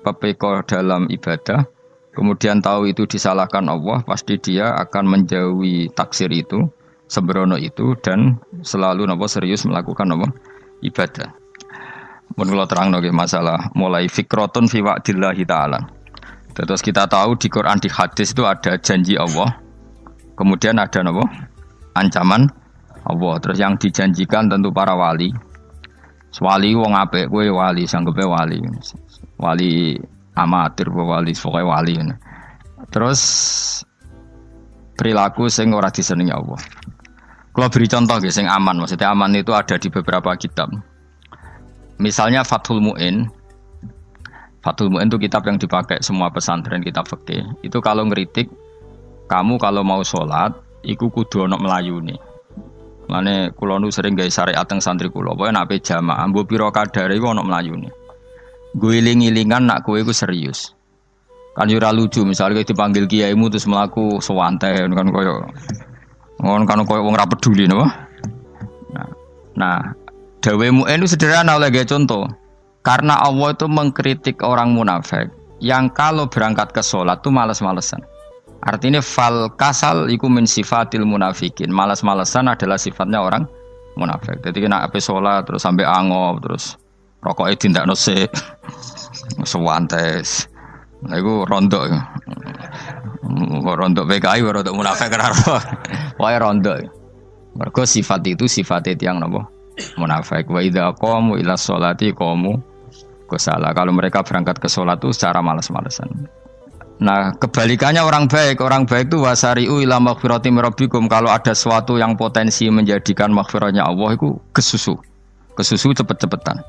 pepeko dalam ibadah, kemudian tahu itu disalahkan Allah, pasti dia akan menjauhi taksir itu, sembrono itu, dan selalu serius melakukan ibadah. Menurut terang masalah mulai fikrotun fi wa'dillahi ta'ala. Terus kita tahu di Quran, di hadis itu ada janji Allah, kemudian ada ancaman Allah. Terus yang dijanjikan tentu para wali. Wali wong apik kowe wali, sanggepe wali. Wali amatir wali, pokoke wali. Terus perilaku sing ora disenengi Allah. Kalau beri contoh sing aman, maksudnya aman itu ada di beberapa kitab. Misalnya Fathul Mu'in. Fathul Mu'in itu kitab yang dipakai semua pesantren, kitab fikih. Itu kalau ngeritik, kamu kalau mau sholat, iku kudu ono melayune. Lane kula nu sering gawe syariat teng santri kula, pokoke nek ape jamaah mbok pira kadare iku ana mlayune. Guling-gilingan nak kowe iku serius. Kan yo ora lucu misalnya dipanggil kiaimu terus mlaku sewantai kan koyo wong ora peduli napa. Nah, dawuhmu itu sederhana oleh gawe contoh. Karena Allah itu mengkritik orang munafik yang kalau berangkat ke sholat tuh malas-malesan. Artinya fal kasal iku min sifatil munafikin. Malas-malesan adalah sifatnya orang munafik. Jadi kena ape sholat terus sampai angop terus rokoknya tindakno sik. Sewantes. Nah iku rondok. Rondok PKI rondok munafik karo. Wae rondok. Mergo sifat itu sifatnya yang napa? Munafik. Wa idza qamu ila sholati qamu kusala. Kalau mereka berangkat ke sholat itu secara malas-malesan. Nah, kebalikannya orang baik itu wasari'u ila maghfirati mirabbikum. Kalau ada sesuatu yang potensi menjadikan maghfirahnya Allah itu kesusu cepet-cepetan.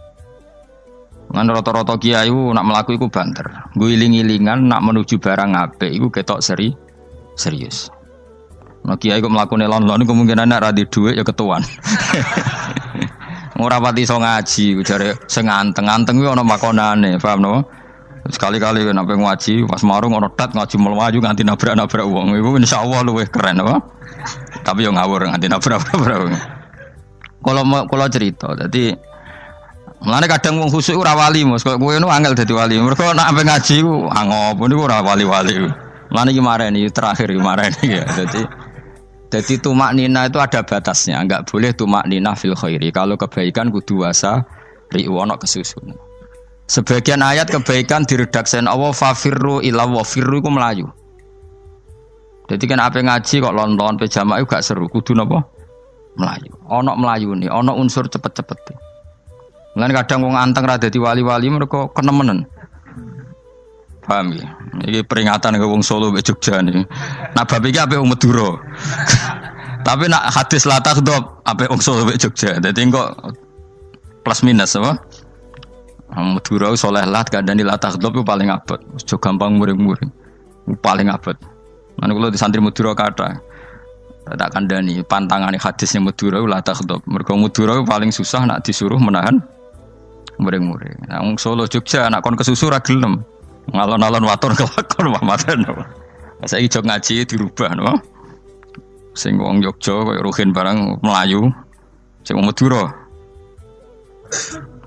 Ngan rata-rata kiai nak melaku iku banter. Guling-gilingan nak menuju barang apik iku ketok serius. Nah kiai kok mlakune lon-lon kemungkinan nek ra di dhuwit ya ketuan. Ora pati iso ngaji jare sing anteng-anteng kuwi ana makonane, paham napa? Sekali-kali nek ngaji pas marung ana tat ngaji mlayu nganti nabrak-nabrak wong. Iku insyaallah luwih keren apa? Tapi yo ngawur nganti nabrak-nabrak wong. Kalau cerita, dadi mulane kadang wong khusuk ora wali mos, kowe ngono angel dadi wali. Mergo nek ampe ngaji ku angop niku ora wali-wali. Mulane iki mareni terakhir ya. Jadi tumak nina itu ada batasnya, enggak boleh tumak nina fil khairi. Kalau kebaikan kudu wasa riwono kesusun. Sebagian ayat kebaikan diredaksen Allah fafirru ila wa firru iku melayu. Jadi kan ape ngaji kok lonton pe jamaah gak seru, kudu napa? Melayu. Ana melayune, ana unsur cepet-cepet. Mulane kadang wong anteng ra dadi wali-wali mereka kenemenen. Paham ya? Ini peringatan ke wong Solo mbek Jogja niki. Nah bab iki ape wong Madura. Tapi nak hadis la takhdhab ape wong Solo mbek Jogja. Dadi kok plus minus apa? Madura soleh lah kandhani la takhdhab itu paling abot. Aja gampang muring-muring. Paling abot. Lan kula di santri Madura kathah. Tak kandhani pantangane hadisnya Madura la takhdhab. Mergo Madura paling susah nak disuruh menahan muring-muring. Nah wong Solo Jogja nak kon kesusu ra gelem. Ngalon-alon waton kelakon mamaten. Saiki jog ngaji dirubah no. Sing wong Jogja koyo ruhin barang Melayu. Sing wong Madura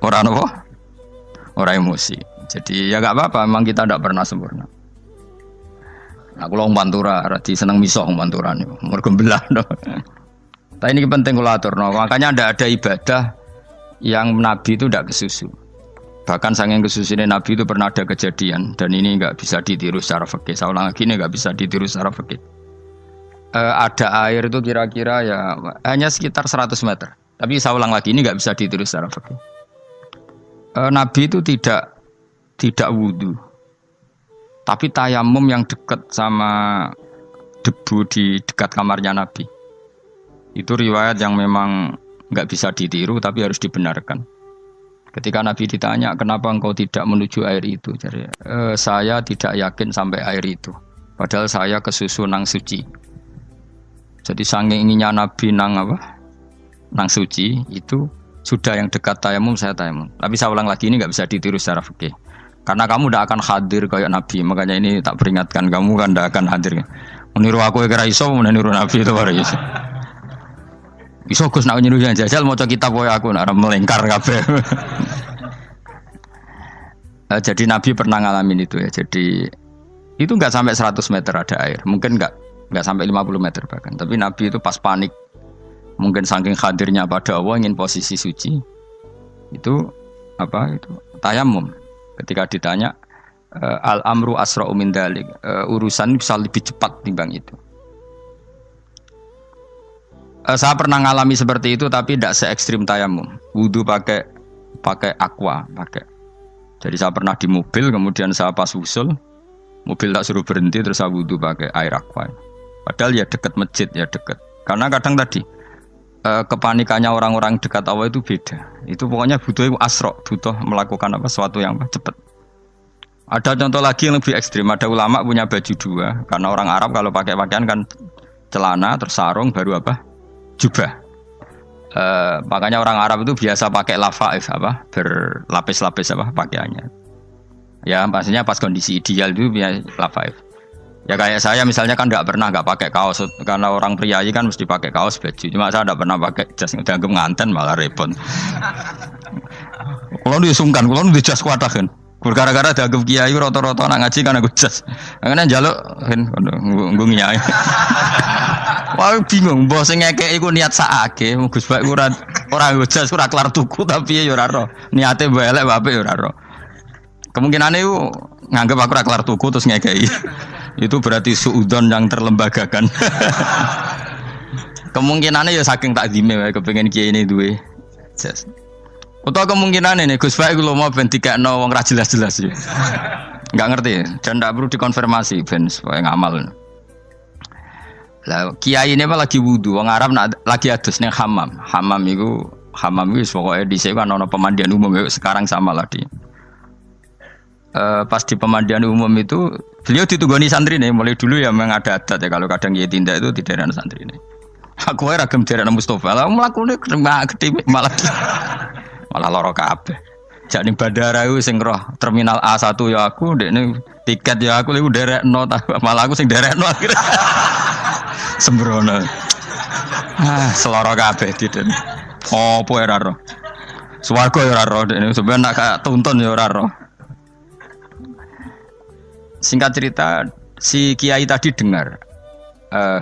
ora napa? Ora emosi. Jadi ya enggak apa-apa, memang kita tidak pernah sempurna. Nah, kula wong Pantura radi seneng misok wong Pantura niku. Mergo belah no. Tapi ini penting kula aturno. Makanya ada ibadah yang Nabi itu tidak kesusu. Bahkan saking kesusunya Nabi itu pernah ada kejadian dan ini enggak bisa ditiru secara fikih. Saya ulang lagi ini enggak bisa ditiru secara fikih. Ada air itu kira-kira ya hanya sekitar 100 meter. Tapi saya ulang lagi ini enggak bisa ditiru secara fikih. Nabi itu tidak wudu. Tapi tayamum yang dekat sama debu di dekat kamarnya Nabi. Itu riwayat yang memang enggak bisa ditiru tapi harus dibenarkan. Ketika Nabi ditanya, kenapa engkau tidak menuju air itu? Jadi, saya tidak yakin sampai air itu. Padahal saya kesusu nang suci. Jadi saking inginnya Nabi nang apa? Nang suci itu sudah yang dekat tayamum saya tayamum. Tapi saya ulang lagi ini nggak bisa ditiru secara fikih. Karena kamu tidak akan hadir kayak Nabi. Makanya ini tak peringatkan kamu kan tidak akan hadir. Meniru aku kira iso, meniru Nabi itu baru iso. Iso Gus nak nyuruh yang jajal maca kitab koyo aku nak melengkar kabeh. Jadi Nabi pernah ngalamin itu ya. Jadi itu nggak sampai 100 meter ada air, mungkin nggak sampai 50 meter bahkan. Tapi Nabi itu pas panik, mungkin saking hadirnya pada Allah ingin posisi suci, itu apa itu tayamum. Ketika ditanya al amru asra'u min dzalik, urusan bisa lebih cepat timbang itu. Saya pernah ngalami seperti itu tapi tidak se ekstrim tayamum. Wudu pakai aqua, pakai. Jadi saya pernah di mobil, kemudian saya pas usul, mobil tak suruh berhenti, terus saya wudu pakai air aqua. Padahal ya dekat masjid, ya dekat. Karena kadang tadi kepanikannya orang-orang dekat Allah itu beda. Itu pokoknya butuh asro, butuh melakukan sesuatu yang cepat. Ada contoh lagi yang lebih ekstrim. Ada ulama punya baju dua, karena orang Arab kalau pakai pakaian kan celana, terus sarung, baru jubah. Makanya orang Arab itu biasa pakai lafaif berlapis-lapis pakaiannya. Ya pastinya pas kondisi ideal itu biasa lafaif. Ya kayak saya misalnya kan nggak pakai kaos karena orang priayi kan mesti pakai kaos baju. Cuma saya nggak pernah pakai jas, udah nganten malah repot. Kalau disungkan, kalau di jas kuat kan. Gara-gara dianggap kiai rata-rata nak ngaji kan aku jas. Karena jaluk kan nggo nyai. Wah bingung, bos sing ngekek iku niat sakake, Gus Bak ora nggo jas ora kelar tuku tapi ya ora ro. Niate mbok elek wae ya ora ro. Kemungkinane iku nganggep aku ora kelar tuku terus ngekeki. Itu berarti suudon yang terlembagakan. Kemungkinannya ya saking takdime wae kepengin kiai ini duwe jas. Utawa kemungkinan ini Gus Bak iku lho mau ben dikekno wong ra jelas-jelas ya. Enggak ngerti dan enggak perlu dikonfirmasi ben supaya ngamal. Lah kiai ini apa lagi wudu wong Arab lagi adus ning hammam. Hammam iku pokoke dhisik kan ana pemandian umum ya sekarang sama lah di. Pas di pemandian umum itu beliau ditunggoni santri nih mulai dulu ya memang ada adat ya kalau kadang kiai tindak itu tidak ada santri nih. Aku ora gem derek Mustofa lah mlakune gede malah loro kabeh. Jak ning bandara iku sing roh terminal A1 ya aku, ndekne tiket ya aku iku derekno malah aku sing derekno akhire. Sembrono. Seloro kabeh diden. Opo ora roh. Swarga ya ora roh ndekne sampeyan nak kayak tuntun ya ora roh. Singkat cerita si kiai tadi dengar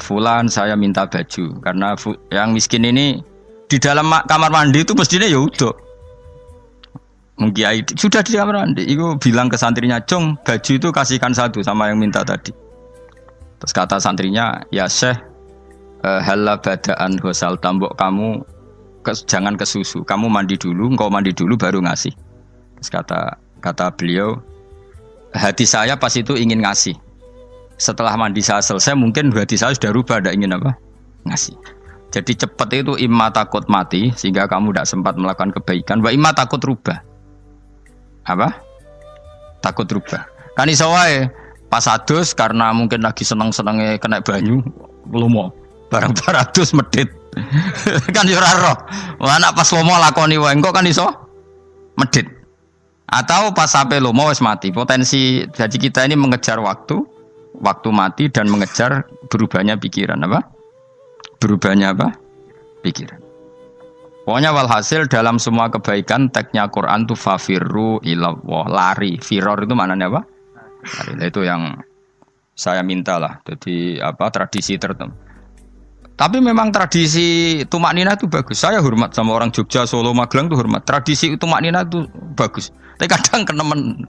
fulan saya minta baju karena yang miskin ini di dalam kamar mandi itu mestinya ya udah. Kiai sudah di kamar mandi, itu bilang ke santrinya, "Jong, baju itu kasihkan satu sama yang minta tadi." Terus kata santrinya, "Ya Syekh, halla badaan ghusal tambok kamu jangan ke susu. Kamu mandi dulu, engkau mandi dulu baru ngasih." Terus kata beliau, "Hati saya pas itu ingin ngasih. Setelah mandi saya selesai, mungkin hati saya sudah rubah, tidak ingin ngasih." Jadi cepat itu imma takut mati sehingga kamu tidak sempat melakukan kebaikan, wa imma takut rubah. Takut rubah. Kan iso wae pas adus karena mungkin lagi seneng-senenge kena banyu, lomo. Barang 200 medit. Kan yo ora roh. Lah nek pas lomo lakoni wae engko kan iso medit. Atau pas sampai lomo wis mati. Potensi jadi kita ini mengejar waktu mati dan mengejar berubahnya pikiran Berubahnya pikiran. Pokoknya walhasil dalam semua kebaikan teksnya Quran itu fafirru ilallah, lari. Firor itu maknanya apa? Lari. Itu yang saya minta lah. Jadi tradisi tertentu. Tapi memang tradisi tumak nina itu bagus. Saya hormat sama orang Jogja, Solo, Magelang itu hormat. Tradisi tumak nina itu bagus. Tapi kadang kenemen.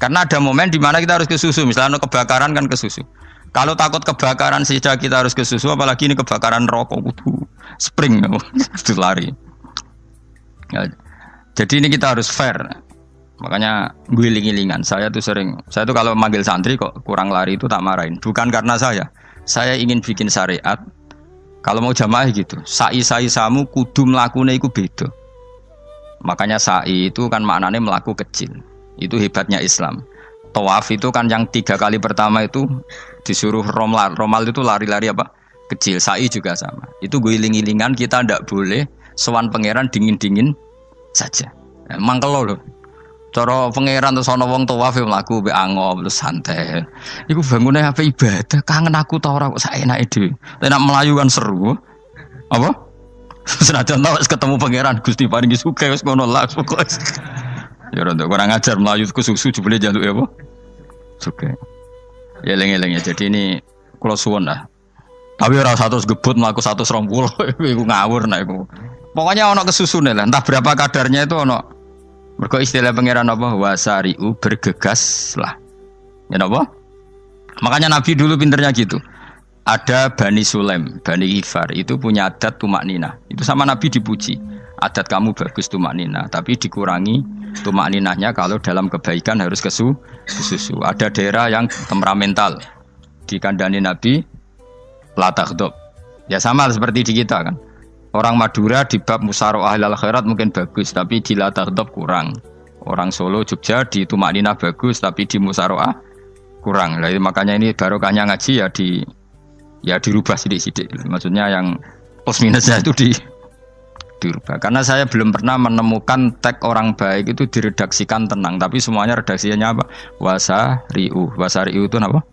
Karena ada momen di mana kita harus ke susu. Misalnya kebakaran kan ke susu. Kalau takut kebakaran saja kita harus ke susu, apalagi ini kebakaran rokok kudu spring itu lari. Ya, jadi ini kita harus fair. Makanya guling-gilingan. Saya tuh kalau manggil santri kok kurang lari itu tak marahin. Bukan karena saya ingin bikin syariat. Kalau mau jamaah gitu, sa'i samu kudu mlakune iku beda. Makanya sa'i itu kan maknanya melaku kecil. Itu hebatnya Islam. Tawaf itu kan yang 3 kali pertama itu disuruh romal itu lari-lari kecil. Sa'i juga sama. Itu guling-gilingan kita ndak boleh sowan pangeran dingin-dingin saja. Mangkel lho. Cara pangeran terus ana wong tawaf mlaku mbek angop terus santai. Iku bangune apa ibadah? Kangen aku ta ora kok saenake dhewe. Nek melayu kan seru. Apa? Senajan tau ketemu pangeran Gusti paringi sugih wis ngono lah pokoke. Ya ora kurang ajar melayu ku susu jebule jaluk ya apa? Oke. Ya eling-eling ya. Jadi ini kula suwun lah. Tapi ora 100 gebut mlaku 120 iku ngawur nek iku. Pokoknya ono kesusune lah, entah berapa kadarnya itu ono. Mergo istilah pangeran apa? Wasari'u bergegas lah. Ya napa? Makanya Nabi dulu pinternya gitu. Ada Bani Sulaim, Bani Ghifar itu punya adat tumak nina. Itu sama Nabi dipuji. Adat kamu bagus tumak nina, tapi dikurangi tumak ninahnya kalau dalam kebaikan harus kesusu. Ada daerah yang temperamental. Dikandani Nabi la taghdab. Ya sama seperti di kita kan. Orang Madura di bab musyawarah ahlul khairat mungkin bagus, tapi di la taghdab kurang. Orang Solo, Jogja di tumak nina bagus, tapi di musyawarah kurang. Jadi makanya ini barokahnya ngaji ya dirubah sidik-sidik. Maksudnya yang plus minusnya itu dirubah. Karena saya belum pernah menemukan tag orang baik itu diredaksikan tenang, tapi semuanya redaksinya apa? Wasari'u. Wasari'u itu apa?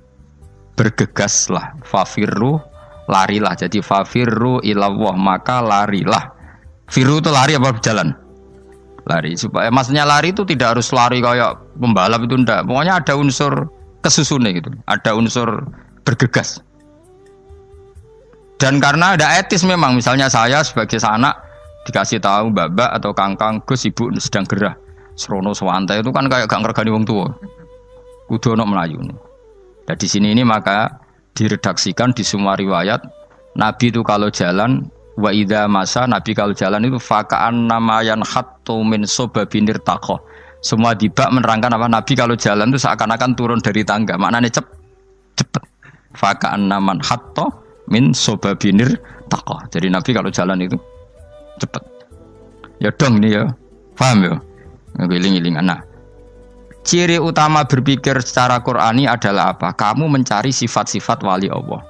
Bergegaslah. Fafirru, larilah. Jadi fafirru ilallah, maka larilah. Firu itu lari apa berjalan? Lari. Supaya maksudnya lari itu tidak harus lari kayak pembalap itu enggak. Pokoknya ada unsur kesusunnya gitu. Ada unsur bergegas. Dan karena ada etis memang, misalnya saya sebagai anak dikasih tahu babak atau kangkang Gus ibu sedang gerah serono swantai itu kan kayak gak ngergani wong tua. Kudu ono melayu nih. Dan di sini ini maka diredaksikan di semua riwayat Nabi itu kalau jalan wa idza masa Nabi kalau jalan itu fakaan namayan hattu min sobabinir taqo. Semua dibak menerangkan apa Nabi kalau jalan itu seakan-akan turun dari tangga. Maknanya cepet. Fakaan naman hatto min sobabinir taqo. Jadi Nabi kalau jalan itu cepet. Ya dong ini ya. Paham ya? Ngiling-ngiling. Nah, ciri utama berpikir secara Qur'ani adalah apa? Kamu mencari sifat-sifat wali Allah.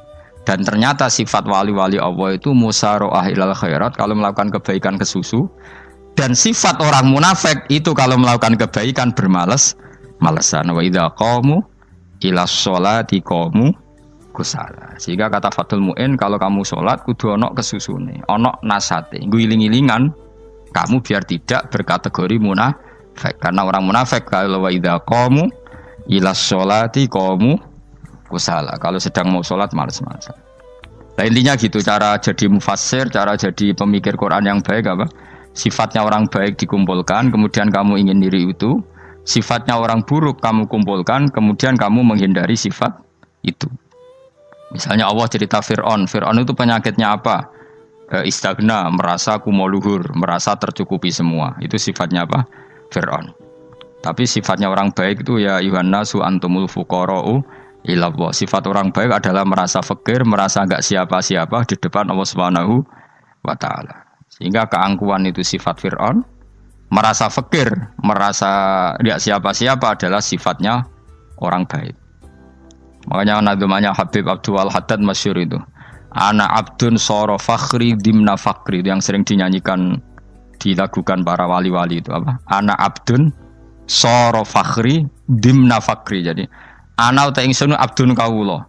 Dan ternyata sifat wali-wali Allah itu musyaroah ilal khairat kalau melakukan kebaikan kesusu. Dan sifat orang munafik itu kalau melakukan kebaikan bermalas-malasan. Wa idza qamu ila sholati qamu kusala. Sehingga kata Fathul Mu'in kalau kamu sholat kudu ono kesusune, ono nasate. Guling-gilingan kamu biar tidak berkategori munafik. Karena orang munafik kalau wa idza qamu ila sholati qamu kusala. Kalau sedang mau sholat malas-malasan. Nah intinya gitu cara jadi mufassir, cara jadi pemikir Quran yang baik apa? Sifatnya orang baik dikumpulkan, kemudian kamu ingin diri itu. Sifatnya orang buruk kamu kumpulkan, kemudian kamu menghindari sifat itu. Misalnya Allah cerita Fir'aun. Fir'aun itu penyakitnya apa? Istagna, merasa kumoluhur, merasa tercukupi semua. Itu sifatnya apa? Fir'aun. Tapi sifatnya orang baik itu ya Yuhannasu antumul fuqara'u ilallah. Sifat orang baik adalah merasa fakir, merasa enggak siapa-siapa di depan Allah Subhanahu wa taala. Sehingga keangkuhan itu sifat Fir'aun, merasa fakir, merasa tidak siapa-siapa adalah sifatnya orang baik. Makanya nadumanya Habib Abdul Haddad masyhur itu. Ana abdun soro fakhri dimna fakri, itu yang sering dinyanyikan, dilakukan para wali-wali itu apa? Ana abdun soro fakhri dimna fakri. Jadi ana uta ingsun abdun kawula.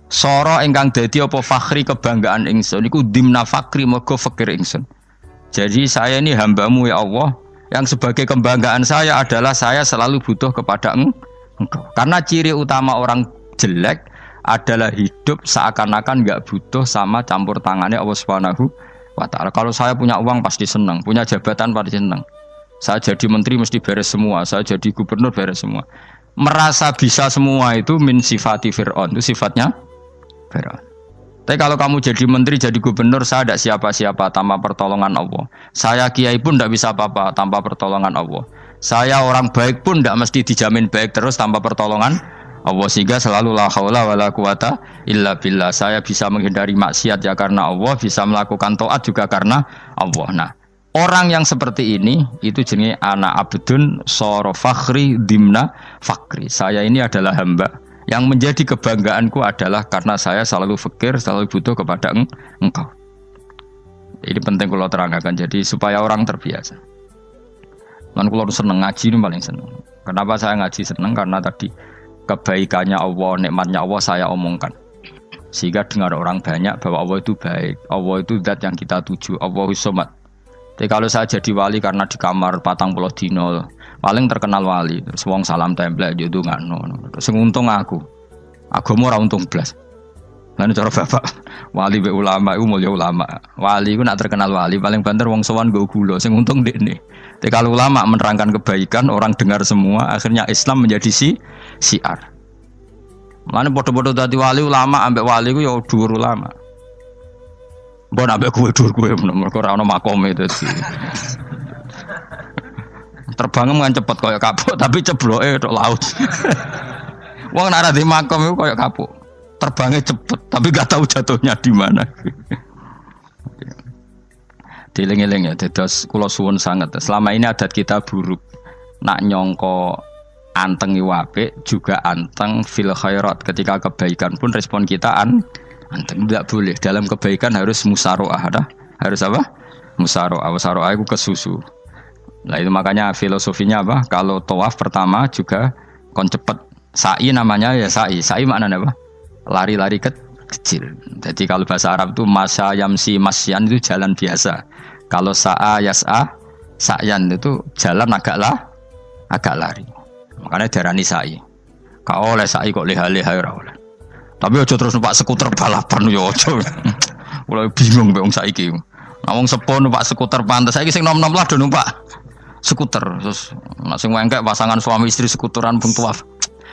Soro ingkang dadi apa fakhri kebanggaan ingsun iku dimna fakri mergo fakir ingsun. Jadi saya ini hambamu ya Allah, yang sebagai kebanggaan saya adalah saya selalu butuh kepada engkau. Karena ciri utama orang jelek adalah hidup seakan-akan enggak butuh sama campur tangannya Allah Subhanahu wa taala. Kalau saya punya uang pasti senang, punya jabatan pasti senang. Saya jadi menteri mesti beres semua, saya jadi gubernur beres semua. Merasa bisa semua itu min sifati Fir'aun, itu sifatnya Fir'aun. Tapi kalau kamu jadi menteri, jadi gubernur, saya tidak siapa-siapa tanpa pertolongan Allah. Saya kiai pun tidak bisa apa-apa tanpa pertolongan Allah. Saya orang baik pun tidak mesti dijamin baik terus tanpa pertolongan Allah. Sehingga selalu la haula wala quwata illa billah. Saya bisa menghindari maksiat ya karena Allah, bisa melakukan taat juga karena Allah. Nah, orang yang seperti ini itu jenis ana abdun soro fakhri dimna fakri. Saya ini adalah hamba. Yang menjadi kebanggaanku adalah karena saya selalu fakir, selalu butuh kepada engkau. Ini penting kalau terangkan, jadi supaya orang terbiasa. Dan kalau seneng ngaji ini paling seneng. Kenapa saya ngaji seneng? Karena tadi kebaikannya Allah, nikmatnya Allah saya omongkan. Sehingga dengar orang banyak bahwa Allah itu baik, Allah itu zat yang kita tuju, Allahus Somad. Tapi kalau saya jadi wali karena di kamar 40 dino, Paling terkenal wali, terus wong salam template yo ndongakno. Sing untung aku. Agama ora untung blas. Lan cara bapak wali be ulama iku mulya ulama. Wali iku nak terkenal wali paling banter wong sowan nggo gula sing untung ndekne. Tapi kalau ulama menerangkan kebaikan, orang dengar semua, akhirnya Islam menjadi syiar. Mulane padha-padha dadi wali ulama ambek wali ku ya dhuwur ulama. Mbok ambek kowe dhuwur kowe mergo ora ono makome dadi. Terbangem kan cepet kaya kapuk tapi cebloke tok laut. Wong nek ora di makom iku kaya kapuk. Terbangnya cepet tapi gak tahu jatuhnya di mana. Dieling-eling ya, dados kula suwun sanget. Selama ini adat kita buruk. Nak nyongko anteng apik juga anteng fil khairat. Ketika kebaikan pun respon kita anteng, tidak boleh. Dalam kebaikan harus musaroah, harus apa? Musaroah. Musaroah itu kesusu. Nah itu makanya filosofinya apa? Kalau tawaf pertama juga kon cepet. Sa'i namanya ya sa'i. Sa'i maknanya apa? Lari-lari kecil. Jadi kalau bahasa Arab itu masya yamsi masyan itu jalan biasa. Kalau sa'a yas'a sa'yan itu jalan agak lari. Makanya darani sa'i. Kau oleh sa'i kok leha-leha ora oleh. Tapi aja terus numpak skuter balapan yo aja. Mulai bingung mbek wong saiki. Nah wong sepo numpak skuter pantes saiki sing nom-nom lah do numpak skuter. Terus nek sing wengkek pasangan suami istri skuteran pun tuaf.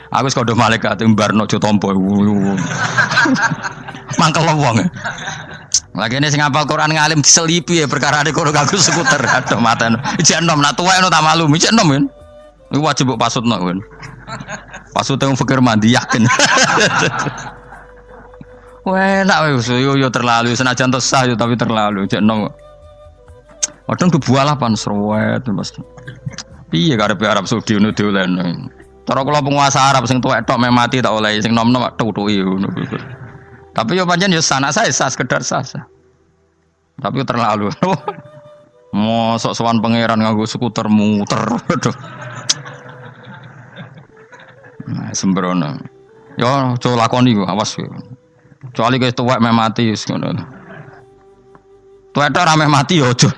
Aku wis kodho malaikat mbarno aja tampa. Mangkel wong. Lagi ini sing hafal Quran ngalim diselipi ya perkara ade kono kanggo skuter. Aduh maten. Ijek enom nak tuwek eno tak malu. Ijek enom kan. Iku wajib mbok pasutno kan. Pasute wong fikir mandi yakin. Wah, nak wis yo terlalu senajan to sah yo tapi terlalu. Ijek enom. Wadon kebualah pan sruwet Mas. Piye karepe Arab Saudi ngono diolehno. Cara kula penguasa Arab sing tuwek tok meh mati tak oleh sing nom-nom tutuki ngono. Tapi yo pancen yo sanak saya sah sekedar sah. Tapi terlalu. Mosok sowan pangeran nganggo skuter muter. Aduh. Nah, sembrono. Yo aja lakoni kok awas kowe. Kecuali kowe tuwek meh mati wis ngono. Tuwek tok ora meh mati yo aja.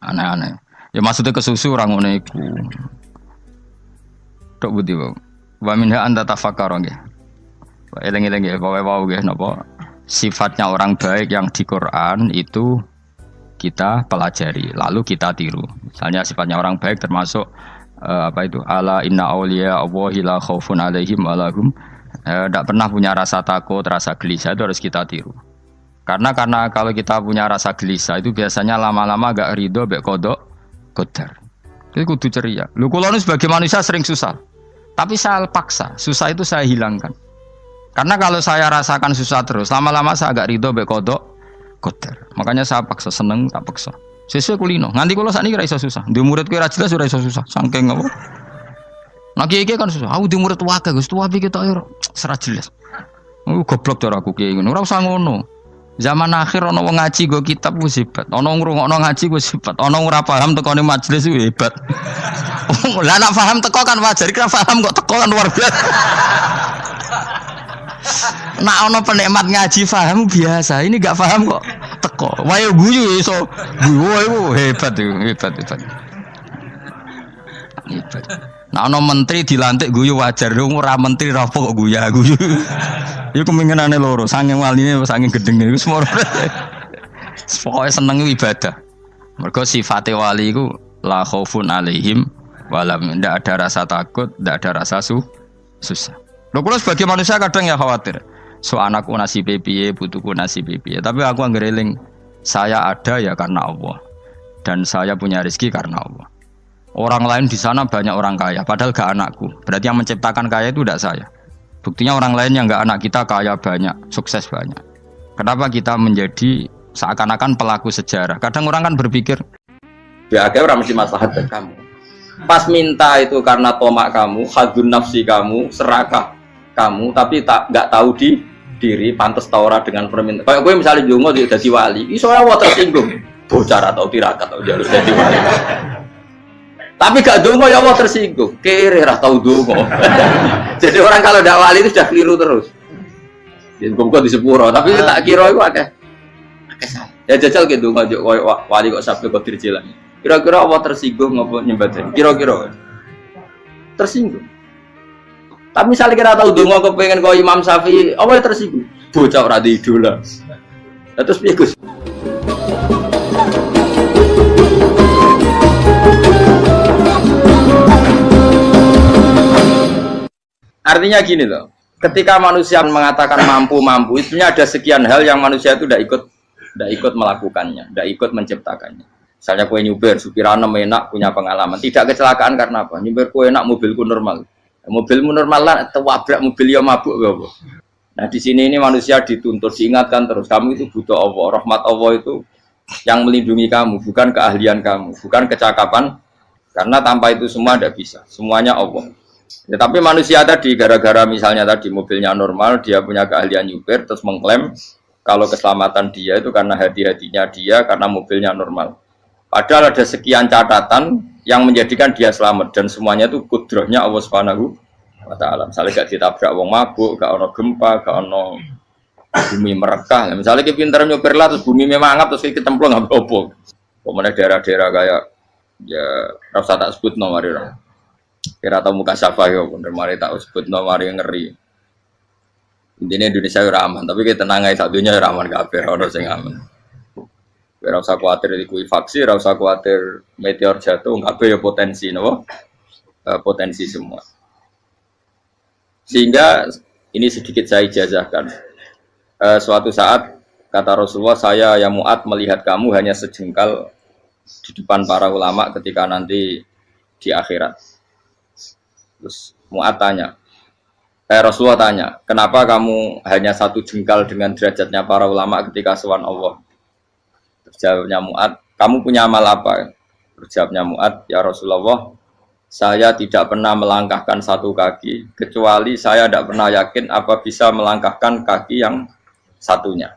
Aneh-aneh. Ya maksudnya kesusu orang ngono iku. Tok budi wae. Wa minha anta tafakkara nggih. Eleng-eleng nggih, wae nggih napa sifatnya orang baik yang di Quran itu kita pelajari, lalu kita tiru. Misalnya sifatnya orang baik termasuk apa itu? Ala inna auliya Allahi la khaufun alaihim wa lahum tidak pernah punya rasa takut, rasa gelisah, itu harus kita tiru. Karena kalau kita punya rasa gelisah itu biasanya lama-lama agak ridho mbek qadar. Itu kudu ceria. Lho kula nu sebagai manusia sering susah. Tapi saya paksa, susah itu saya hilangkan. Karena kalau saya rasakan susah terus, lama-lama saya agak ridho mbek qadar. Makanya saya paksa, seneng tak paksa. Sesuai kulino. Nganti kula sakniki ora iso susah. Di murid kowe ora jelas ora iso susah. Saking apa? Nah kiai kan susah. Aku di murid wae Gus, tuwa iki tok ora jelas. Goblok cara aku kiai ngono. Ora usah ngono. Zaman akhir ana wong ngaji go kitab wis hebat. Ana ngrungokno ngaji wis hebat. Ana ora paham tekone majelis wis hebat. Lah nek paham teko kan wajar, kira paham kok teko kan luar biasa. Nek ana penikmat ngaji paham biasa, ini enggak paham kok teko. Wae guyu iso. Guyu hebat itu, hebat. Nek ana menteri dilantik guyu wajar, ora menteri ra kok guyu. Iku kemungkinane loro, saking waline saking gedenge iku semua. Pokoke seneng ibadah. Mergo sifate wali iku la khaufun alaihim walam, ndak ada rasa takut, ndak ada rasa susah. Lho kula sebagai manusia kadang ya khawatir. So anakku nasibe piye, putuku nasibe piye. Tapi aku anggereling saya ada ya karena Allah. Dan saya punya rezeki karena Allah. Orang lain di sana banyak orang kaya, padahal gak anakku. Berarti yang menciptakan kaya itu tidak saya. Buktinya orang lain yang gak anak kita kaya banyak, sukses banyak. Kenapa kita menjadi seakan-akan pelaku sejarah? Kadang orang kan berpikir, ya akhirnya orang mesti maslahat buat kamu. Pas minta itu karena tomak kamu, hadun nafsi kamu, serakah kamu, tapi gak tahu diri, pantas taura dengan permintaan. Kayak gue misalnya jongo jadi wali, iso Allah tersinggung, bocah atau tirakat atau jalur jadi wali. Tapi gak dongo ya Allah tersinggung, kere rah tahu dongo. Jadi orang kalau tidak wali itu sudah keliru terus. Jadi kok di sepuro, tapi tak kira itu akeh. Ya jajal gitu dongo wali kok sampai kok dirjelan. Kira-kira Allah tersinggung apa nyembadani? Kira-kira tersinggung. Tapi misalnya kita tahu donga kepengen kau Imam Syafi'i, Allah tersinggung. Bocah ora di idola. Terus piye Gus? Artinya gini loh, ketika manusia mengatakan mampu, itunya ada sekian hal yang manusia itu tidak ikut melakukannya, tidak ikut menciptakannya. Misalnya kue nyuber, supirana enak, punya pengalaman, tidak kecelakaan karena apa? Nyuber kue enak, mobilku normal, mobilmu normal lah, tewabrak mobil yang mabuk, apa? Nah di sini ini manusia dituntut, diingatkan terus, kamu itu butuh Allah, rahmat Allah itu yang melindungi kamu, bukan keahlian kamu, bukan kecakapan, karena tanpa itu semua tidak bisa, semuanya Allah. Ya, tapi manusia tadi gara-gara misalnya tadi mobilnya normal, dia punya keahlian nyupir, terus mengklaim kalau keselamatan dia itu karena hati-hatinya dia, karena mobilnya normal. Padahal ada sekian catatan yang menjadikan dia selamat dan semuanya itu kudrahnya Allah Subhanahu wa Ta'ala. Misalnya gak ditabrak wong mabuk, gak ono gempa, gak ono bumi merekah. Misalnya kita pintar nyupir lah, terus bumi memang angap, terus kita cemplung nggak apa-apa. Kemudian daerah-daerah kayak ya rasa tak sebut nomor orang. Kira tahu muka siapa ya, bener mari tak sebut nomor yang ngeri. Intinya Indonesia ya aman, tapi kita tenang aja satunya ya aman kabeh, orang sing aman. Kira usah khawatir likuifaksi, usah khawatir meteor jatuh, kabeh ya potensi, no? Potensi semua. Sehingga ini sedikit saya ijazahkan. Suatu saat kata Rasulullah, saya ya Mu'ad melihat kamu hanya sejengkal di depan para ulama ketika nanti di akhirat. Terus Mu'ad tanya, Rasulullah tanya, kenapa kamu hanya satu jengkal dengan derajatnya para ulama ketika sowan Allah? Terjawabnya Mu'ad, kamu punya amal apa? Terjawabnya Mu'ad, ya Rasulullah, saya tidak pernah melangkahkan satu kaki, kecuali saya tidak pernah yakin apa bisa melangkahkan kaki yang satunya.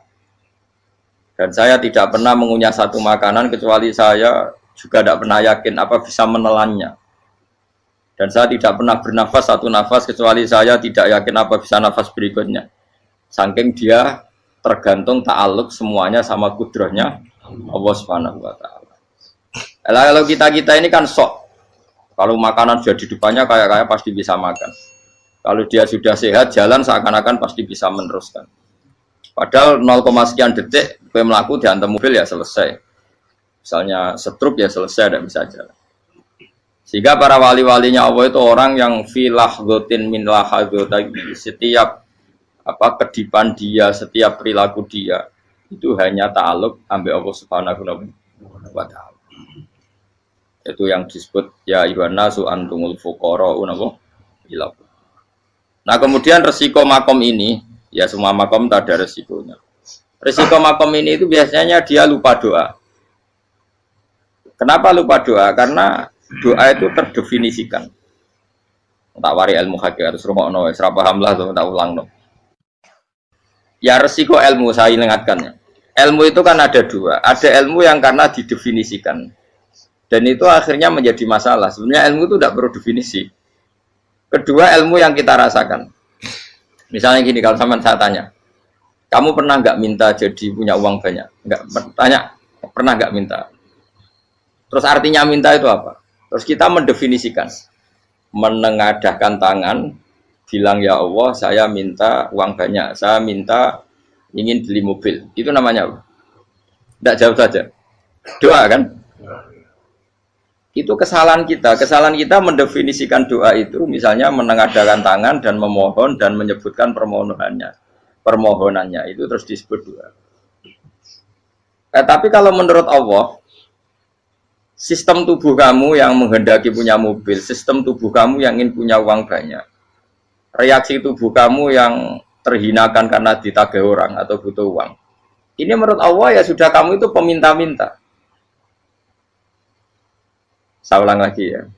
Dan saya tidak pernah mengunyah satu makanan, kecuali saya juga tidak pernah yakin apa bisa menelannya. Dan saya tidak pernah bernafas satu nafas kecuali saya tidak yakin apa bisa nafas berikutnya. Saking dia tergantung ta'aluk semuanya sama kudrahnya Allah Subhanahu wa Ta'ala. Kalau kita ini kan sok. Kalau makanan sudah di depannya kayak pasti bisa makan. Kalau dia sudah sehat jalan seakan-akan pasti bisa meneruskan. Padahal 0, sekian detik gue melaku dihantam mobil ya selesai. Misalnya stroke ya selesai, tidak bisa jalan. Sehingga para wali-walinya Allah itu orang yang filah gotin min lahadotagi, setiap kedipan dia, setiap perilaku dia itu hanya ta'aluk ambil Allah Subhanahu wa Ta'ala. Itu yang disebut ya ibana su antumul fuqara unawa ilah. Nah kemudian resiko makom ini, ya semua makom tak ada resikonya. Resiko makom ini itu biasanya dia lupa doa. Kenapa lupa doa? Karena doa itu terdefinisikan. Tak wari ilmu hakikat harus rumah serap paham lah tuh tak ulang no. Ya resiko ilmu saya ingatkannya. Ilmu itu kan ada dua. Ada ilmu yang karena didefinisikan dan itu akhirnya menjadi masalah. Sebenarnya ilmu itu tidak perlu definisi. Kedua ilmu yang kita rasakan. Misalnya gini, kalau sama saya tanya, kamu pernah nggak minta jadi punya uang banyak? Nggak tanya, pernah nggak minta? Terus artinya minta itu apa? Terus kita mendefinisikan, menengadahkan tangan, bilang ya Allah, saya minta uang banyak, saya minta ingin beli mobil. Itu namanya apa? Tidak jauh saja. Doa kan? Itu kesalahan kita mendefinisikan doa itu, misalnya menengadahkan tangan dan memohon dan menyebutkan permohonannya itu terus disebut doa. Tapi kalau menurut Allah, sistem tubuh kamu yang menghendaki punya mobil, sistem tubuh kamu yang ingin punya uang banyak, reaksi tubuh kamu yang terhinakan karena ditagih orang atau butuh uang, ini menurut Allah ya sudah kamu itu peminta-minta. Saya ulang lagi ya.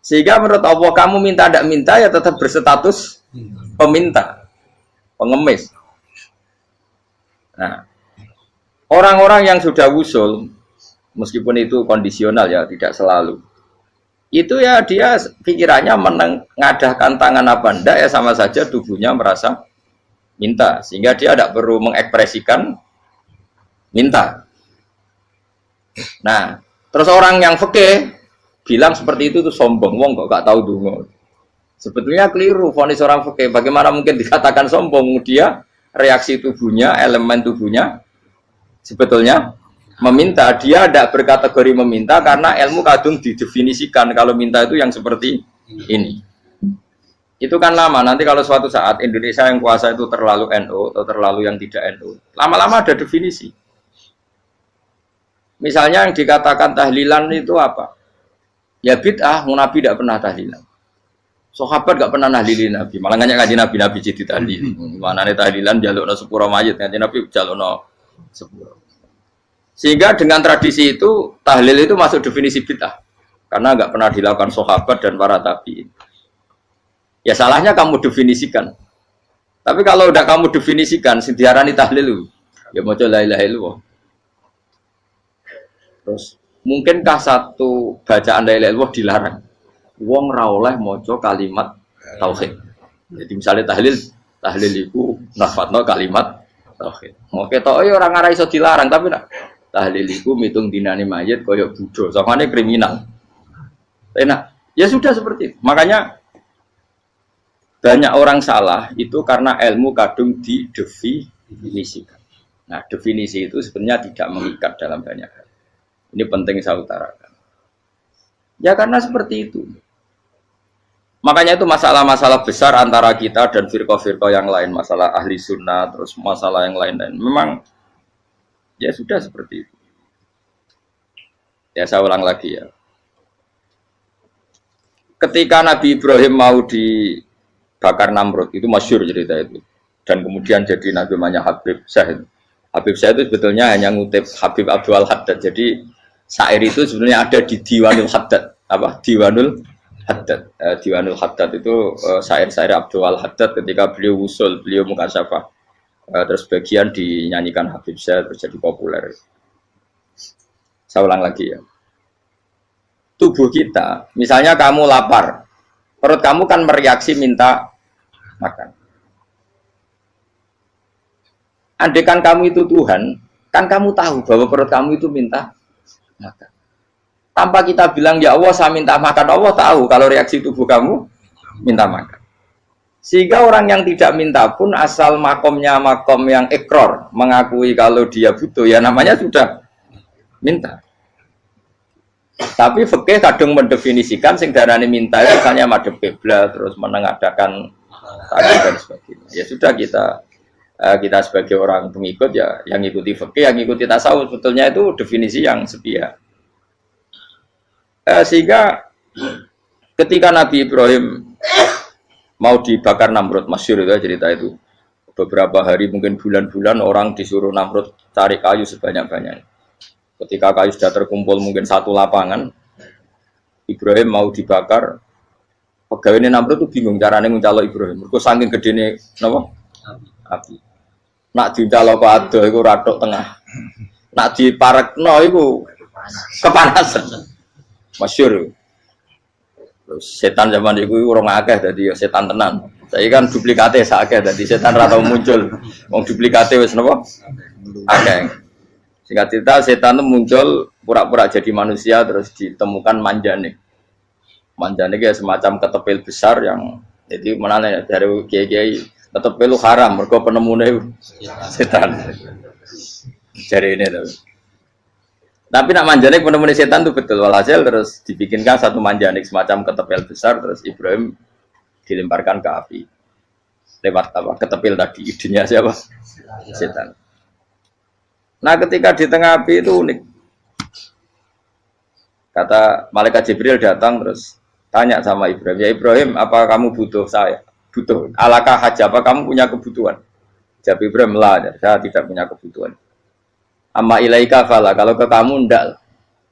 Sehingga menurut Allah kamu minta tidak minta ya tetap berstatus peminta, pengemis. Nah, orang-orang yang sudah wusul, meskipun itu kondisional ya, tidak selalu. Itu ya dia pikirannya menengadahkan tangan apa enggak ya sama saja tubuhnya merasa minta. Sehingga dia tidak perlu mengekspresikan minta. Nah, Terus orang yang fikih bilang seperti itu tuh sombong, wong kok gak tahu donga. Sebetulnya keliru vonis orang fikih. Bagaimana mungkin dikatakan sombong? Dia reaksi tubuhnya, elemen tubuhnya sebetulnya meminta. Dia tidak berkategori meminta karena ilmu kadung didefinisikan kalau minta itu yang seperti ini. Itu kan lama. Nanti kalau suatu saat Indonesia yang kuasa itu terlalu NU atau terlalu yang tidak NU, lama-lama ada definisi. Misalnya yang dikatakan tahlilan itu apa? Ya bid'ah, Nabi tidak pernah tahlilan. Sahabat gak pernah nahlilin Nabi, malah nggak ngaji Nabi jadi tahlil. Mana nih tahlilan jalukno sepuro mayit, ngaji Nabi jalukno sepuro. Sehingga dengan tradisi itu tahlil itu masuk definisi bid'ah karena nggak pernah dilakukan sahabat dan para tabi'in. Ya salahnya kamu definisikan. Tapi kalau udah kamu definisikan, diarani tahlil, ya mau la ilaha illallah. Terus mungkinkah satu bacaan la ilaha illallah dilarang? Wong ra oleh maca kalimat tauhid. Jadi misalnya tahlil iku nafadno kalimat tauhid. Mau ketok yo ora ngara iso dilarang, tapi nak tahlil iku mitung dinane mayit kaya Buddha, sangane kriminal. Enak. Ya sudah seperti itu. Makanya banyak orang salah itu karena ilmu kadung didefinisikan. Nah, definisi itu sebenarnya tidak mengikat dalam banyak hal. Ini penting saya utarakan. Ya karena seperti itu. Makanya itu masalah-masalah besar antara kita dan firqah-firqah yang lain, masalah ahli sunnah, terus masalah yang lain-lain. Memang ya sudah seperti itu. Ya saya ulang lagi ya. Ketika Nabi Ibrahim mau dibakar Namrud, itu masyhur cerita itu. Dan kemudian jadi Nabi namanya Habib Syahid. Habib Syahid itu sebetulnya hanya ngutip Habib Abdul Haddad. Jadi syair itu sebenarnya ada di Diwanul Haddad. Apa? Diwanul Haddad. Diwanul Haddad itu syair-syair Abdul Haddad ketika beliau usul, beliau mukasyafah. Terus bagian dinyanyikan Habib Syahid terus jadi populer. Saya ulang lagi ya. Tubuh kita, misalnya kamu lapar, perut kamu kan mereaksi minta makan. Andaikan kamu itu Tuhan, kan kamu tahu bahwa perut kamu itu minta makan. Tanpa kita bilang, ya Allah saya minta makan, Allah tahu kalau reaksi tubuh kamu minta makan. Sehingga orang yang tidak minta pun asal makomnya makom yang ikror, mengakui kalau dia butuh, ya namanya sudah minta. Tapi fikih kadang mendefinisikan sing darane minta itu misalnya madhep kiblat terus menengadakan tadi dan sebagainya. Ya sudah kita sebagai orang pengikut ya yang ikuti fikih, yang ikuti tasawuf sebetulnya itu definisi yang sepihak. Sehingga ketika Nabi Ibrahim mau dibakar Namrud, masyhur itu cerita itu. Beberapa hari mungkin bulan-bulan orang disuruh Namrud cari kayu sebanyak-banyaknya. Ketika kayu sudah terkumpul mungkin satu lapangan, Ibrahim mau dibakar. Pegawai ini Namrud itu bingung caranya mencalok Ibrahim. Mereka saking gede napa? Api. Nak dicalok ke ado itu ratok tengah. Nak diparekno itu kepanasan. Masyhur. Terus setan zaman itu orang akeh dadi setan tenan. Saya kan duplikate sakeh dadi setan ra tau muncul. Wong duplikate wis napa? Akeh. Singkat cerita setan itu muncul pura-pura jadi manusia terus ditemukan manjanik. Manjanik ya semacam ketepil besar yang jadi mana dari kiai-kiai ketepil itu haram mergo penemune setan. Jadi ini tuh. Tapi nak manjanik penemune setan itu betul walhasil terus dibikinkan satu manjanik semacam ketepil besar terus Ibrahim dilemparkan ke api. Lewat apa? Ketepil tadi idenya siapa? Setan. Nah ketika di tengah api itu unik. Kata malaikat Jibril datang terus tanya sama Ibrahim, ya Ibrahim apa kamu butuh saya? Butuh. Alakah haja apa kamu punya kebutuhan? Jawab Ibrahim lah, saya tidak punya kebutuhan. Amma ilaika fala, kalau ke kamu ndak.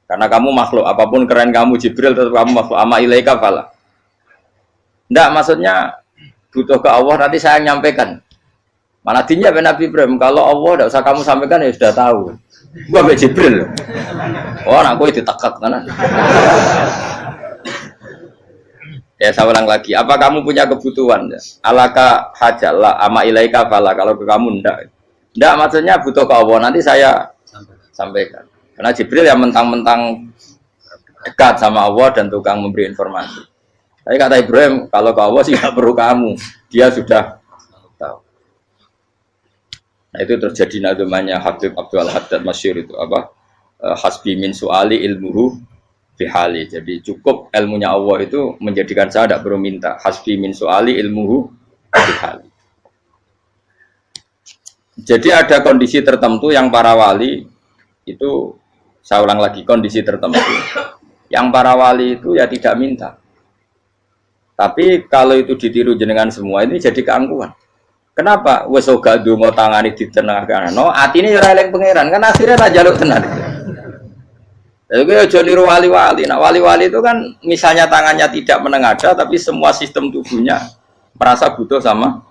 Karena kamu makhluk, apapun keren kamu Jibril tetap kamu makhluk. Amma ilaika fala. Ndak maksudnya butuh ke Allah nanti saya nyampaikan. Mana dinya Nabi Ibrahim, kalau Allah tidak usah kamu sampaikan ya sudah tahu. Gua Mbak Jibril. Oh, anakku itu takut kan? Ya saya ulang lagi. Apa kamu punya kebutuhan? Alaka hajalah ama ilaika fala. Kalau ke kamu ndak. Ndak maksudnya butuh ke Allah nanti saya sampaikan. Karena Jibril yang mentang-mentang dekat sama Allah dan tukang memberi informasi. Tapi kata Ibrahim, kalau ke Allah sih nggak perlu kamu, dia sudah tahu. Nah itu terjadi nadumanya Habib Abdul Haddad Masyhur itu apa? Hasbi min su'ali ilmuhu bihali. Jadi cukup ilmunya Allah itu menjadikan saya tidak perlu minta. Hasbi min su'ali ilmuhu bihali. Jadi ada kondisi tertentu yang para wali itu, saya ulang lagi, kondisi tertentu yang para wali itu ya tidak minta. Tapi kalau itu ditiru jenengan semua ini jadi keangkuhan. Kenapa? Wes ora ndonga tangane ditenangkan. No, atine ora eling pangeran, kan akhirnya ra njaluk tenan. Jadi aja niru wali-wali. Nah, wali-wali itu kan misalnya tangannya tidak menengadah tapi semua sistem tubuhnya merasa butuh sama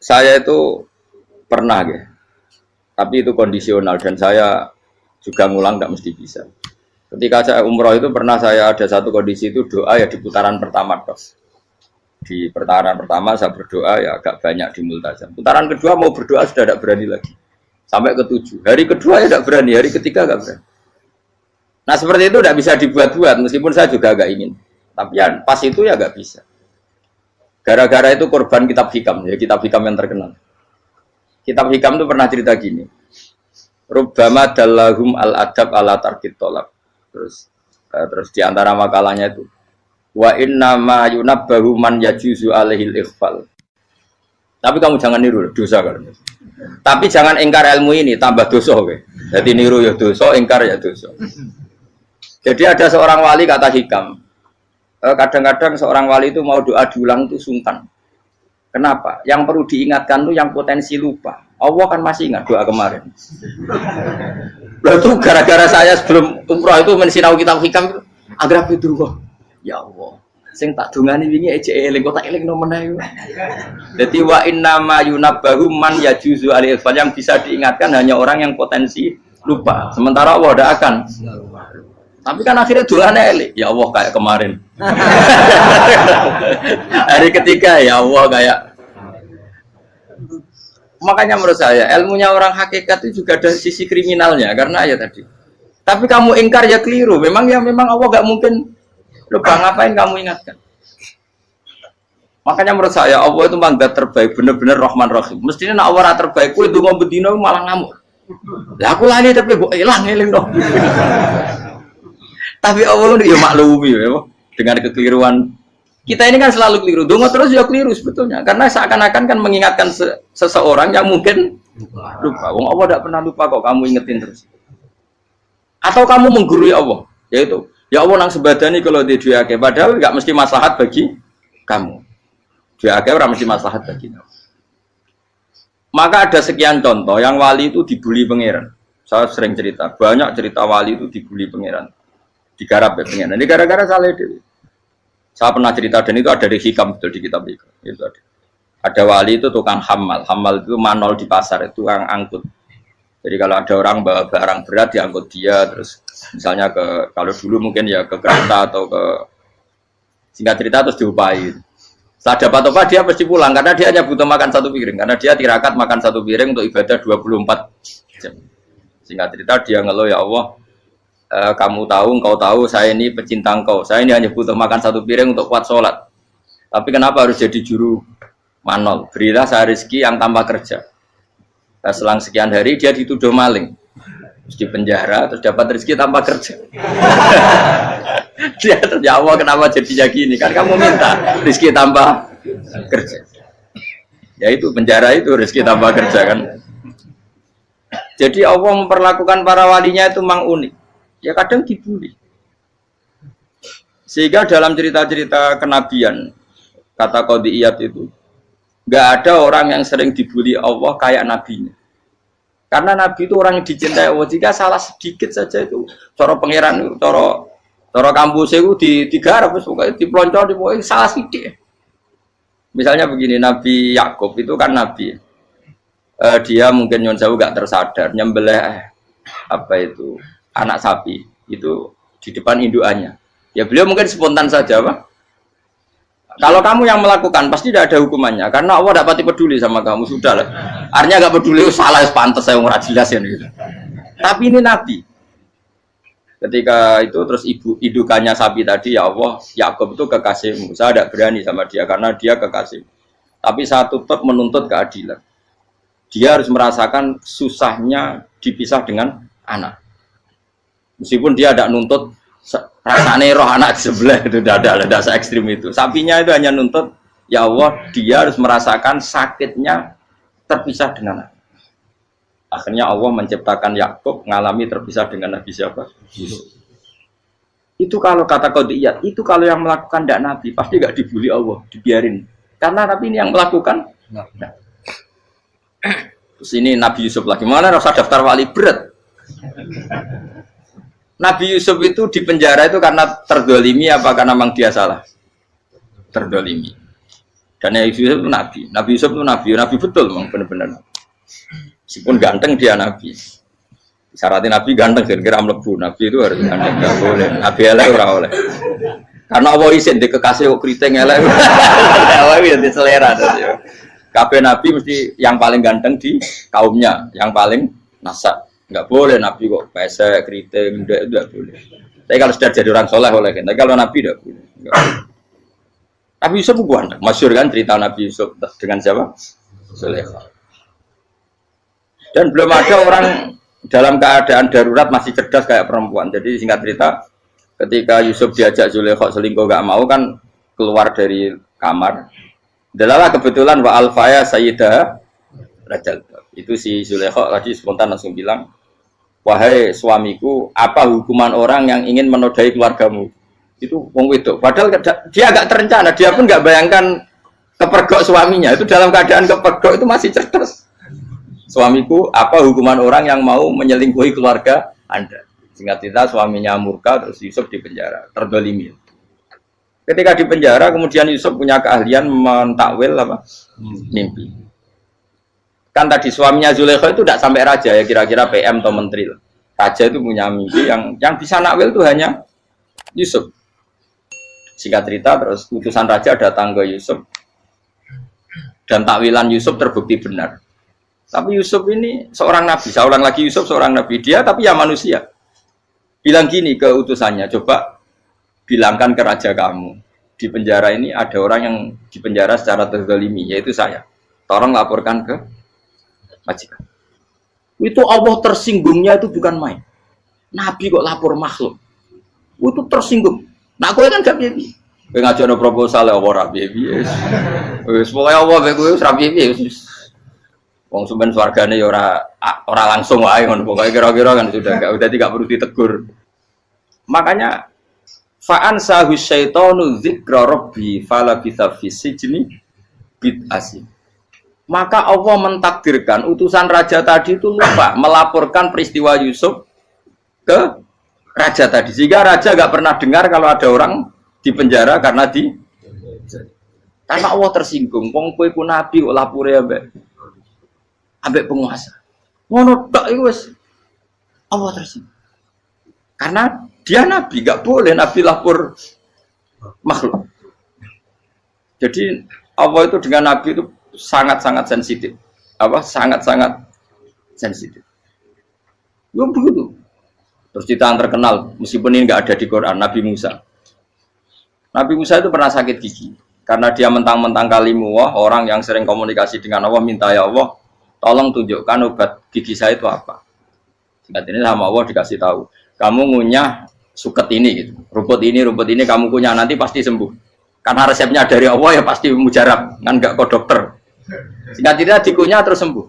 saya itu pernah ya. Tapi itu kondisional dan saya juga ngulang nggak mesti bisa. Ketika saya umroh itu pernah saya ada satu kondisi itu doa ya di putaran pertama terus. Di putaran pertama saya berdoa ya agak banyak di multazam. Putaran kedua mau berdoa sudah tidak berani lagi. Sampai ke-7. Hari kedua ya tidak berani, hari ketiga nggak berani. Nah seperti itu tidak bisa dibuat-buat meskipun saya juga agak ingin. Tapi ya pas itu ya nggak bisa. Gara-gara itu korban kitab hikam, ya kitab hikam yang terkenal. Kitab hikam itu pernah cerita gini. Rubbama dallahum al-adab ala tarkit tolak. Terus di antara makalahnya itu wa inna ma yunabbahu man yajuzu alaihil ikhfal. Tapi kamu jangan niru dosa kan. Tapi jangan ingkar ilmu ini tambah dosa kowe. Jadi niru ya dosa, ingkar ya dosa. Jadi ada seorang wali kata hikam. Kadang-kadang seorang wali itu mau doa diulang itu sungkan. Kenapa? Yang perlu diingatkan tuh yang potensi lupa. Allah kan masih ingat doa kemarin. Lalu gara-gara saya sebelum umroh itu mensinau kitab hikam itu agar itu ya Allah. Sing tak dungani wingi ejek eling kok tak eling no meneh. Dadi wa inna ma yunabbahu man yajuzu alil fal yang bisa diingatkan hanya orang yang potensi lupa. Sementara Allah tidak akan. Tapi kan akhirnya doanya eling. Ya Allah kayak kemarin. Hari ketiga ya Allah kayak. Makanya menurut saya ilmunya orang hakikat itu juga ada sisi kriminalnya karena ya tadi. Tapi kamu ingkar ya keliru. Memang Allah gak mungkin lupa, ngapain kamu ingatkan? Makanya menurut saya Allah itu mangga terbaik, bener-bener Rahman Rahim. Mestinya nak Allah terbaik, itu mau bedino malah ngamuk. Lah aku lali tapi kok hilang eling dong. Tapi Allah itu ya maklumi ya, dengan kekeliruan. Kita ini kan selalu keliru, dongo terus ya keliru sebetulnya. Karena seakan-akan kan mengingatkan seseorang yang mungkin lupa. Wong Allah tidak pernah lupa kok, kamu ingetin terus. Atau kamu menggurui Allah, yaitu ya Allah nang sebadani kalau di duake, padahal nggak mesti maslahat bagi kamu. Duake orang mesti maslahat bagi kamu. Maka ada sekian contoh yang wali itu dibully pangeran. Saya sering cerita, banyak cerita wali itu dibully pangeran, digarap ya pangeran. Ini gara-gara salah itu. Saya pernah cerita dan itu ada di hikam betul di kitab itu. Ada wali itu tukang hamal itu manol di pasar itu tukang angkut. Jadi kalau ada orang bawa barang berat diangkut dia, terus misalnya kalau dulu mungkin ya ke kereta atau ke singkat cerita terus diupahi. Setelah dapat apa dia pasti pulang karena dia hanya butuh makan satu piring karena dia tirakat makan satu piring untuk ibadah 24 jam. Singkat cerita dia ngeluh ya Allah. Kamu tahu, engkau tahu, saya ini pecinta engkau. Saya ini hanya butuh makan satu piring untuk kuat sholat. Tapi kenapa harus jadi juru manol? Berilah saya rezeki yang tanpa kerja. Nah, selang sekian hari dia dituduh maling, terus di penjara, terus dapat rezeki tanpa kerja. Dia terjawab kenapa jadinya gini? Kan kamu minta rezeki tanpa kerja. Ya itu penjara itu rezeki tanpa kerja kan. Jadi Allah memperlakukan para walinya itu memang unik. Ya kadang dibully. Sehingga dalam cerita-cerita kenabian, kata Qadiyat itu, nggak ada orang yang sering dibully Allah kayak nabinya. Karena nabi itu orang yang dicintai Allah. Jika salah sedikit saja itu, cara pangeran, cara kampus itu digarap, pokoknya diploncor, pokoknya salah sedikit. Misalnya begini, Nabi Yakub itu kan nabi. Dia mungkin nyon jauh nggak tersadar, nyembelih apa itu anak sapi itu di depan indukannya. Ya beliau mungkin spontan saja, Pak. Kalau kamu yang melakukan pasti tidak ada hukumannya karena Allah tidak pati peduli sama kamu sudah lah. Artinya nggak peduli salah pantas saya ora jelas ya gitu. Tapi ini Nabi. Ketika itu terus idukannya sapi tadi ya Allah Yakub itu kekasihmu. Saya tidak berani sama dia karena dia kekasih. Tapi saya tetap menuntut keadilan. Dia harus merasakan susahnya dipisah dengan anak. Meskipun dia tidak nuntut rasanya roh anak sebelah itu tidak ada se ekstrim itu. Sapinya itu hanya nuntut ya Allah dia harus merasakan sakitnya terpisah dengan anak. Akhirnya Allah menciptakan Yakub ngalami terpisah dengan Nabi siapa? Yusuf. Itu kalau kata Qadiyat, itu kalau yang melakukan tidak Nabi pasti gak dibully Allah, dibiarin. Karena Nabi ini yang melakukan. Nah. Terus ini Nabi Yusuf lagi mana rasa daftar wali berat. Nabi Yusuf itu di penjara itu karena terdolimi apa karena memang dia salah? Terdolimi. Dan Nabi Yusuf itu Nabi. Nabi Yusuf itu Nabi betul memang benar-benar. Meskipun ganteng dia Nabi. Syaratnya Nabi ganteng kira-kira mlebu. Nabi itu harus ganteng, enggak boleh. Nabi elek ora oleh. Karena Allah isin di kekasih kok kriting elek. Allah itu di selera tadi. Kabeh Nabi mesti yang paling ganteng di kaumnya, yang paling nasab. Enggak boleh Nabi kok pesek, kriting, enggak boleh. Tapi kalau sudah jadi orang soleh oleh kan. Tapi kalau Nabi enggak boleh. Nabi Yusuf bukan. Masyhur kan cerita Nabi Yusuf dengan siapa? Zulaikha. Dan belum ada orang dalam keadaan darurat masih cerdas kayak perempuan. Jadi singkat cerita, ketika Yusuf diajak Zulaikha selingkuh gak mau kan keluar dari kamar. Delalah kebetulan wa alfaya sayyidah rajal. Itu si Zulaikha tadi spontan langsung bilang, wahai suamiku, apa hukuman orang yang ingin menodai keluargamu? Itu wong wedok. Padahal dia agak terencana, dia pun nggak bayangkan kepergok suaminya. Itu dalam keadaan kepergok itu masih cerdas. Suamiku, apa hukuman orang yang mau menyelingkuhi keluarga Anda? Singkat cerita, suaminya murka, terus Yusuf di penjara, terdolimi. Ketika di penjara, kemudian Yusuf punya keahlian mentakwil apa? Mimpi. Kan tadi suaminya Zulaikha itu tidak sampai raja ya, kira-kira PM atau menteri. Raja itu punya mimpi yang bisa nakwil itu hanya Yusuf. Singkat cerita, terus utusan raja datang ke Yusuf dan takwilan Yusuf terbukti benar. Tapi Yusuf ini seorang nabi, saya ulang lagi Yusuf seorang nabi dia, tapi ya manusia. Bilang gini ke utusannya, coba bilangkan ke raja kamu, di penjara ini ada orang yang di penjara secara terzalimi, yaitu saya. Tolong laporkan ke majikan. Itu Allah tersinggungnya itu bukan main. Nabi kok lapor makhluk. Itu tersinggung. Nah, aku kan gak bibi. Kowe ngajono proposal ya ora bibi. Wis pokoke Allah kowe wis ra bibi. Wong sampean swargane ya ora langsung wae ngono pokoke kira-kira kan sudah enggak perlu ditegur. Makanya fa'an sahu syaitanu dzikra rabbi fala bisa fi sijni bid'asi. Maka Allah mentakdirkan utusan raja tadi itu lupa melaporkan peristiwa Yusuf ke raja tadi. Sehingga raja enggak pernah dengar kalau ada orang di penjara karena Allah tersinggung. Wong kowe ku nabi kok lapore ambek penguasa. Ngono tok iku wis Allah tersinggung. Karena dia nabi, enggak boleh nabi lapor makhluk. Jadi Allah itu dengan nabi itu sangat-sangat sensitif. Sangat-sangat sensitif. Ya begitu. Terus ceritaan terkenal, meskipun ini enggak ada di Quran, Nabi Musa. Nabi Musa itu pernah sakit gigi. Karena dia mentang-mentang kalimullah, orang yang sering komunikasi dengan Allah, minta ya Allah, tolong tunjukkan obat gigi saya itu apa. Singkat ini sama Allah dikasih tahu. Kamu ngunyah suket ini, gitu. Rumput ini kamu kunyah nanti pasti sembuh. Karena resepnya dari Allah ya pasti mujarab, kan enggak kok dokter. Singkat cerita dikunyah terus sembuh.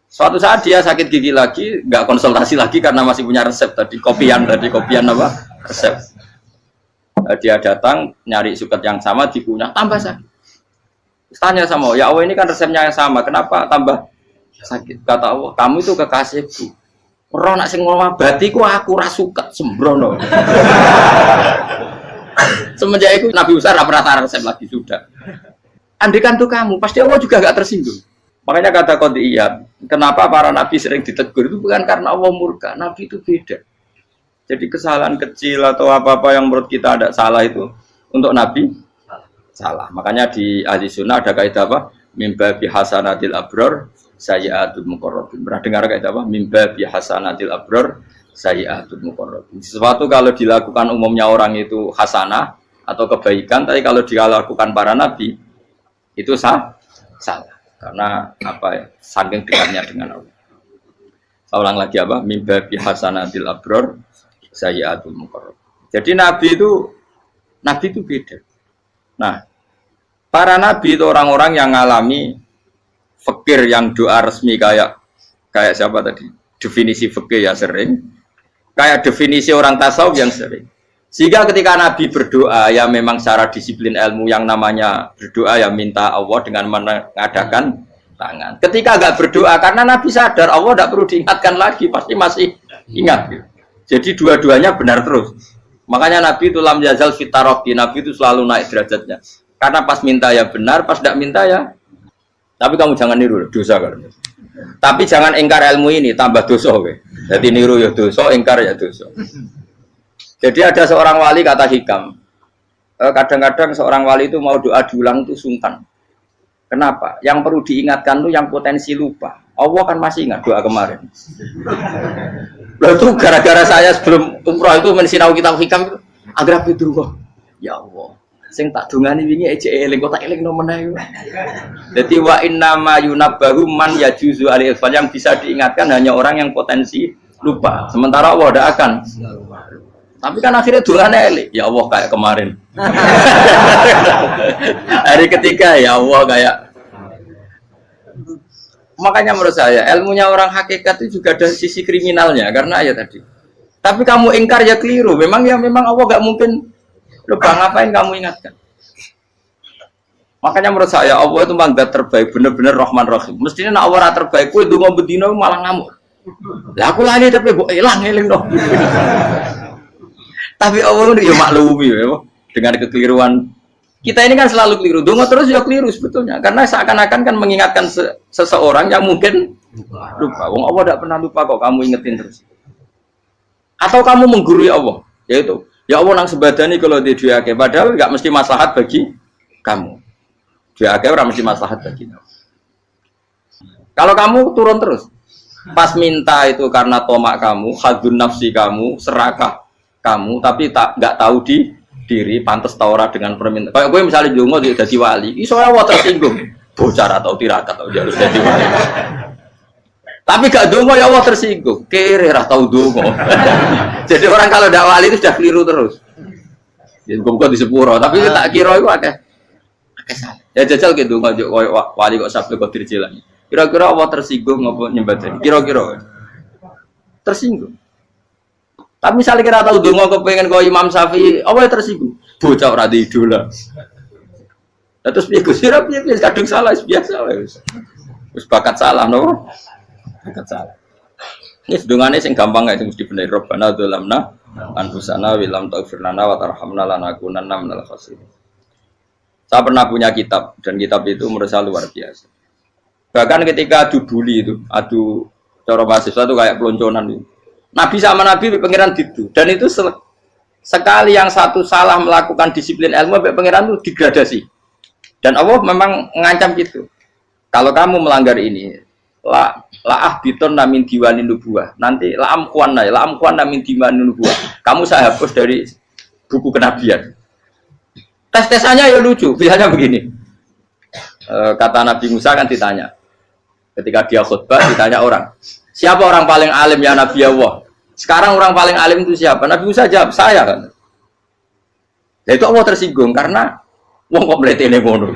Suatu saat dia sakit gigi lagi, enggak konsultasi lagi karena masih punya resep tadi kopian apa? Resep. Dia datang nyari suket yang sama dikunyah tambah sakit. Tanya sama Allah, ya Allah ini kan resepnya yang sama, kenapa tambah sakit? Kata Allah, kamu itu kekasihku. Ora nak sing ngobati ku aku ra suket sembrono. Semenjak itu Nabi Musa pernah resep lagi sudah. Andekan tuh kamu, pasti Allah juga gak tersinggung. Makanya kata Qadiyat, kenapa para nabi sering ditegur itu bukan karena Allah murka, nabi itu beda. Jadi kesalahan kecil atau apa-apa yang menurut kita ada salah itu untuk nabi salah. Makanya di ahli sunnah ada kaidah apa? Mimba bi hasanatil abror sayyi'atul muqarrabin. Pernah dengar kaidah apa? Mimba bi hasanatil abror sayyi'atul muqarrabin. Sesuatu kalau dilakukan umumnya orang itu hasanah atau kebaikan, tapi kalau dilakukan para nabi itu salah. Karena apa ya? Saking dekatnya dengan Allah. Saya ulang lagi apa? Mimba bi hasanatil abror sayyi'atul muqarrabin. Jadi nabi itu beda. Nah, para nabi itu orang-orang yang ngalami fikir yang doa resmi kayak siapa tadi? Definisi fikir ya sering. Kayak definisi orang tasawuf yang sering. Sehingga ketika Nabi berdoa ya memang secara disiplin ilmu yang namanya berdoa ya minta Allah dengan mengadakan tangan. Ketika enggak berdoa karena Nabi sadar Allah tidak perlu diingatkan lagi, pasti masih ingat. Jadi dua-duanya benar terus. Makanya Nabi itu lam yazal fitaroki, Nabi itu selalu naik derajatnya. Karena pas minta ya benar, pas tidak minta ya. Tapi kamu jangan niru dosa kan. Tapi jangan ingkar ilmu ini tambah dosa. Jadi niru ya dosa, ingkar ya dosa. Jadi ada seorang wali kata hikam, kadang-kadang seorang wali itu mau doa diulang itu sungkan. Kenapa? Yang perlu diingatkan itu yang potensi lupa. Allah kan masih ingat doa kemarin. Lalu itu gara-gara saya sebelum umroh itu mensinau kitab hikam itu agar itu ya Allah. Sing tak dungani wingi ejek eling kok tak eling nomene iku. Dadi wa inna ma yunabbahu man yajuzu alil yang bisa diingatkan hanya orang yang potensi lupa. Sementara Allah tidak akan. Tapi kan akhirnya dungane eling. Ya Allah kayak kemarin. Hari ketiga ya Allah kayak. Makanya menurut saya ilmunya orang hakikat itu juga ada sisi kriminalnya karena ya tadi. Tapi kamu ingkar ya keliru. Memang Allah gak mungkin lupa, ngapain kamu ingatkan? Makanya menurut saya Allah itu mandat terbaik, bener-bener Rahman Rahim. Mestinya nak Allah terbaik, kue dungo bedino malah ngamuk. Lah aku lali tapi kok hilang eling dong. Tapi Allah itu ya maklumi ya, dengan kekeliruan. Kita ini kan selalu keliru, dungo terus ya keliru sebetulnya. Karena seakan-akan kan mengingatkan seseorang yang mungkin lupa. Wong Allah tidak pernah lupa kok, kamu ingetin terus. Atau kamu menggurui Allah, yaitu ya Allah nang sebadani kalau di duake padahal enggak mesti maslahat bagi kamu. Duake ora mesti maslahat bagi kamu. Kalau kamu turun terus, pas minta itu karena tomak kamu, hadun nafsi kamu, serakah kamu, tapi enggak tahu diri pantas taura dengan permintaan. Kayak gue misalnya jongo jadi wali, iso Allah tersinggung, bocor atau tirakat atau harus jadi wali. Tapi gak dongo ya Allah tersinggung. Kere ra tau dongo. Jadi orang kalau ndak wali itu sudah keliru terus. Ya kok di sepuro, tapi tak kira iku akeh salah. Ya jajal gitu dongo wali kok sabtu kok dirjelan. Kira-kira Allah tersinggung ngopo nyembadani? Kira-kira tersinggung. Tapi misalnya kira tahu dongo kepengen kok Imam Syafi'i, Allah tersinggung. Bocah ora di idola. Terus piye Gus? Piye kadung salah biasa wis. Wis bakat salah no. Salah. Ini sedungannya sing gampang aja mesti bener. Rabbana dzalamna anfusana wa lam taghfir lana wa tarhamna lanakunanna minal khasirin. Saya pernah punya kitab dan kitab itu menurut saya luar biasa. Bahkan ketika adu bully itu, adu cara mahasiswa itu kayak pelonconan itu. Nabi sama Nabi pengiran itu dan itu sekali yang satu salah melakukan disiplin ilmu pengiran itu degradasi. Dan Allah memang mengancam gitu. Kalau kamu melanggar ini la biton namin diwani nubuah. Nanti la amkuan namin diwani nubuah. Kamu saya hapus dari buku kenabian. Tes-tesannya ya lucu. Biasanya begini. Kata Nabi Musa kan ditanya. Ketika dia khutbah ditanya orang. Siapa orang paling alim ya Nabi Allah? Sekarang orang paling alim itu siapa? Nabi Musa jawab, saya kan. Ya itu Allah tersinggung karena wong kok mletene ngono.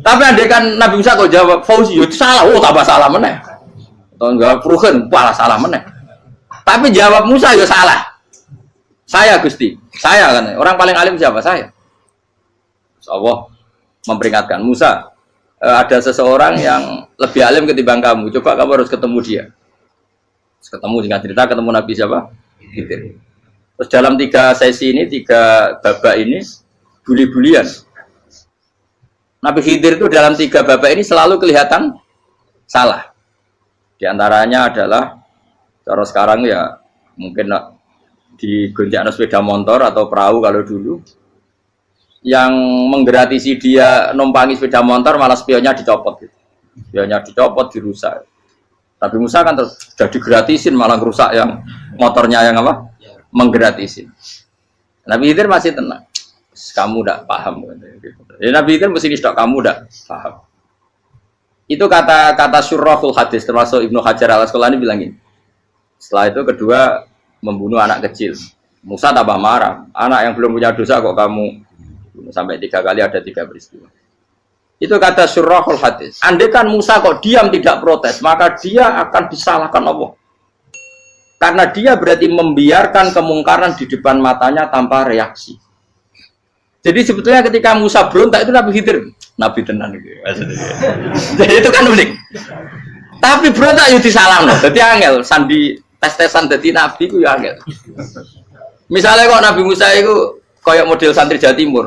Tapi andai kan Nabi Musa kok jawab Fauzi, itu salah, tambah salah meneh. Atau enggak Ruhen, malah salah meneh. Tapi jawab Musa ya salah. Saya Gusti, saya kan. Orang paling alim siapa? Saya. Allah memperingatkan Musa, ada seseorang yang lebih alim ketimbang kamu. Coba kamu harus ketemu dia. Terus ketemu dengan cerita ketemu Nabi siapa? Khidir. Terus dalam 3 sesi ini, 3 babak ini buli-bulian. Nabi Khidir itu dalam 3 babak ini selalu kelihatan salah. Di antaranya adalah cara sekarang ya mungkin di gonjak sepeda motor atau perahu kalau dulu yang menggeratisi dia numpangi sepeda motor malah spionnya dicopot gitu. Spionnya dicopot, dirusak. Tapi Musa kan terus sudah digratisin malah rusak yang motornya yang apa? Menggratisin. Nabi Khidir masih tenang. Kamu tidak paham. Ya, Nabi Khidir mesti distok kamu tidak paham. Itu kata syurrahul hadis termasuk Ibnu Hajar al-Asqalani bilang ini. Setelah itu kedua membunuh anak kecil. Musa tambah marah. Anak yang belum punya dosa kok kamu bunuh. Sampai 3 kali ada 3 peristiwa. Itu kata syurrahul hadis. Andai kan Musa kok diam tidak protes, maka dia akan disalahkan Allah. Karena dia berarti membiarkan kemungkaran di depan matanya tanpa reaksi. Jadi sebetulnya ketika Musa berontak itu Nabi Khidir, Nabi tenan gitu. Jadi itu kan unik. Tapi berontak yo disalahno. Dadi angel sandi tes-tesan dadi nabi ku yo angel. Misalnya kok Nabi Musa itu kayak model santri Jawa Timur.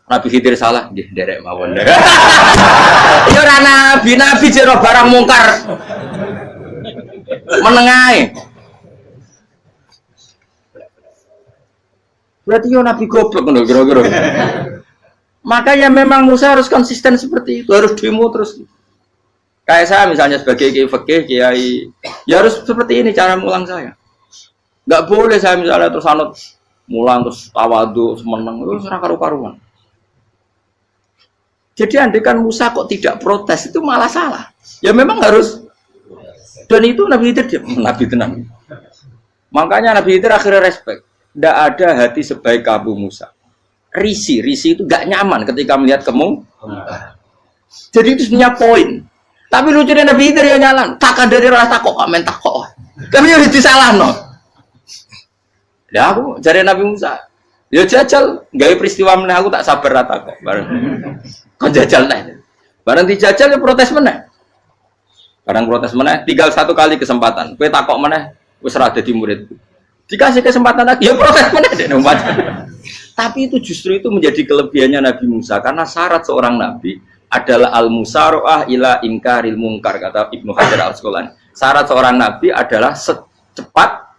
Nabi Khidir salah, nggih nderek mawon. Ya ora nabi jero barang mungkar. Menengae. Berarti yo nabi goblok ngono kira-kira. Makanya memang Musa harus konsisten seperti itu, harus demo terus. Kayak saya misalnya sebagai kiai fikih, kiai ya harus seperti ini cara mulang saya. Enggak boleh saya misalnya terus anut mulang terus tawadhu semeneng terus ora karu-karuan. Jadi andai kan Musa kok tidak protes itu malah salah. Ya memang harus. Dan itu Nabi Khidir dia, Nabi tenang. Makanya Nabi Khidir akhirnya respect. Tidak ada hati sebaik kamu Musa. Risi itu gak nyaman ketika melihat kamu. Jadi itu sebenarnya poin. Tapi lucunya Nabi Khidir yang nyalan. Takkan dari rasa kok komen takok. Kami harus disalah no. Ya aku cari Nabi Musa. Ya jajal, gawe peristiwa meneh aku tak sabar rata kok. Bareng. Kon jajal neh. Bareng dijajal ya protes meneh. Bareng protes meneh, tinggal 1 kali kesempatan. Kowe takok meneh wis ora dadi muridku. Dikasih kesempatan lagi, ya protes meneh dek nomor. Tapi itu justru itu menjadi kelebihannya Nabi Musa karena syarat seorang nabi adalah al-musara'ah ila ingkaril munkar kata Ibnu Hajar al-Asqalani. Syarat seorang nabi adalah secepat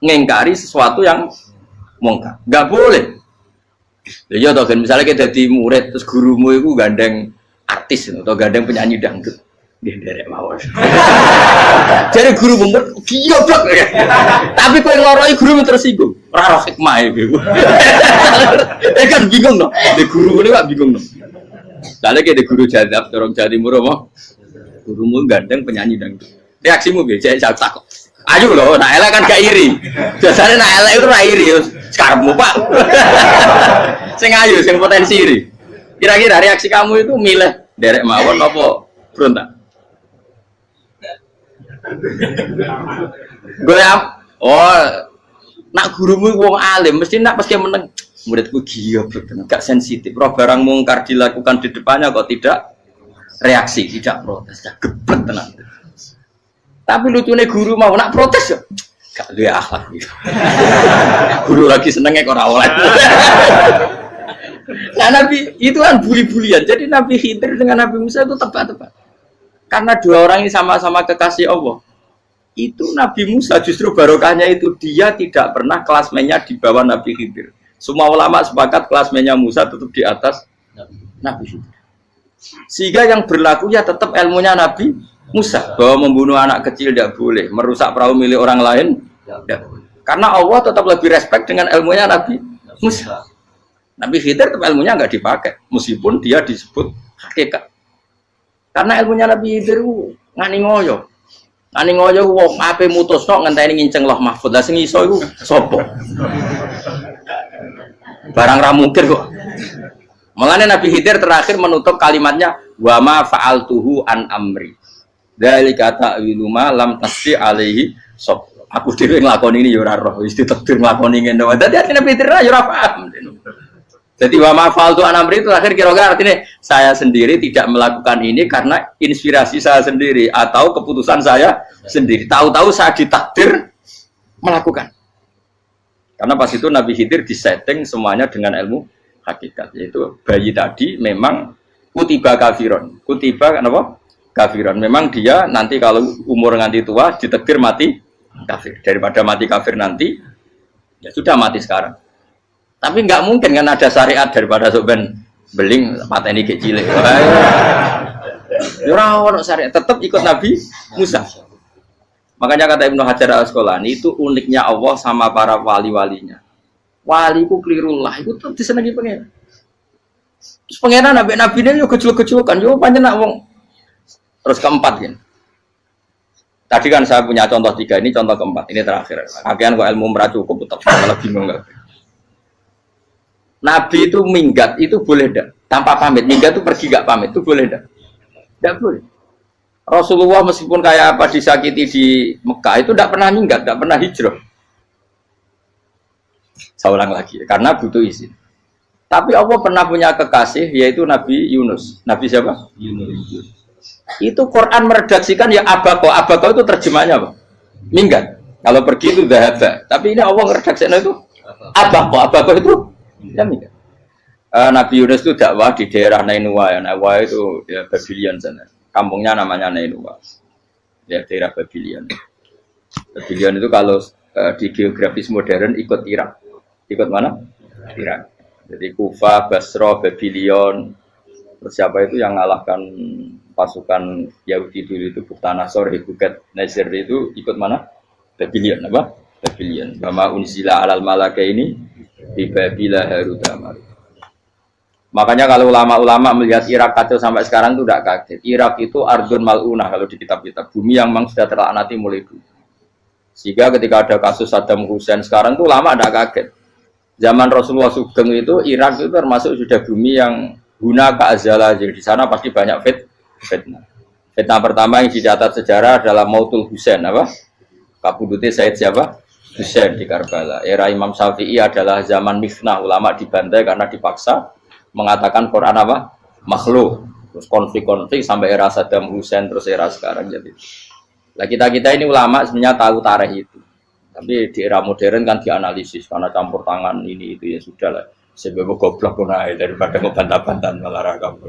ngingkari sesuatu yang mungkar. Enggak boleh. Ya toh kan misalnya kita jadi murid terus gurumu itu gandeng artis atau gandeng penyanyi dangdut. Nggih nderek mawon. Jadi guru bener goblok. Tapi kowe ngloroi guru tersinggung. Ora roh hikmah iku. Kan bingung no. De guru ini kok bingung no. Lha de guru jadab dorong Jawa Timur apa? Gurumu gandeng penyanyi dangdut. Reaksimu piye? Jek takok. Ayo lho, nak elek kan gak iri. Biasanya nak elek itu ra iri, sekarangmu Pak. Sing ayu, sing potensi iri. Kira-kira reaksi kamu itu milih derek mawon apa berontak? Goyang. Oh, nak gurumu wong alim, mesti nak pasti meneng. Muridku goblok tenan, gak sensitif. Roh barang mungkar dilakukan di depannya kok tidak reaksi, tidak protes, gebet tenan. Tapi lucunya guru mau nak protes ya, gak duwe akhlak gitu. Guru lagi senengnya kok ora oleh. Nah Nabi itu kan bully-bulian. Jadi Nabi Khidir dengan Nabi Musa itu tepat-tepat. Karena 2 orang ini sama-sama kekasih Allah. Itu Nabi Musa justru barokahnya itu dia tidak pernah klasmennya di bawah Nabi Khidir. Semua ulama sepakat klasmennya Musa tetap di atas Nabi Khidir. Sehingga yang berlaku ya tetap ilmunya Nabi Musa bahwa membunuh anak kecil tidak boleh, merusak perahu milik orang lain tidak boleh. Karena Allah tetap lebih respect dengan ilmunya Nabi Musa. Nabi Khidir tetap ilmunya nggak dipakai, meskipun dia disebut hakikat. Karena ilmunya Nabi Khidir ngani ngoyo wong ape mutusno ngenteni nginceng Loh Mahfuz. Lah sing iso iku sapa? Barang ra mungkin kok. Mulane Nabi Khidir terakhir menutup kalimatnya wa ma fa'altuhu an amri. Dari kata wiluma lam tasdi alaihi sob. Aku dhewe nglakoni ini ya ora roh, wis ditakdir nglakoni ngene. Dadi artine Peter ya ora paham. Jadi wa mafal tu anamri itu akhir kira-kira artinya saya sendiri tidak melakukan ini karena inspirasi saya sendiri atau keputusan saya sendiri. Tahu-tahu saya ditakdir melakukan. Karena pas itu Nabi Khidir disetting semuanya dengan ilmu hakikat. Yaitu bayi tadi memang kutiba kafiron. Kutiba apa? Kafiran. Memang dia nanti kalau umur nganti tua ditakdir mati kafir. Daripada mati kafir nanti ya sudah mati sekarang. Tapi nggak mungkin kan ada syariat daripada soben beling pateni gek cilik. Ora ono syariat, tetap ikut Nabi Musa. Makanya kata Ibnu Hajar Al-Asqalani itu uniknya Allah sama para wali-walinya. Wali ku klirullah, itu tetap disenangi pengen. Terus pengenan nabi ini yo gejol-gejolkan, yo pancen nak wong. Terus keempat kan. Tadi kan saya punya contoh 3, ini contoh keempat, ini terakhir. Akhirnya kok ilmu merah cukup, tetap malah bingung nggak? Nabi itu minggat itu boleh enggak? Tanpa pamit, minggat itu pergi nggak pamit itu boleh enggak? Enggak boleh. Rasulullah meskipun kayak apa disakiti di Mekah itu enggak pernah minggat, enggak pernah hijrah. Saya ulang lagi, karena butuh izin. Tapi Allah pernah punya kekasih yaitu Nabi Yunus. Nabi siapa? Yunus. Itu Quran meredaksikan ya abako. Abako itu terjemahnya apa? Minggat. Kalau pergi itu dahaba. Tapi ini Allah meredaksikan itu abako. Abako itu ya minggat. Nabi Yunus itu dakwah di daerah Nainua. Ya. Nainua itu ya Babylon sana. Kampungnya namanya Nainua. Ya daerah Babylon. Babylon itu kalau di geografis modern ikut Irak. Ikut mana? Irak. Jadi Kufa, Basra, Babylon. Terus siapa itu yang mengalahkan pasukan Yahudi dulu itu Buktanasor, Hebuket, Nasir itu ikut mana? Babylon, apa? Babylon. Bama unzila alal malaka ini di Babila Harutama. Makanya kalau ulama-ulama melihat Irak kacau sampai sekarang itu tidak kaget. Irak itu ardun mal'unah kalau di kitab-kitab. Bumi yang memang sudah terlaknati mulai dulu. Sehingga ketika ada kasus Saddam Hussein sekarang itu ulama tidak kaget. Zaman Rasulullah Sugeng itu Irak itu termasuk sudah bumi yang guna keazalah. Jadi di sana pasti banyak fitnah. Fitnah pertama yang dicatat sejarah adalah Mautul Husain, apa? Kabudutnya Said siapa? Husain di Karbala. Era Imam Syafi'i adalah zaman mifnah, ulama dibantai karena dipaksa mengatakan Quran apa? Makhluk. Terus konflik-konflik sampai era Saddam Hussein terus era sekarang jadi. Nah kita ini ulama sebenarnya tahu tarikh itu. Tapi di era modern kan dianalisis karena campur tangan ini itu ya sudah lah. Sebab goblok pun daripada ngebantah-bantah malah rakam.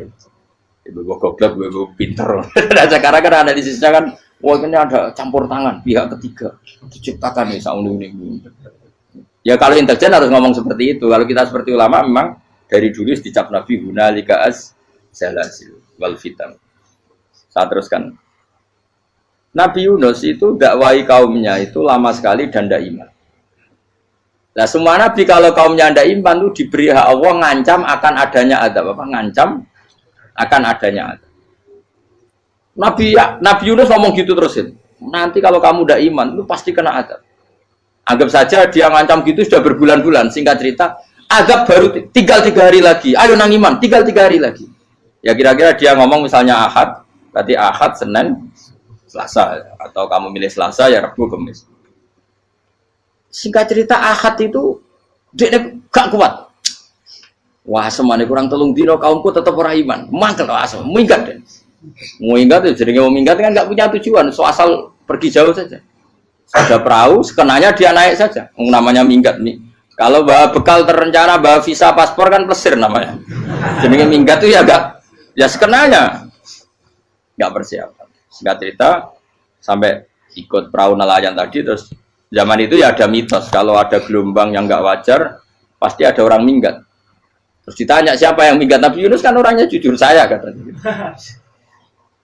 Ibu goblok, ibu pinter. Nah, sekarang kan analisisnya kan, wah ini ada campur tangan pihak ketiga diciptakan nih saunu ini. Ya kalau intelijen harus ngomong seperti itu. Kalau kita seperti ulama memang dari dulu dicap Nabi hunalika az-zalasil wal fitan. Saya teruskan. Nabi Yunus itu dakwahi kaumnya itu lama sekali dan tidak iman. Nah semua nabi kalau kaumnya tidak iman itu diberi hak Allah ngancam akan adanya azab. Apa? Ngancam akan adanya azab. Nabi Yunus ngomong gitu terusin. Nanti kalau kamu tidak iman itu pasti kena azab. Anggap saja dia ngancam gitu sudah berbulan-bulan. Singkat cerita, azab baru tinggal 3 hari lagi. Ayo nang iman, tinggal 3 hari lagi. Ya kira-kira dia ngomong misalnya Ahad, berarti Ahad, Senin, Selasa, atau kamu milih Selasa ya Rabu, Kamis. Singkat cerita Ahad itu dia gak kuat. Wah semuanya kurang telung dino kaumku tetap orang iman. Mangkel asal minggat deh. Mau minggat jadi mau minggat kan gak punya tujuan. So asal pergi jauh saja. Ada perahu, sekenanya dia naik saja. Namanya minggat nih. Kalau bawa bekal terencana, bawa visa paspor kan plesir namanya. Jadi minggat itu ya gak, ya sekenanya gak persiapan. Singkat cerita sampai ikut perahu nelayan tadi terus zaman itu ya ada mitos kalau ada gelombang yang nggak wajar pasti ada orang minggat. Terus ditanya siapa yang minggat, Nabi Yunus kan orangnya jujur saya katanya.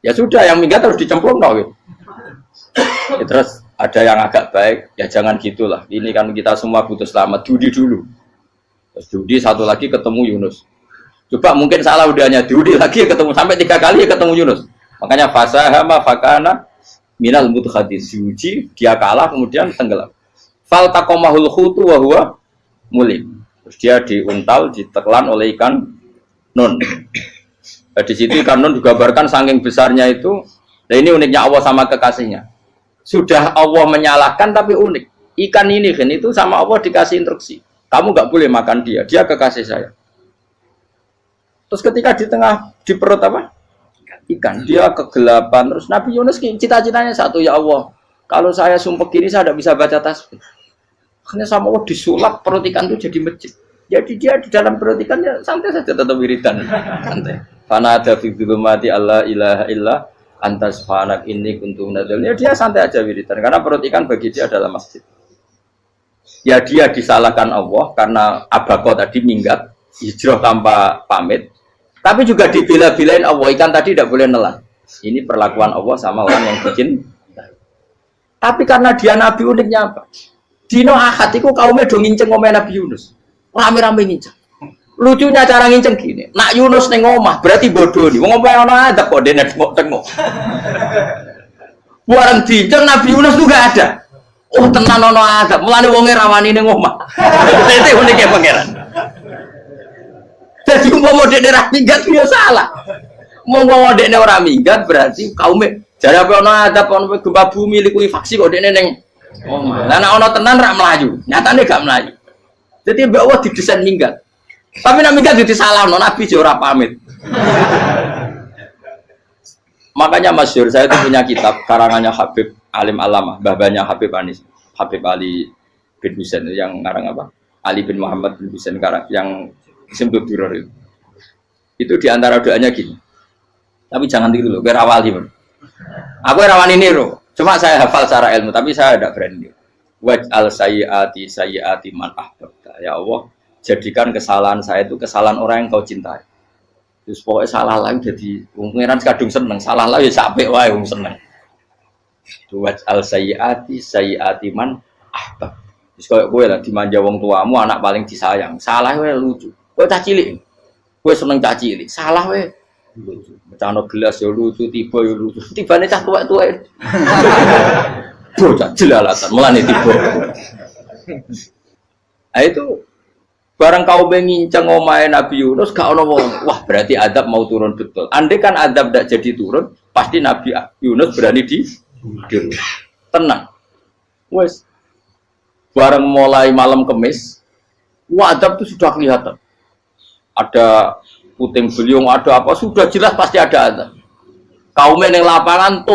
Ya sudah yang minggat harus dicemplung gitu. Ya, terus ada yang agak baik ya jangan gitulah. Ini kan kita semua butuh selamat. Judi dulu. Terus judi satu lagi ketemu Yunus. Coba mungkin salah udahnya judi lagi ketemu sampai 3 kali ya ketemu Yunus. Makanya fasahama fakana minal mudhadis diuji dia kalah kemudian tenggelam. Fal taqamahul khutu wa huwa mulim. Terus dia diuntal ditelan oleh ikan nun. Nah, di situ ikan nun digambarkan saking besarnya itu. Nah ini uniknya Allah sama kekasihnya. Sudah Allah menyalahkan tapi unik. Ikan ini kan itu sama Allah dikasih instruksi. Kamu nggak boleh makan dia. Dia kekasih saya. Terus ketika di tengah di perut apa? Ikan dia kegelapan terus Nabi Yunus cita-citanya satu ya Allah kalau saya sumpah kiri saya tidak bisa baca tasbih akhirnya sama Allah disulap perut ikan itu jadi masjid jadi dia di dalam perut ikan ya santai saja tetap wiridan santai fana ada fi dzulumati alla ilaha illa anta subhanak inni kuntu minadz dzalimin ya dia santai aja wiridan karena perut ikan bagi dia adalah masjid Ya dia disalahkan Allah karena abako tadi minggat, hijrah tanpa pamit. Tapi juga dibela-belain Allah, ikan tadi tidak boleh nelan. Ini perlakuan Allah sama orang yang bikin. Tapi karena dia Nabi uniknya apa? Dino Ahad itu kaumnya do nginceng omah Nabi Yunus. Rame-rame nginceng. Lucunya cara nginceng gini. Nak Yunus neng omah berarti bodoh nih. Wong omah ana adab kok dene tengok-tengok. Bareng dinceng Nabi Yunus tuh gak ada. Oh tenan ono adab. Mulane wonge rawani ning omah. Itu uniknya pangeran. Jadi umpama dekne ra minggat yo salah. Umpama dekne ora minggat berarti kaumnya jare apa ono adab ono gempa bumi likuifaksi kok dekne ning omah. Lah nek ono tenan ra mlayu, nyatane gak mlayu. Jadi mbak Allah didesain minggat. Tapi nek minggat disalahno Nabi yo ora pamit. Makanya masyhur saya itu punya kitab karangannya Habib Alim Alamah, babanya Habib Anis, Habib Ali bin Husain yang ngarang apa? Ali bin Muhammad bin Husain karang yang Simtud Duror itu. Itu diantara doanya gini. Tapi jangan tiru loh, biar awal ini. Aku rawan ini loh. Cuma saya hafal secara ilmu, tapi saya tidak berani. Waj'al sayyiati man ahbabta. Ya Allah, jadikan kesalahan saya itu kesalahan orang yang kau cintai. Terus pokoknya salah lagi jadi pengiran kadung seneng, salah lagi sampai wae wong seneng. Waj'al sayyiati man ahbab. Terus koyo kowe lah dimanja wong tuamu, anak paling disayang. Salah wae lucu. Kowe cah cilik. Kowe seneng cah cilik. Salah wae lucu. Mecano gelas ya lucu, tiba ya lucu. Tibane cah tuwek-tuwek. Bocah jelalatan mulane tiba. Nah itu barang kau mengincang omahe Nabi Yunus gak ono wong. Wah, berarti adab mau turun betul. Andai kan adab tidak jadi turun, pasti Nabi Yunus berani di tenang. Wes. Barang mulai malam Kamis, wah adab itu sudah kelihatan. Ada puting beliung, ada apa sudah jelas pasti ada adab. Kaum yang lapangan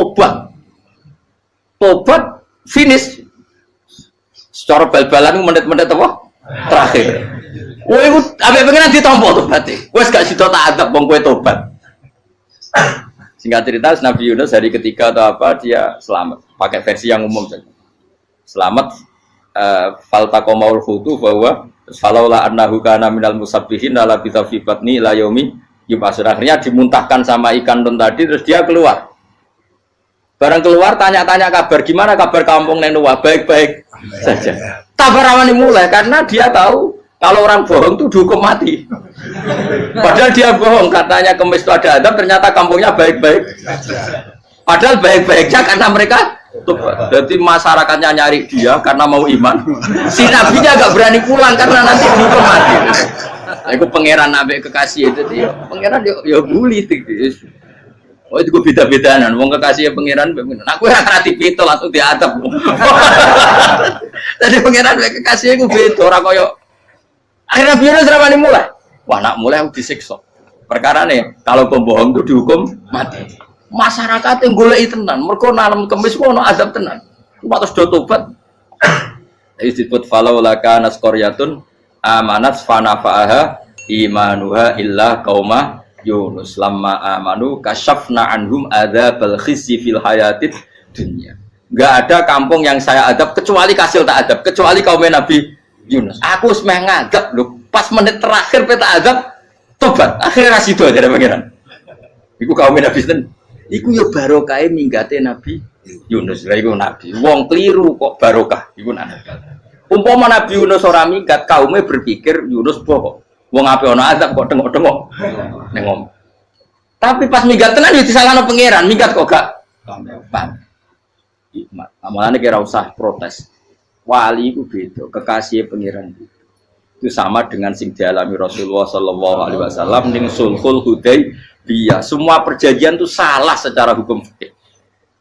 tobat finish. Secara bal-balan menit-menit apa? Terakhir. Wah, itu apa pengen ditompo tobatnya. Wes gak sida tak adab wong kowe tobat. Singkat cerita Nabi Yunus hari ketiga atau apa dia selamat. Pakai versi yang umum saja. Selamat faltaqamaul hutu bahwa falaula annahu kana minal musabbihin la bisa fi batni ila yaumi yub'atsun. Akhirnya dimuntahkan sama ikan don tadi terus dia keluar. Barang keluar tanya-tanya kabar gimana kabar kampung Nenua baik-baik saja. Kabar awalnya mulai karena dia tahu kalau orang bohong itu dihukum mati. Padahal dia bohong katanya Kemis itu ada adab ternyata kampungnya baik-baik. Padahal baik-baiknya karena mereka jadi masyarakatnya nyari dia karena mau iman. Si nabinya agak berani pulang karena nanti dihukum mati. Aku pangeran nabi kekasih itu dia. Pangeran ya bully gitu. Oh itu gue beda-bedaan. Wong kekasih pangeran. Aku yang kreatif itu langsung diadab. Jadi pangeran kekasih gue beda. Orang koyo. Akhirnya Yunus ramai mulai. Wah nak mulai aku disiksa. Perkara nih kalau pembohong itu dihukum mati. Masyarakat yang golek tenan, mergo nalem Kemis ku ono azab tenan. Cuma terus do tobat. Disebut falau laka nasqaryatun amanat fanafa'aha imanuha illa qauma Yunus lamma amanu kasyafna anhum adzabal khizyi fil hayatid dunya. Enggak ada kampung yang saya adab kecuali kasil tak adab, kecuali kaum Nabi Yunus. Aku semeh ngadab lho, pas menit terakhir peta adab tobat. Akhirnya rasido dari pangeran. Iku kaum Nabi ten. Iku yo barokah minggate Nabi Yunus. Lah iku nabi. Wong kliru kok barokah. Iku nabi. Umpama Nabi Yunus ora minggat, kaumnya berpikir Yunus bohong. Wong ape ana azab kok tengok-tengok ning omah. Tapi pas minggat tenan yo disalahno pangeran, minggat kok gak paham. Hikmat. Amalane kira usah protes. Wali iku beda, kekasih pangeran. Itu sama dengan sing dialami Rasulullah sallallahu alaihi wasallam ning Sulhul Hudaybiyah. Semua perjanjian itu salah secara hukum fikih.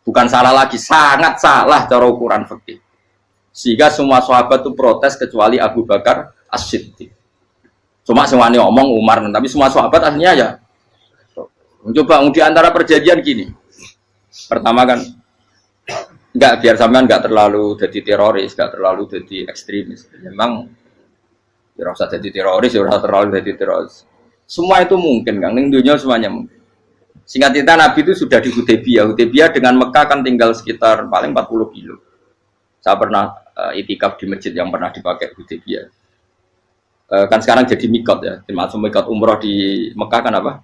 Bukan salah lagi, sangat salah cara ukuran fikih. Sehingga semua sahabat itu protes kecuali Abu Bakar As-Siddiq. Cuma semuanya ngomong Umar, tapi semua sahabat akhirnya ya. Mencoba di antara perjanjian gini. Pertama kan enggak biar sampean enggak terlalu jadi teroris, enggak terlalu jadi ekstremis. Memang ya usah jadi teroris, ya usah terlalu jadi teroris. Semua itu mungkin, Kang. Ning dunia semuanya mungkin. Singkat cerita Nabi itu sudah di Hudaybiyah. Hudaybiyah dengan Mekah kan tinggal sekitar paling 40 kilo. Saya pernah itikaf di masjid yang pernah dipakai Hudaybiyah. Kan sekarang jadi mikot ya, termasuk mikot umroh di Mekah kan apa?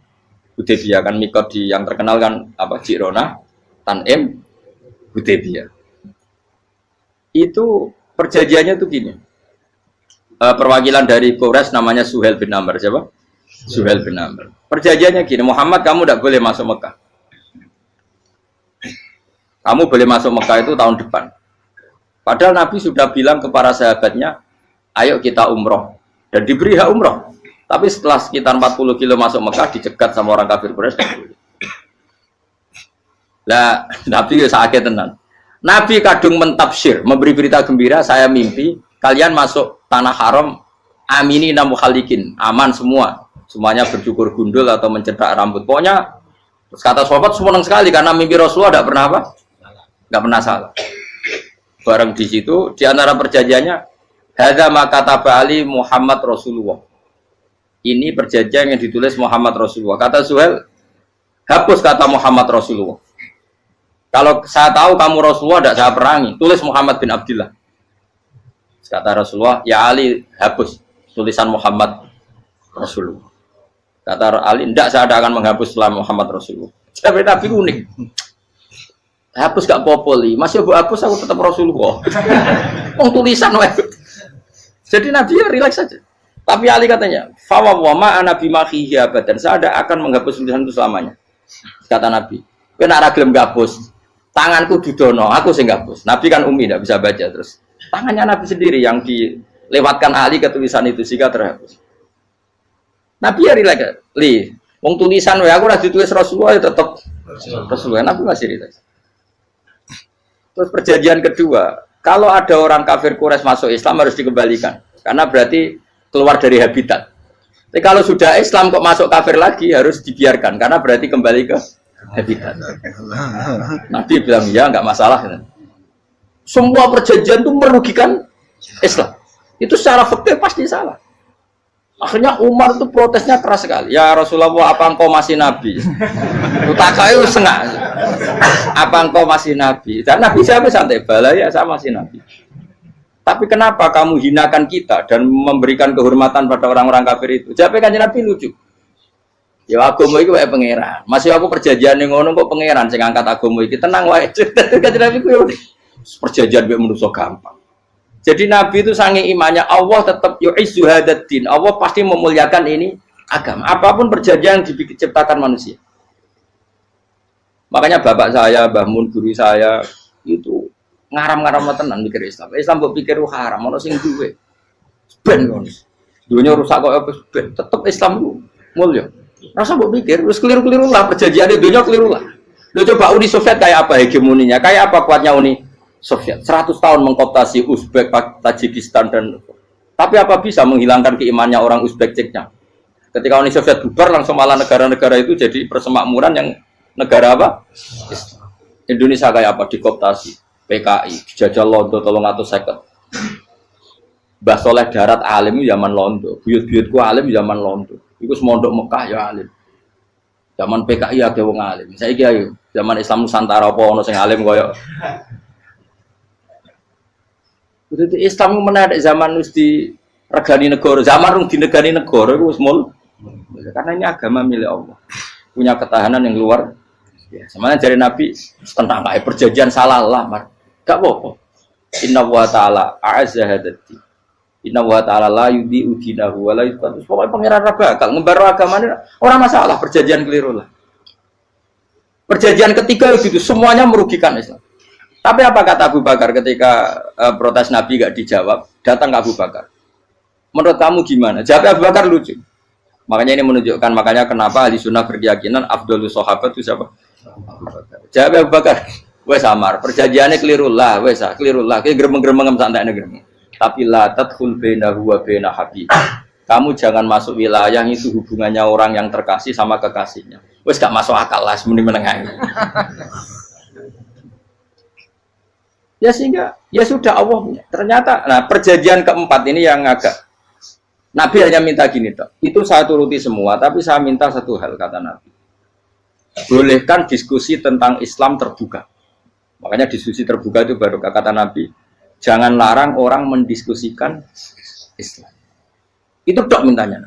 Hudaybiyah kan mikot di yang terkenal kan apa? Jirona, Tanim, Hudaybiyah. Itu perjanjiannya tuh gini. Perwakilan dari Quraisy namanya Suhail bin Amr, siapa? Suhail bin Amr. Perjanjiannya gini, Muhammad kamu tidak boleh masuk Mekah. Kamu boleh masuk Mekah itu tahun depan. Padahal Nabi sudah bilang ke para sahabatnya, ayo kita umroh. Dan diberi hak umroh. Tapi setelah sekitar 40 kilo masuk Mekah, dicegat sama orang kafir Quraisy. Lah, Nabi sakit tenan. Nabi kadung mentafsir, memberi berita gembira, saya mimpi kalian masuk tanah haram aminina mukhalikin, aman semua. Semuanya bercukur gundul atau mencetak rambut. Pokoknya terus kata sahabat senang sekali karena mimpi Rasulullah tidak pernah apa? Enggak pernah salah. Bareng di situ di antara perjanjiannya hadza ma kataba ali Muhammad Rasulullah. Ini perjanjian yang ditulis Muhammad Rasulullah. Kata Suhail, hapus kata Muhammad Rasulullah. Kalau saya tahu kamu Rasulullah tidak saya perangi, tulis Muhammad bin Abdullah. Kata Rasulullah, ya Ali hapus tulisan Muhammad Rasulullah. Kata Ali, tidak saya akan menghapus setelah Muhammad Rasulullah. Tapi Nabi unik. Hapus gak popoli, masih aku hapus aku tetap Rasulullah. Tulisan Jadi Nabi ya rileks saja. Tapi Ali katanya, fawwama ana bimakhihi abadan. Saya tidak akan menghapus tulisan itu selamanya. Kata Nabi, kowe nek ora gelem ngapus, tanganku dudono, aku sing ngapus. Nabi kan umi tidak bisa baca terus. Tangannya Nabi sendiri yang dilewatkan Ali ke tulisan itu sehingga terhapus. Nabi ya rileks. Wong tulisan wae aku ora ditulis Rasulullah ya tetap Rasulullah. Nabi masih rileks. Terus perjanjian kedua, kalau ada orang kafir Quraisy masuk Islam harus dikembalikan. Karena berarti keluar dari habitat. Tapi kalau sudah Islam kok masuk kafir lagi harus dibiarkan karena berarti kembali ke habitat. Nabi bilang ya nggak masalah. Semua perjanjian itu merugikan Islam. Itu secara fikih pasti salah. Akhirnya Umar itu protesnya keras sekali. Ya Rasulullah, apa engkau masih Nabi? Utakai sengak. Apa engkau masih Nabi? Dan Nabi siapa santai bala ya saya masih Nabi. Tapi kenapa kamu hinakan kita dan memberikan kehormatan pada orang-orang kafir itu? Jawab Kanjeng Nabi lucu. Ya agama itu kayak pangeran. Masih aku perjanjian yang ngono kok pangeran sing angkat agama iki tenang wae. Kanjeng Nabi ku perjanjian mbek manusa gampang. Jadi Nabi itu sange imannya Allah tetap yu'izzu hadaddin. Allah pasti memuliakan ini agama. Apapun perjanjian yang diciptakan manusia. Makanya bapak saya, Mbah Mun guru saya itu ngaram-ngaram tenan mikir Islam. Islam mbok pikir haram, ono sing duwe. Ben ngono. Dunia rusak kok ben, tetep Islam ku mulya. Rasa mbok pikir wis keliru-keliru lah perjanjiane dunia keliru lah. Lho coba Uni Soviet kayak apa hegemoninya? Kayak apa kuatnya Uni Soviet? 100 tahun mengkooptasi Uzbek, Tajikistan dan tapi apa bisa menghilangkan keimannya orang Uzbek Ceknya? Ketika Uni Soviet bubar langsung malah negara-negara itu jadi persemakmuran yang negara apa? Indonesia kayak apa? Dikooptasi PKI, dijajah Londo 350. Mbah Soleh Darat alim zaman Londo, buyut-buyutku alim zaman Londo. Iku semondok Mekah ya alim. Zaman PKI akeh wong alim. Saiki ayo, zaman Islam Nusantara apa ono sing alim koyo. Jadi Islam menarik zaman wis di regani negara, zaman rung dinegani negara iku wis mul. Karena ini agama milik Allah. Punya ketahanan yang luar biasa. Sebenarnya dari Nabi tentang kayak perjanjian salah lah, Mar. Gak apa-apa. Inna wa ta'ala a'azza hadati. Inna wa ta'ala la yudhi'u dinahu wa la yudhi'u. Pokoknya pangeran bakal ngembar agamanya orang masalah perjanjian keliru lah. Perjanjian ketiga itu semuanya merugikan Islam. Tapi apa kata Abu Bakar ketika protes Nabi gak dijawab, datang ke Abu Bakar. Menurut kamu gimana? Jawab Abu Bakar lucu. Makanya ini menunjukkan makanya kenapa ahli sunnah berkeyakinan Abdul Sahabat itu siapa? Abu Bakar. Jawab Abu Bakar. Wes samar, perjanjiannya keliru lah, wes keliru lah. Kayak gremeng-gremeng santai gremeng. Tapi la tadkhul bainahu wa baina habib. Kamu jangan masuk wilayah itu hubungannya orang yang terkasih sama kekasihnya. Wes gak masuk akal lah, semuanya menengah. Ya sehingga ya sudah Allah punya. Ternyata nah perjanjian keempat ini yang agak Nabi hanya minta gini toh. Itu saya turuti semua, tapi saya minta satu hal kata Nabi. Bolehkan diskusi tentang Islam terbuka. Makanya diskusi terbuka itu baru kata Nabi. Jangan larang orang mendiskusikan Islam. Itu dok mintanya.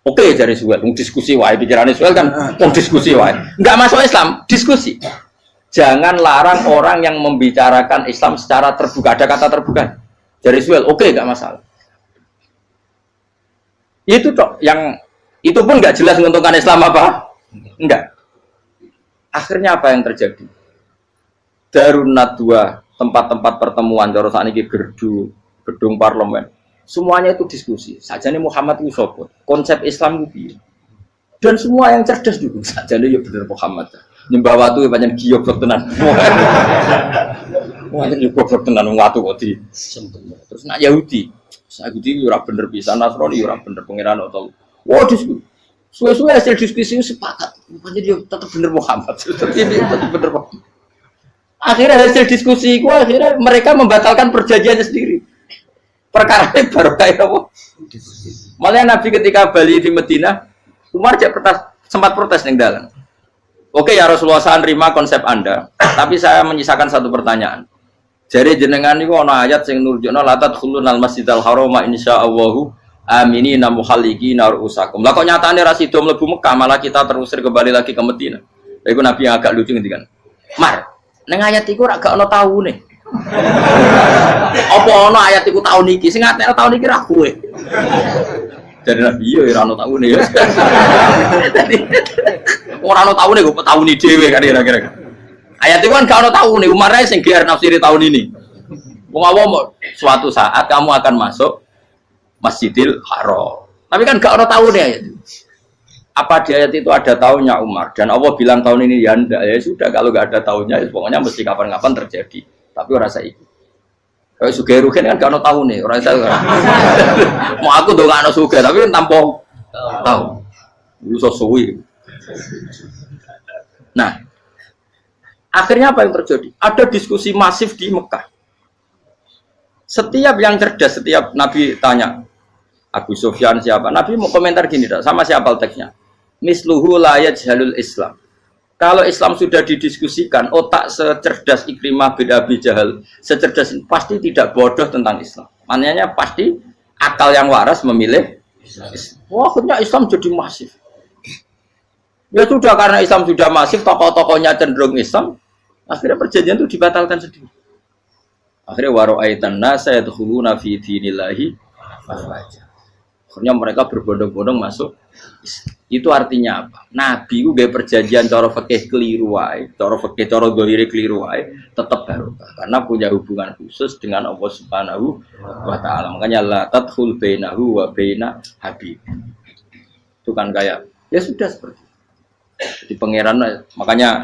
Oke, dari Suel, diskusi wae pikirannya Suel kan, diskusi wae. Enggak masuk Islam, diskusi. Jangan larang orang yang membicarakan Islam secara terbuka. Ada kata terbuka. Dari Suel, oke, enggak masalah. Itu dok, yang itu pun enggak jelas menguntungkan Islam apa? Enggak. Akhirnya apa yang terjadi? Darun Nadwa, tempat-tempat pertemuan, cara sakniki gerdu, gedung parlemen. Semuanya itu diskusi. Sajane Muhammad itu sapa? Konsep Islam itu. Dan semua yang cerdas juga. Sajane ya bener Muhammad. Nyembah watu pancen giyok tenan. Wah, ini goblok tenan watu kok di. Terus nak Yahudi. Yahudi ora bener pisan, Nasrani ora bener pangeran atau. Wah, diskusi. Suwe-suwe hasil diskusi sepakat. Pancen dia tetap bener Muhammad. Tetap bener Muhammad. Akhirnya hasil diskusi itu akhirnya mereka membatalkan perjanjiannya sendiri. Perkara ini baru kayak apa? Malah Nabi ketika balik di Medina, Umar sempat protes yang dalam. Oke ya Rasulullah, saya nerima konsep Anda, tapi saya menyisakan satu pertanyaan. Jadi jenengan itu ada ayat yang nurjuna latat khulun al masjidal haroma insyaallahu aminina muhallikina ru'usakum. Lah kok nyatane ra sida mlebu Mekah, malah kita terusir kembali lagi ke Medina. Iku Nabi yang agak lucu ngendikan. Mar, ning ayat iku ora gak ono taune. Apa ono ayat iku tahun iki? Sing ngatekno tahun iki ra kowe. Jadi Nabi iya ora ono taune ya. Ora ono taune kok tahun iki dhewe kan kira-kira. Ayat itu kan gak ono taune, Umar ae sing gear nafsiri tahun ini. Wong awam suatu saat kamu akan masuk Masjidil Haram. Tapi kan gak ono taune ayat itu. Apa di ayat itu ada tahunnya Umar dan Allah bilang tahun ini ya enggak, ya sudah kalau gak ada tahunnya ya pokoknya mesti kapan-kapan terjadi. Tapi ora saiki. Kayak sugih rugen kan gak ono taune, ora iso. Mau aku ndongakno sugih tapi tanpa tahu. Iso suwi. Nah, akhirnya apa yang terjadi? Ada diskusi masif di Mekah. Setiap yang cerdas, setiap Nabi tanya, Abu Sufyan siapa? Nabi mau komentar gini, sama siapa teksnya? Misluhu la yajhalul Islam. Kalau Islam sudah didiskusikan, otak secerdas Ikrimah bin Abi Jahal, secerdas pasti tidak bodoh tentang Islam. Maknanya pasti akal yang waras memilih Islam. Wah, akhirnya Islam jadi masif. Ya sudah, karena Islam sudah masif, tokoh-tokohnya cenderung Islam, akhirnya perjanjian itu dibatalkan sendiri. Akhirnya waro'aitan nasa yadkhuluna fi dinillahi afwaja. Akhirnya mereka berbondong-bondong masuk Islam. Itu artinya apa? Nabi itu gaya perjanjian cara fikih keliru wae, cara fikih cara zahire keliru wae, tetap barokah karena punya hubungan khusus dengan Allah Subhanahu wa taala. Makanya la tadkhul bainahu wa baina habib. Itu kan kayak ya sudah seperti itu. Jadi pangeran, makanya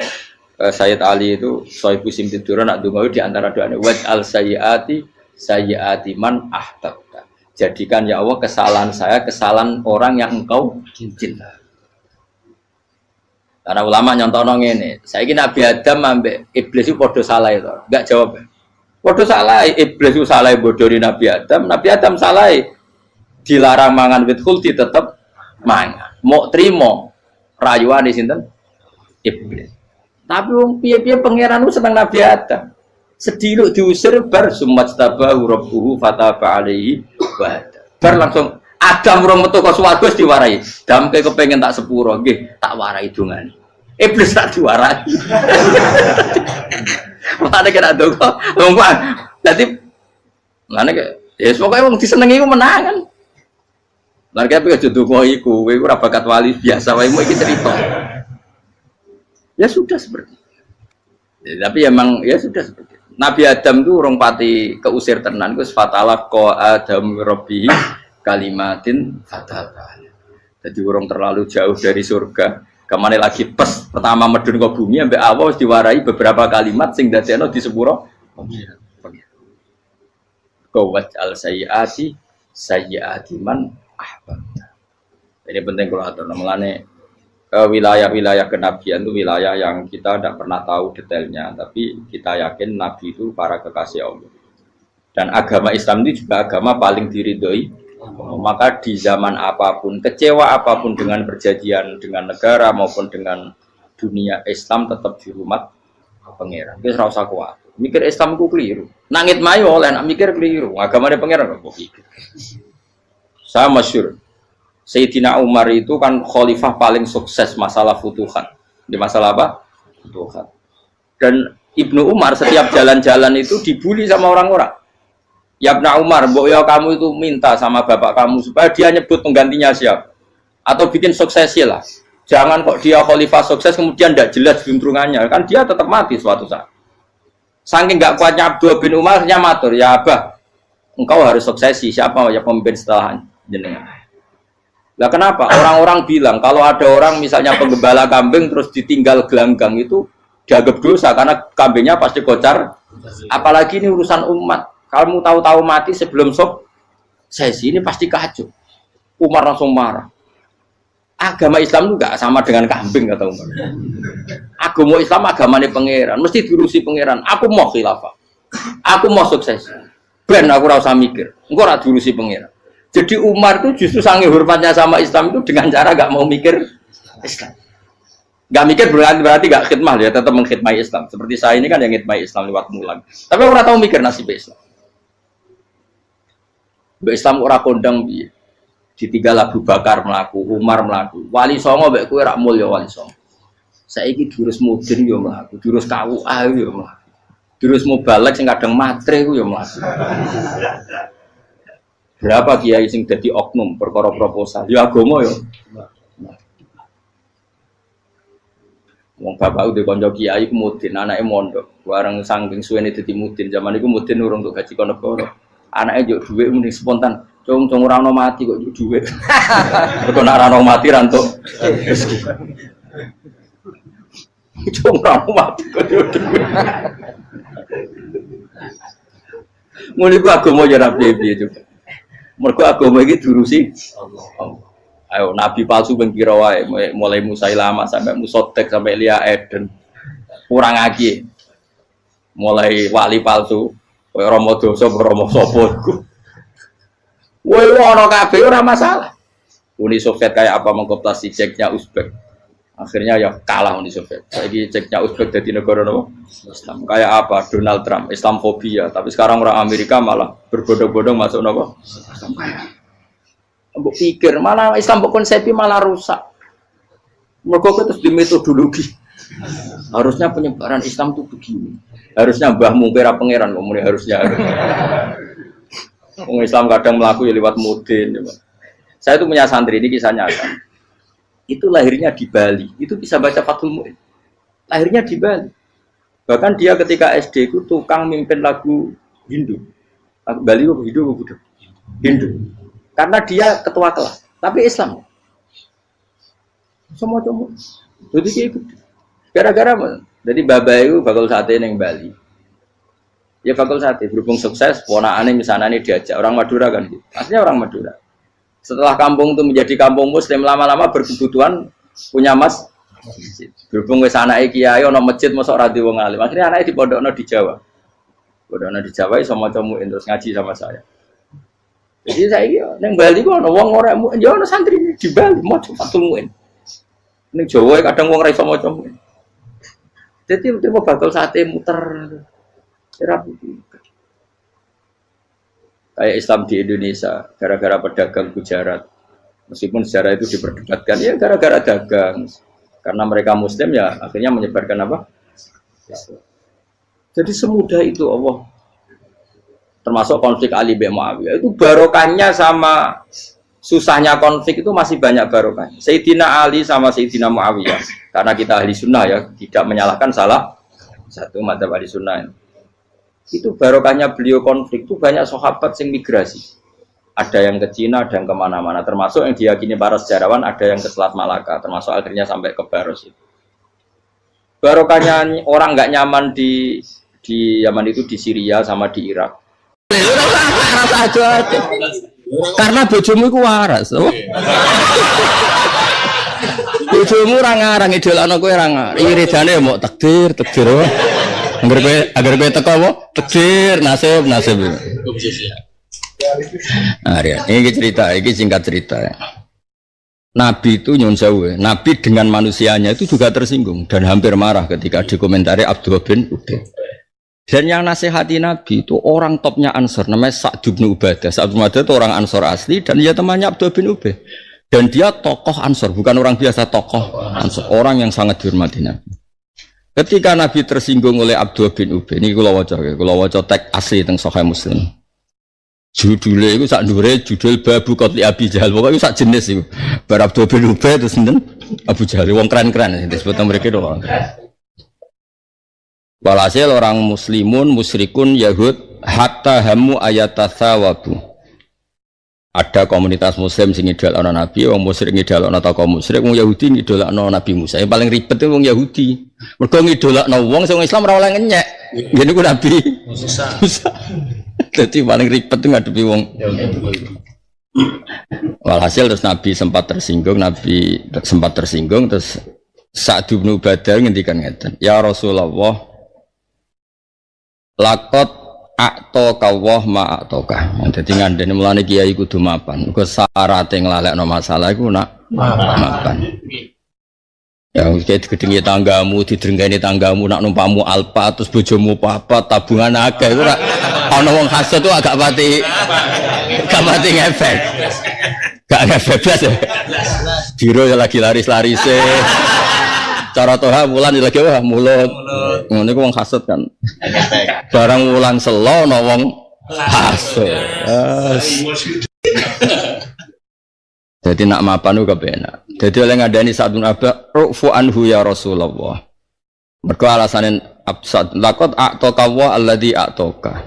Sayyid Ali itu Sohibu Simtidur nak dungawi di antara doanya waj'al sayyiati man ahtabta. Jadikan ya Allah kesalahan saya kesalahan orang yang engkau cinta. Karena ulama nyontono ngene, saiki Nabi Adam ambek iblis itu padha salah itu. Enggak jawab. Padha salah, iblis itu salah bodoni Nabi Adam salah. Dilarang mangan wit khuldi tetep mangan. Mau trimo rayuane sinten? Iblis. Tapi wong piye-piye pangeran seneng Nabi Adam. Sediluk diusir bar sumat tabahu rabbuhu fataba alaihi wa bar langsung Adam urung metu ke swarga diwarai. Damke kepengin tak sepuro nggih, tak warai dongane. Iblis tak diwarai. Pertane kena donga, lompat. Dadi ngene ke ya pokoke wong disenengi ku menangan. Lah kaya aja donga iku, kowe ora bakat wali biasa wae iki cerita. Ya sudah seperti itu. Ya, tapi emang ya sudah seperti itu. Nabi Adam itu urung pati keusir tenan, Gus fatalah ko Adam Rabbi kalimatin fataba. Jadi urung terlalu jauh dari surga. Kemana lagi pes pertama medun ke bumi ambek Allah wis diwarai beberapa kalimat sing dadekno di sepuro. Qawat al sayyiati man ahbabta. Ini penting kalau atur namanya wilayah-wilayah kenabian itu wilayah yang kita tidak pernah tahu detailnya, tapi kita yakin Nabi itu para kekasih Allah. Dan agama Islam ini juga agama paling diridhoi. Maka di zaman apapun, kecewa apapun dengan perjanjian dengan negara maupun dengan dunia Islam tetap di rumah pangeran. Kita rasa kuat. Mikir Islam ku keliru. Nangit mayo oleh nak mikir keliru. Agamane pangeran kok pikir. Saya masyhur. Sayyidina Umar itu kan khalifah paling sukses masalah futuhat. Di masalah apa? Futuhat. Dan Ibnu Umar setiap jalan-jalan itu dibully sama orang-orang. Ya Ibnu Umar, mbok ya kamu itu minta sama bapak kamu supaya dia nyebut penggantinya siapa. Atau bikin suksesi lah. Jangan kok dia khalifah sukses kemudian tidak jelas juntrungannya. Kan dia tetap mati suatu saat. Saking nggak kuatnya Abdul bin Umar, akhirnya matur, ya Abah, engkau harus suksesi. Siapa ya pemimpin setelah jenengan? Lah kenapa? Orang-orang bilang kalau ada orang misalnya penggembala kambing terus ditinggal gelanggang itu dianggap dosa karena kambingnya pasti kocar. Apalagi ini urusan umat. Kamu tahu-tahu mati sebelum sesi ini pasti kacau. Umar langsung marah. Agama Islam itu enggak sama dengan kambing kata Umar. Agama Islam agamanya pangeran, mesti diurusi pangeran. Aku mau khilafah. Aku mau sukses. Ben aku ora usah mikir. Engko ora diurusi pangeran. Jadi Umar itu justru sange hormatnya sama Islam itu dengan cara enggak mau mikir Islam. Enggak mikir berarti enggak khidmah ya, tetap mengkhidmati Islam. Seperti saya ini kan yang khidmati Islam lewat mulang. Tapi ora tahu mikir nasib Islam. Islam ora kondang piye. Ditinggal Abu Bakar melaku, Umar melaku, Wali Songo mbek kowe rak mulya Wali Songo. Saiki durus mudin yo mlaku, durus KUA yo mlaku. Durus mubalek sing kadang matre ku yo mlaku. Berapa kiai sing dadi oknum perkara proposal? Yo agama yo. Wong bapak udah kanca kiai ku mudin, anake mondok. Bareng saking suwene dadi mudin, zaman iku mudin urung untuk gaji kono negara. Anake njuk dhuwit muni spontan. Cung ora ono mati kok dhuwit. Kok ora ono mati ra entuk rezeki. Cung ora ono mati kok dhuwit. Mulai ku agama ya ra piye juga. Mergo agama iki diurusi Allah. Ayo nabi palsu ben kira wae mulai Musailama sampai Musotek sampai Lia Eden. Kurang lagi. Mulai wali palsu koyo Rama Dosa Rama sapa iku. Woi, ono kabeh ora masalah. Uni Soviet kayak apa mengkooptasi Ceknya Uzbek. Akhirnya ya kalah Uni Soviet. Saiki Ceknya Uzbek jadi negara apa? Islam. Kayak apa? Donald Trump, Islamfobia. Tapi sekarang orang Amerika malah berbondong-bondong masuk apa? Islam kaya. Mbok pikir malah Islam mbok konsepi malah rusak. Mergo terus di metodologi. Harusnya penyebaran Islam itu begini. Harusnya mbahmu kira pangeran kok muni harusnya. Orang Islam kadang melaku ya lewat mudin. Saya itu punya santri, ini kisah nyata. Itu lahirnya di Bali. Itu bisa baca Fathul Mu'in. Lahirnya di Bali. Bahkan dia ketika SD itu tukang mimpin lagu Hindu. Lagu Bali itu Hindu. Karena dia ketua kelas. Tapi Islam. Semua cuma. Jadi dia ikut. Gara-gara jadi bapak itu bakal sate yang Bali. Ya bakal sate, berhubung sukses, ponakane misalnya ini diajak orang Madura kan gitu. Aslinya orang Madura. Setelah kampung itu menjadi kampung Muslim, lama-lama berkebutuhan punya masjid. Berhubung wis anake kiai ana masjid mosok ora di wong alim. Akhirnya anake dipondokno di Jawa. Pondokno di Jawa iso maca muin terus ngaji sama saya. Jadi saya ning Bali kok ana wong ora ya ana santri di Bali maca Fathul Muin. Ning Jawa kadang wong ora iso maca muin. Jadi terima bakal sate muter. Kayak Islam di Indonesia gara-gara pedagang Gujarat, meskipun sejarah itu diperdebatkan ya gara-gara dagang karena mereka Muslim ya akhirnya menyebarkan apa? Jadi semudah itu Allah. Termasuk konflik Ali bin Muawiyah itu barokahnya sama susahnya konflik itu masih banyak barokahnya. Sayyidina Ali sama Sayyidina Muawiyah karena kita ahli sunnah ya tidak menyalahkan salah satu madzhab ahli sunnah. Itu barokahnya beliau konflik itu banyak sahabat yang migrasi. Ada yang ke Cina, ada yang kemana-mana. Termasuk yang diyakini para sejarawan ada yang ke Selat Malaka. Termasuk akhirnya sampai ke Baros itu. Barokahnya orang nggak nyaman di Yaman itu di Syria sama di Irak. Karena bojomu itu waras. Bojomu orang ngarang idol anak kowe orang ngarang. Iridane mau takdir. Agar gue teko apa? Takdir, nasib. Nah, ya. Ini cerita, ini singkat cerita ya. Nabi itu nyun sewu, Nabi dengan manusianya itu juga tersinggung dan hampir marah ketika dikomentari Abdullah bin Ubay. Dan yang nasihati Nabi itu orang topnya Ansor, namanya Sa'd bin Ubadah. Sa'd bin Ubadah itu orang Ansor asli dan dia temannya Abdullah bin Ubay. Dan dia tokoh Ansor, bukan orang biasa, tokoh Ansor, orang yang sangat dihormati Nabi. Ketika Nabi tersinggung oleh Abdullah bin Ubay, ini kula waca teks asli teng Sahih Muslim. Judulnya itu sak ndure judul babu qatli Abi Jahal. Pokoknya sak jenis itu. Bar Abdullah bin Ubay terus sinten? Abu Jahal. Wong keren-keren disebut mereka doang. Walhasil orang muslimun, musyrikun, Yahud hatta hamu ayatatsawabu. Ada komunitas muslim sing ngidolakno Nabi, wong musyrik ngidolakno tokoh musyrik, wong Yahudi ngidolakno Nabi Musa. Yang paling ribet itu wong Yahudi. Mergo ngidolakno wong sing Islam ora oleh ngenyek. Ngene ku Nabi Musa. Jadi paling ribet itu ngadepi wong. Walhasil terus Nabi sempat tersinggung terus Sa'd bin Ubadah ngendikan ngeten, "Ya Rasulullah, laqad a'taka wa ma a'taka." Dadi ngandene mulane kiai kudu mapan. Mergo syaraté nglalekno masalah iku nak mapan. Ya kayak gedenge tanggamu, didrenggani tanggamu, nak numpamu alpa terus bojomu papa tabungan akeh ora ana wong hasud tuh agak mati ngefek. Gak ngefek blas ya. Biro ya lagi laris-larise. Cara toha wulan lagi wah mulut. Ngono iku wong hasud kan. Barang wulan selo ana wong hasud. Jadi nak mapan itu kebenak. Jadi oleh ngadani Sa'd bin Abi rufu anhu ya Rasulullah. Mergo alasane absad laqad a'taka wa alladhi a'taka.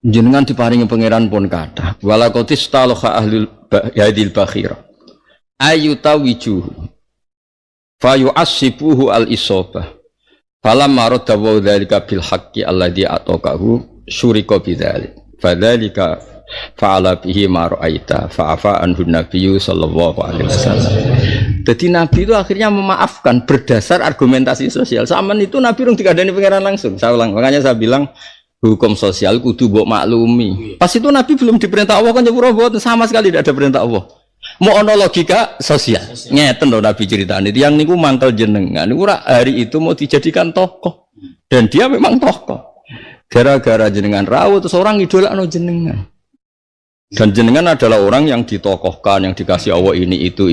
Jenengan diparingi pangeran pun kathah. Walaqatis talakha ahlul hadil bakhira. Ayutawiju. Fayu'assibuhu al-isabah. Falamma radda wa dzalika bil haqqi alladhi a'takahu syurika bidzalik. Fadzalika fa'ala bihi ma ra'aita fa'afa anhu nabiyyu sallallahu alaihi wasallam. Jadi Nabi itu akhirnya memaafkan berdasar argumentasi sosial. Zaman itu Nabi rung dikandani pangeran langsung. Saya ulang, makanya saya bilang hukum sosial kudu mbok maklumi. Pas itu Nabi belum diperintah Allah kan nyepuro mboten sama sekali tidak ada perintah Allah. Mau ono logika sosial. Ngeten lho Nabi ceritane tiyang niku mangkel jenengan niku hari itu mau dijadikan tokoh. Dan dia memang tokoh. Gara-gara jenengan rawuh terus orang idolakno jenengan. Dan jenengan adalah orang yang ditokohkan, yang dikasih Allah ini itu.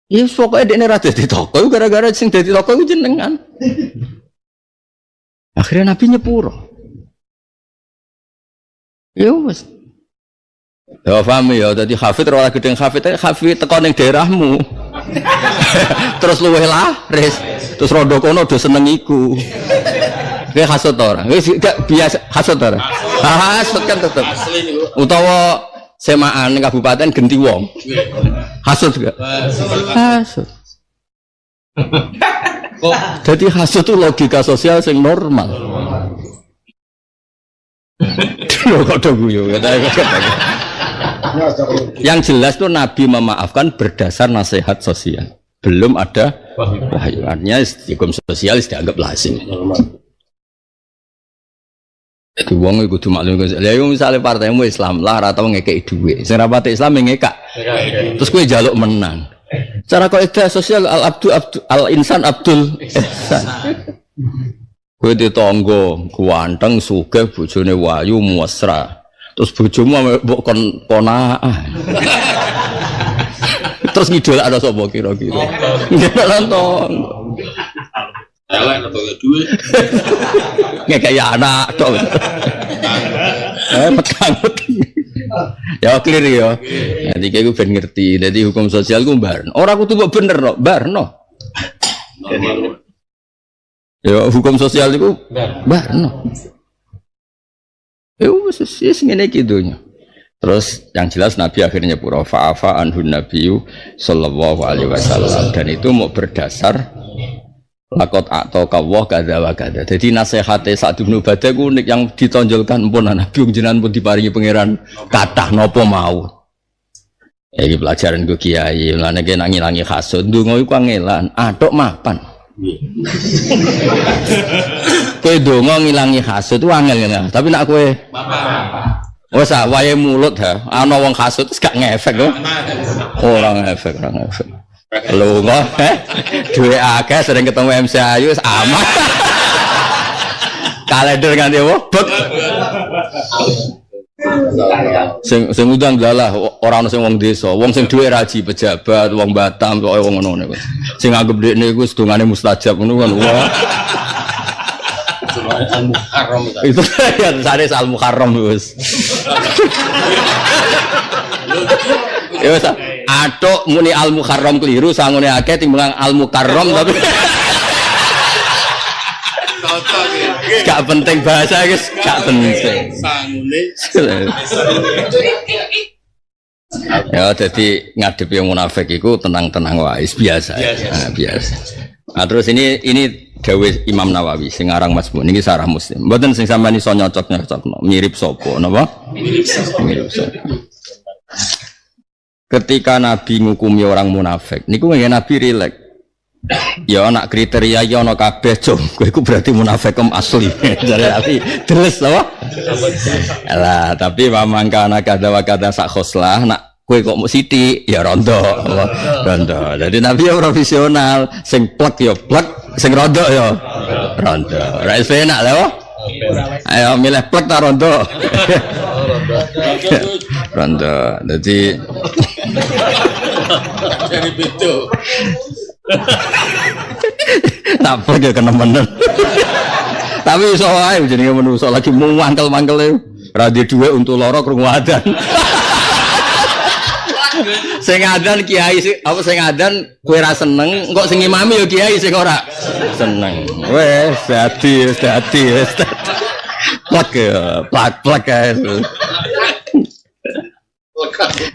Ya pokoknya dia rada di tokoh, gara-gara sing dadi tokoh itu jenengan. Akhirnya Nabi nyepuro. Ya wis. Ya paham ya, dadi hafid ora gedeng hafid teko ning daerahmu. Terus luwih laris, terus rondo kono do seneng iku. Kayak hasut orang, gak biasa hasut orang. Hasut kan tetap. Utawa semaan kabupaten genti wong. Hasut gak? Hasut. Jadi hasut itu logika sosial yang normal. Yang jelas tuh Nabi memaafkan berdasar nasihat sosial. Belum ada wahyu. Artinya hukum sosial dianggap lazim. Jadi wong iku kudu maklum kok. Lah misale partaimu Islam lah ora tau ngekeki dhuwit. Sing rapati Islam ngekak. Terus kowe njaluk menang. Cara kaidah sosial al-insan abdul ihsan. Kowe ditangga kuanteng sugih bojone wayu mesra. Terus bojomu mbok kon ponakan. Terus ngidolakno sapa kira-kira? Ngidolakno. Elek atau duit. Nggak kayak anak tok. Petang. Ya clear ya. Nanti kayak gue ben ngerti. Jadi hukum sosial gue barno. Orang aku tuh bener no, barno. Ya hukum sosial itu barno. Ya wes ngene kidonya. Terus yang jelas Nabi akhirnya pura fa'afa anhun nabiyyu sallallahu alaihi wasallam dan itu mau berdasar lakot atau kawah kada wa kada. Jadi nasihate Sa'd bin Ubadah unik yang ditonjolkan pun Nabi jenengan pun diparingi pangeran kathah napa mau. Iki pelajaran ku kiai, lane ki nang-ngilangi hasud ndonga iku kangelan, atok mapan. Kowe ndonga ngilangi hasud ku angel ngene, tapi nek kowe mapan. Wes wae mulut ha, ana wong hasud wis gak ngefek kok. Ora ngefek. Lunga, duwe akeh sering ketemu MC Ayu wis aman. Kalender nganti apa? Bek. Sing undang dalah ora ono sing wong desa, wong sing duwe raji pejabat, wong Batam kok wong ngono niku. Sing anggap dekne iku sedungane mustajab ngono kan. Wah. Al-Muharram itu ya sare Al-Muharram wis. Ya wis atok muni Al-Muharram keliru sangune akeh timbang Al-Mukarram tapi gak penting bahasa guys, gak penting. Ya jadi ngadepi yang munafik itu tenang-tenang wae biasa. Nah, biasa. Nah, terus ini dawuh Imam Nawawi sing aran Masbun niki sarah Muslim. Mboten sing sampeyan iso nyocok-nyocokno mirip sapa napa? Mirip sapa. Ketika Nabi ngukumi orang munafik, niku nggih Nabi rileks. Ya anak kriteria ya ana kabeh jom kowe iku berarti munafik asli jare Nabi terus apa lah tapi mamangka anak kada wa kada sak khoslah nak kowe kok sithik ya rondo jadi Nabi ya profesional sing plek ya plek sing rondo ya rondo ra enak lho ayo milih plek ta rondo rondo dadi jadi betul. Apa dia kena bener. Tapi iso wae jenenge menungso lagi mangkel-mangkel radio duwe untuk loro krungu adzan. Sing adzan kiai apa sing adzan kowe ra seneng, kok sing imami ya kiai sing ora seneng. Wes dadi. Plak kae.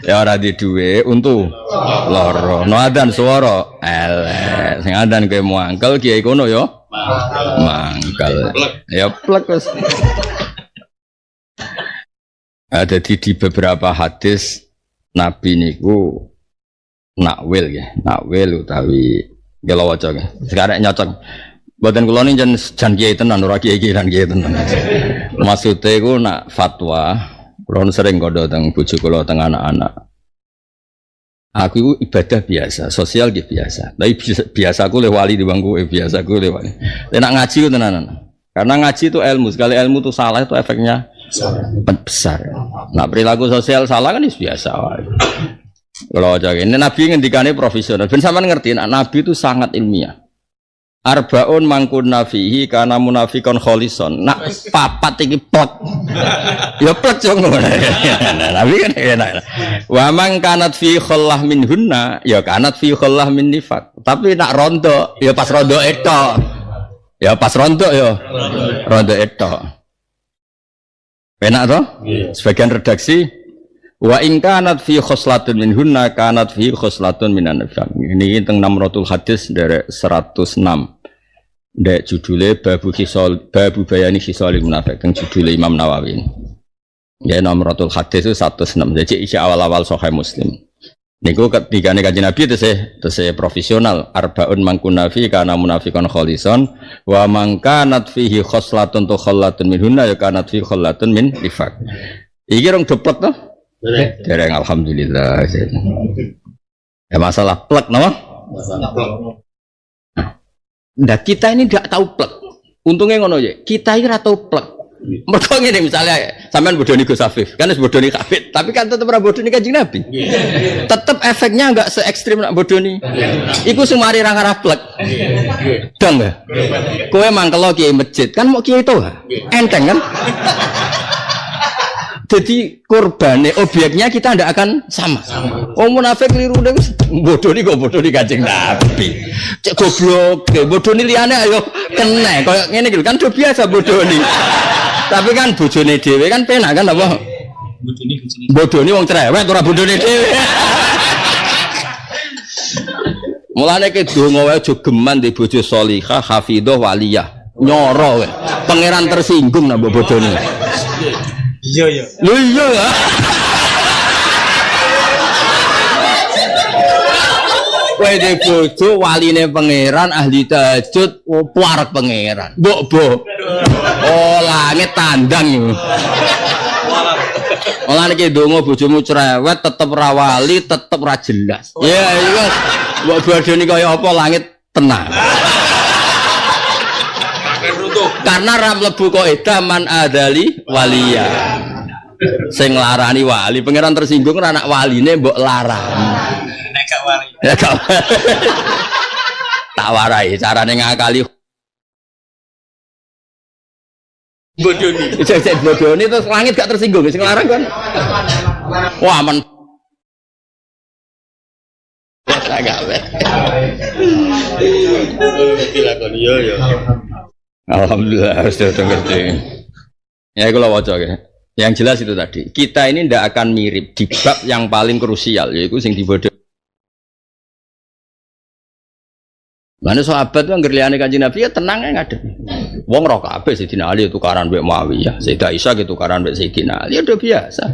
Ya ora di duwe untuk loro. No adzan swara elek. Sing adzan kowe mangkel kiai kono ya. Mangkel. Ya plek wis. Ada di beberapa hadis Nabi niku nakwil ya. Nakwil utawi gelo waca. Sekarang nyocok. Mboten kula niki jan kiai tenan ora kiai lan kiai tenan. Maksude iku nak fatwa kulon sering kodo teng bojo kula teng anak-anak. Aku itu ibadah biasa, sosial gitu biasa. Tapi biasa aku le wali di bangku, biasa aku le wali. Nek ngaji itu tenanan. Karena ngaji itu ilmu, sekali ilmu itu salah itu efeknya besar. Nah perilaku sosial salah kan biasa. Kalau aja ini Nabi ngendikane profesional. Ben sampean ngerti, Nabi itu sangat ilmiah. Arbaun mangkun nafihi karena munafikon kholison. Nak papat iki plek. Ya plek jong ngono. Nabi kan enak. Wa man kanat fi khallah minhunna ya kanat fi khallah min nifaq. Tapi nak rondo ya pas rondo etok. Ya pas rondo ya. Rondo etok. Enak toh? Sebagian redaksi wa in kanat fi khoslatun minhunna kanat fi khoslatun minan nifaq. Ini teng 600 hadis dari 106. Dek judulnya babu bayani khisalil munafik teng judulnya Imam Nawawi. Ya nomorotul hadis itu 106. Jadi isi awal-awal Sahih Muslim. Niku ketika Kanjeng Nabi itu saya profesional. Arbaun mangkunafi kana munafikon kholison wa mangkanat fihi khoslatun tu khollatun minhunna ya kanat fi khollatun min nifaq. Iki rong deplek to? Dereng alhamdulillah. Ya masalah plek napa? Masalah plek. Nah kita ini tidak tahu plek. Untungnya ngono ya. Kita ini tidak tahu plek. Mereka ini misalnya sampean bodoni Gus Afif, kan harus bodoni Kabit, tapi kan tetap ora bodoni Kanjeng Nabi. Tetap efeknya enggak se ekstrim nak bodoni. Iku sumari ra ngarah plek. Dong ya. Kowe mangkelo kiai masjid, kan mau kiai itu enteng kan? Jadi korbannya, objeknya kita tidak akan sama. Oh munafik keliru deh, bodoh nih kok bodoh nih Kanjeng Nabi. Cek goblok, bodoh nih liane ayo kena. Kayak ini gitu kan udah biasa bodoh nih. Tapi kan bodoh nih dewe kan penak kan apa? Bodoh nih wong cerewet, orang bodoh nih dewe. Mulane ke donga wae aja geman di bojo salihah, hafidhah, waliyah. Nyoro wae. Pangeran tersinggung nambah bodoh nih. Iya ya. Lho iya ya. Kowe de bojo waline pangeran ahli tahajud parek pangeran. Mbok. Oh langit tandang iki. Mulane iki donga bojomu cerewet tetep ra wali, tetep ra jelas. Ya iku mbok badoni kaya apa langit tenang. Karena ram lebu kaidah man adali waliya. Sing larani wali, pangeran tersinggung anak waline mbok larani. Nek gak wali. Ya gak. Tak warai carane ngakali. Bodoni. Cek bodoni terus langit gak tersinggung sing larang kan. Wah men. Agak weh. Dilakoni yo. Alhamdulillah sudah ngerti. Ya kalau waca ya. Yang jelas itu tadi. Kita ini tidak akan mirip di bab yang paling krusial yaitu sing dibodoh. Mana sahabat tuh ngerliane Kanjeng Nabi ya tenang ya ngadep. Wong roh kabeh Sayyidina Ali tukaran mbek Muawiyah, Sayyidah Aisyah gitu tukaran mbek Sayyidina Ali udah biasa.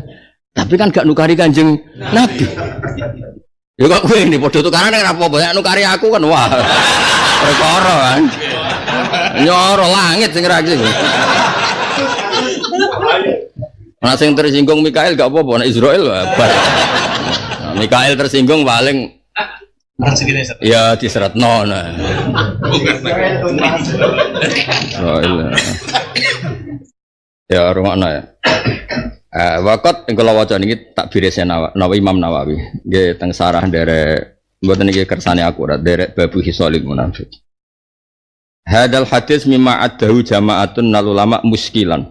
Tapi kan gak nukari Kanjeng Nabi. Ya kok kowe ini padha tukaran nek apa banyak nukari aku kan wah. Perkara kan. Nyoro langit sing ra iki. Nah sing tersinggung Mikail gak apa-apa, nek Israel apa. Nah, Mikail tersinggung paling ya diseretno nah. Ya rumakna ya. Wakot engko waca niki tak birese Nawawi Imam Nawawi. Nggih teng sarah derek mboten niki kersane akurat derek babu hisolil munafik. Hadal hadis mimma addahu jama'atun nal ulama muskilan.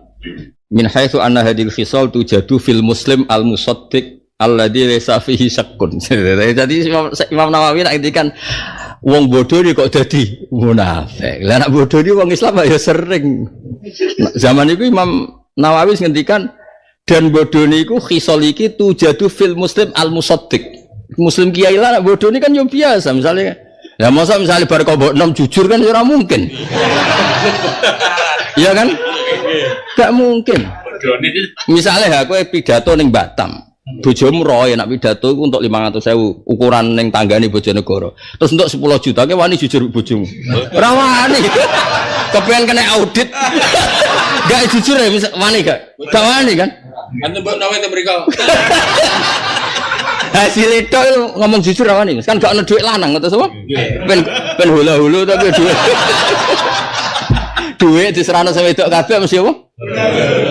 Min haitsu anna hadil khisal tujadu fil muslim al musaddiq alladzi laysa fihi syakkun. Jadi Imam Nawawi nak ngendikan wong bodoh ni kok dadi munafik. Lah nak bodoh ni wong Islam ya sering. Zaman itu Imam Nawawi ngendikan dan bodoh niku khisal iki tujadu fil muslim al musaddiq. Muslim kiai lah nak bodoh ni kan yo biasa misalnya. Ya masa misalnya bar kok nom jujur kan ora mungkin. Iya kan? Gak mungkin. Misalnya aku pidato ning Batam, bojomu roe nak pidato iku untuk 500.000 ukuran ning tanggane Bojonegoro. Terus untuk 10 juta ke wani jujur bojomu. Ora wani. Kepengen kena audit. Gak jujur ya wani gak? Gak wani kan? Ante mbok nawe te mriko. Hasil itu ngomong jujur apa nih? Kan gak ada duit lanang atau semua? Pen hula-hula tapi duit. Duit diserana sama itu kabeh mesti apa?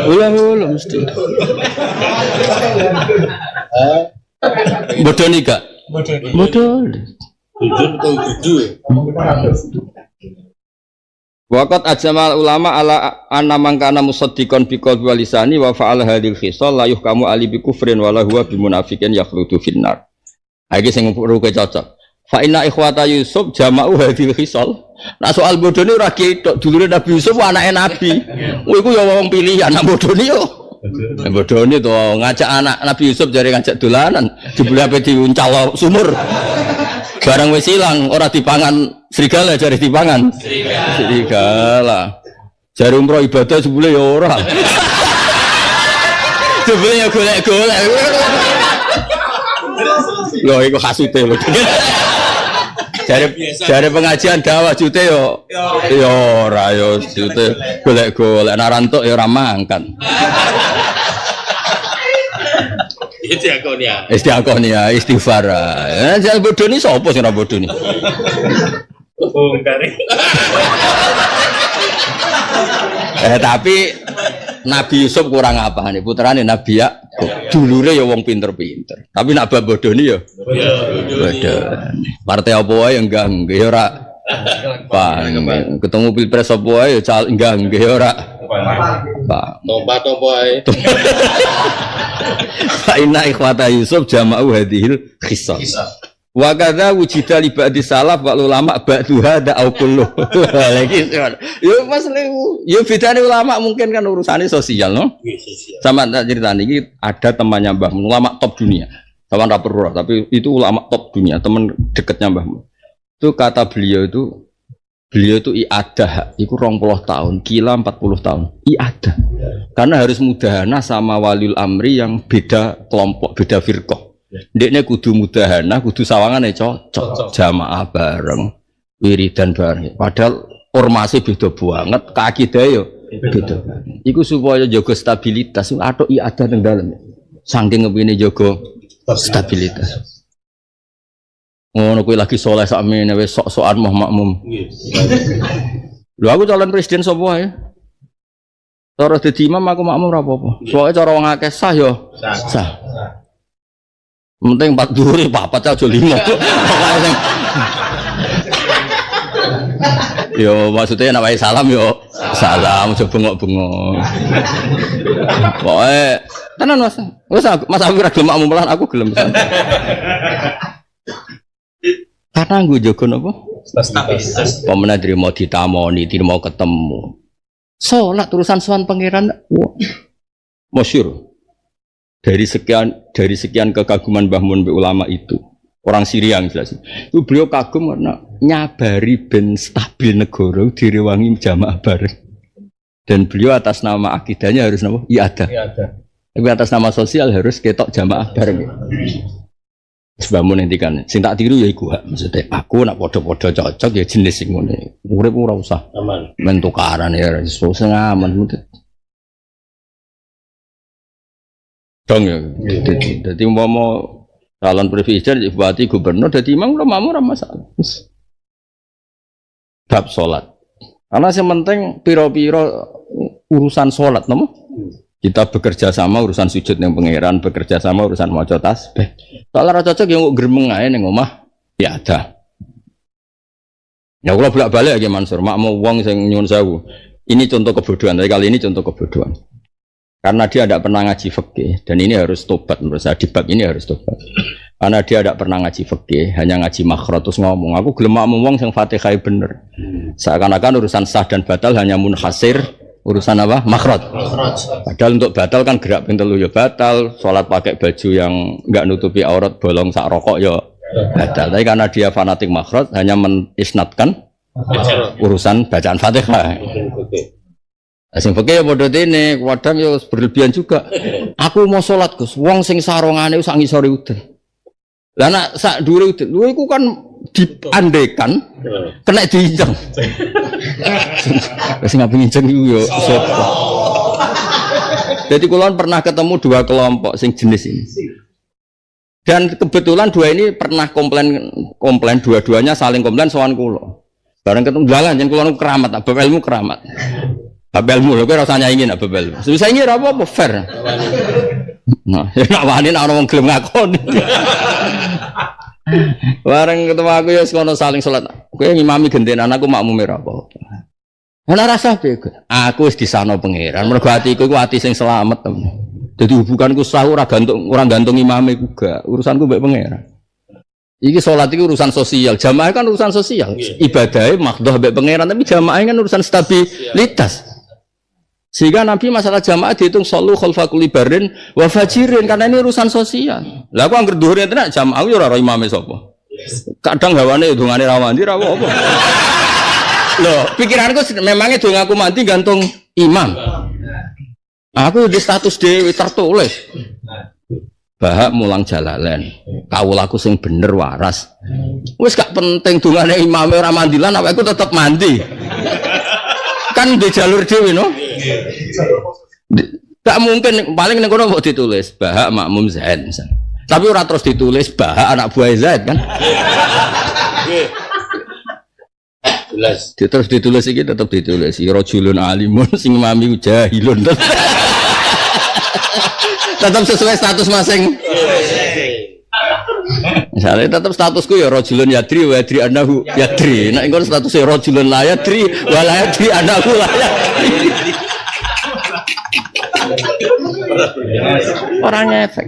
Hula-hula mesti. Bodoh nih kak? Bodoh. Jujur atau jujur? Waqat ajmal ulama ala anna man kana musaddiqan bi qalbi wa lisani wa fa'ala hadhil khisal la yuhkamu ali bi kufrin wa la huwa bi munafiqin yakhludu finnar. Iki sing perlu cocok. Fa inna ikhwata Yusuf jama'u hadhil khisal. Nah soal bodone ora ketok dulure Nabi Yusuf anake Nabi. Iku ya wong pilihan anak bodone yo. Bodone to ngajak anak Nabi Yusuf jare ngajak dolanan, jebule ape diuncal sumur. Barang wis ilang ora dipangan serigala jare dipangan serigala. Jare umroh ibadah jebule ya ora. Jebule ya golek-golek. Lho iku hasute lho. Jare pengajian dakwah jute yo ora yo jute golek-golek narantuk ya ora mangkan. Istiakonia, istighfar. Jangan bodoh ni sapa sing ora bodoh ni? Tapi Nabi Yusuf kurang apa nih? Putrane Nabi ya dulure ya wong pinter-pinter. Tapi nak bab bodoh ni ya bodoh. Partai apa wae enggak ya ora. Ketemu pilpres apa wae ya enggak ya ora. Tompa ae. Fa inna ikhwata Yusuf jama'u hadhil khisal. Wa kadza wujida li ba'di salaf wa ulama ba'duha da au kullu. Lagi yo Mas yo bedane ulama mungkin kan urusane sosial no. Sama tak cerita niki ada temannya Mbah Mun ulama top dunia. Sama ra perlu tapi itu ulama top dunia, teman dekatnya Mbah Mun. Itu kata beliau itu iadah, itu 20 tahun, kila 40 tahun, iadah. Karena harus mudahana sama waliul amri yang beda kelompok, beda firqah. Ndekne kudu mudahana, kudu sawangane cocok, jamaah bareng, wiridan bareng. Padahal ormase beda banget, kaidah yo beda. Iku supaya jaga stabilitas, atok iadah nang dalem. Saking ngepine jaga stabilitas. Ngono kuwi lagi soleh sakmene wis sok-sokan moh makmum. Lho aku calon presiden sapa wae. Cara dadi imam aku makmum ora apa-apa. Pokoke cara wong akeh sah yo. Sah. Penting 4 dhuwur 4 aja 5. Pokoke sing yo maksudnya nek wae salam yo salam aja bengok-bengok. Pokoke tenan Mas. Wis Mas aku ora gelem makmum pelan aku gelem. Karena gue jago apa? Stabilitas. Pemenang dari mau ditamoni, tidak mau ketemu. Sholat urusan soal pangeran, masyhur. Dari sekian kekaguman Mbah Mun ulama itu, orang Syria yang jelas. Itu beliau kagum karena nyabari ben stabil negara direwangi jamaah bareng. Dan beliau atas nama akidahnya harus nama ada. Tapi atas nama sosial harus ketok jamaah bareng. Sebab mun ngendikan sing tak tiru ya iku hak maksudnya aku nak padha-padha cocok ya jenis sing ngene urip ora usah aman men tukaran ya susah aman dong ya dadi umpama calon presiden bupati gubernur dadi imam ora masalah bab salat karena yang penting piro-piro urusan salat nopo kita bekerja sama urusan sujud yang pangeran, bekerja sama urusan maca tasbih. Soalnya ora cocok yang gremeng ae ning omah ya ada. Ya kula bolak-balik ya Mansur, mak mau wong sing nyuwun sewu. Ini contoh kebodohan, tapi kali ini contoh kebodohan. Karena dia tidak pernah ngaji fikih dan ini harus tobat menurut saya di bab ini harus tobat. Karena dia tidak pernah ngaji fikih, hanya ngaji makhraj terus ngomong, aku gelem makmum wong sing Fatihah bener. Seakan-akan urusan sah dan batal hanya munhasir urusan apa? Makhraj. Padahal untuk batal kan gerak pintelu ya batal, sholat pakai baju yang enggak nutupi aurat bolong sak rokok ya batal. Tapi karena dia fanatik makhraj hanya menisnatkan urusan bacaan Fatihah. Sing fikih ya padha dene, kadang ya berlebihan juga. Aku mau sholat Gus, wong sing sarungane sak ngisore udan. Lah nek sak dhuwure udan, lho iku kan diandekan kena diinjeng. Wis ngapain nginjeng iku yo sapa. Jadi kula pernah ketemu dua kelompok sing jenis ini. Dan kebetulan dua ini pernah komplain dua-duanya saling komplain soal kula. Bareng ketemu dalan yen kula keramat, bab ilmu keramat. Bab ilmu lho kowe ora usah nyaingi bab ilmu. Susah iki ora apa-apa fair. Nah, nek wani nek ana wong gelem ngakoni. Bareng ketemu aku ya sekono saling salat. Kowe ngimami gentenan aku makmume ra apa-apa. Ana rasa piye? Aku wis disano pangeran. Mergo atiku iku ati sing selamat. Dadi hubunganku sah ora gantung imame juga. Urusanku mbek pangeran. Iki salat iki urusan sosial. Jamaah kan urusan sosial. Ibadahnya makdoh mbek pangeran tapi jamaah kan urusan stabilitas. Sehingga Nabi masalah jamaah dihitung solu khalfa kulli barin wa fajirin karena ini urusan sosial. Lah aku anggere dhuwur tenan jamaah yo ora imame sapa. Kadang hawane dongane ra mandi ra apa. Loh, pikiranku memangnya dongaku mandi gantung imam. Aku di status dhewe tertulis. Bahak mulang jalalen. Kawulaku sing bener waras. Wis gak penting dongane imame ora mandilan awakku tetep mandi. Kan di jalur dhewe no. Gak mungkin paling ning kono kok ditulis Bahak makmum Zaid misalnya. Tapi ora terus ditulis Bahak anak buah Zaid kan. Jelas. Terus ditulis iki tetap ditulis rajulun alimun sing mami jahilun. Tetap sesuai status masing. Misalnya tetap statusku ya rajulun yadri wa yadri annahu yadri. Nek engko statusnya rajulun la yadri wa la yadri annahu la yadri. Orangnya efek.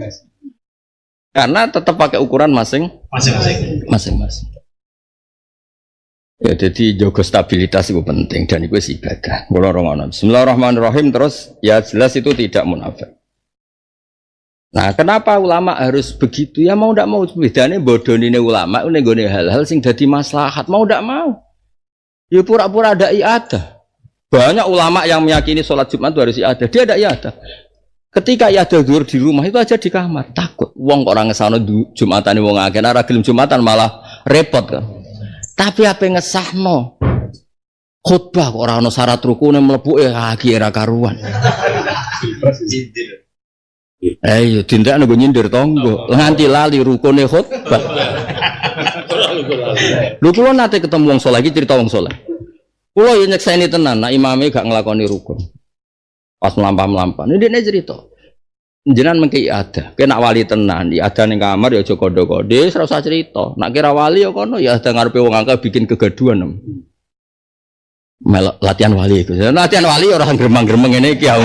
Karena tetap pakai ukuran masing-masing. Ya jadi jaga stabilitas itu penting dan itu ibadah. Bismillahirrahmanirrahim terus ya jelas itu tidak munafik. Nah, kenapa ulama harus begitu? Ya mau ndak mau bedane bodonine ulama nggone hal-hal sing dadi maslahat, mau ndak mau. Ya pura-pura ada iadah. Banyak ulama yang meyakini sholat Jumat itu harus iadah. Dia ada iadah. Ketika iadah zuhur di rumah itu aja di kamar, takut wong kok ora ngesano Jumatane wong akeh, ora gelem Jumatan malah repot kan. Tapi apa ngesahno khutbah kok ora ono syarat rukune mlebu kira karuan. Ayo tindak nego nyindir tonggo nganti lali rukune khutbah. Lu kula nate ketemu wong saleh iki cerita wong saleh. Kulo yo nyekseni tenan, nak imame gak nglakoni rukun. Pas melampah-melampah. Ini dia cerita. Jenengan mengki ada. Kena wali tenan, ya ada ning kamar ya aja kondo-kondo. Wis ora usah cerita. Nak kira wali ya kono ya ada ngarepe wong angka bikin kegaduhan. Latihan wali iku. Latihan wali orang gremeng-gremeng ngene iki ya.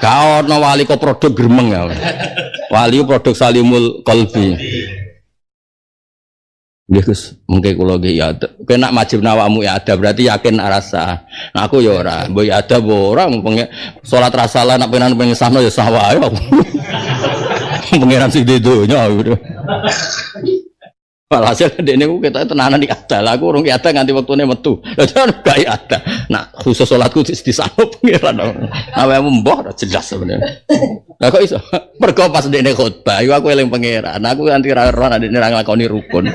Gak ono wali kok produk gremeng ya. Wali produk salimul qalbi. Nggih Gus, mengke kula nggih ya. Kena majib nawamu ya ada berarti yakin rasa. Nah aku ya ora, mbok ya ada ora salat rasalah nak pengen sahno ya sah wae. Pengiran sing donya. Walhasil dekne ku ketok tenanan iki ada. Lah aku urung ada nganti wektune metu. Lah jan gak ada. Nah khusus salatku disano pengiran. Awakmu mbah ora jelas sebenarnya. Lah kok iso? Mergo pas dekne khotbah iku aku eling pangeran. Aku nganti ra ero dekne ra nglakoni rukun.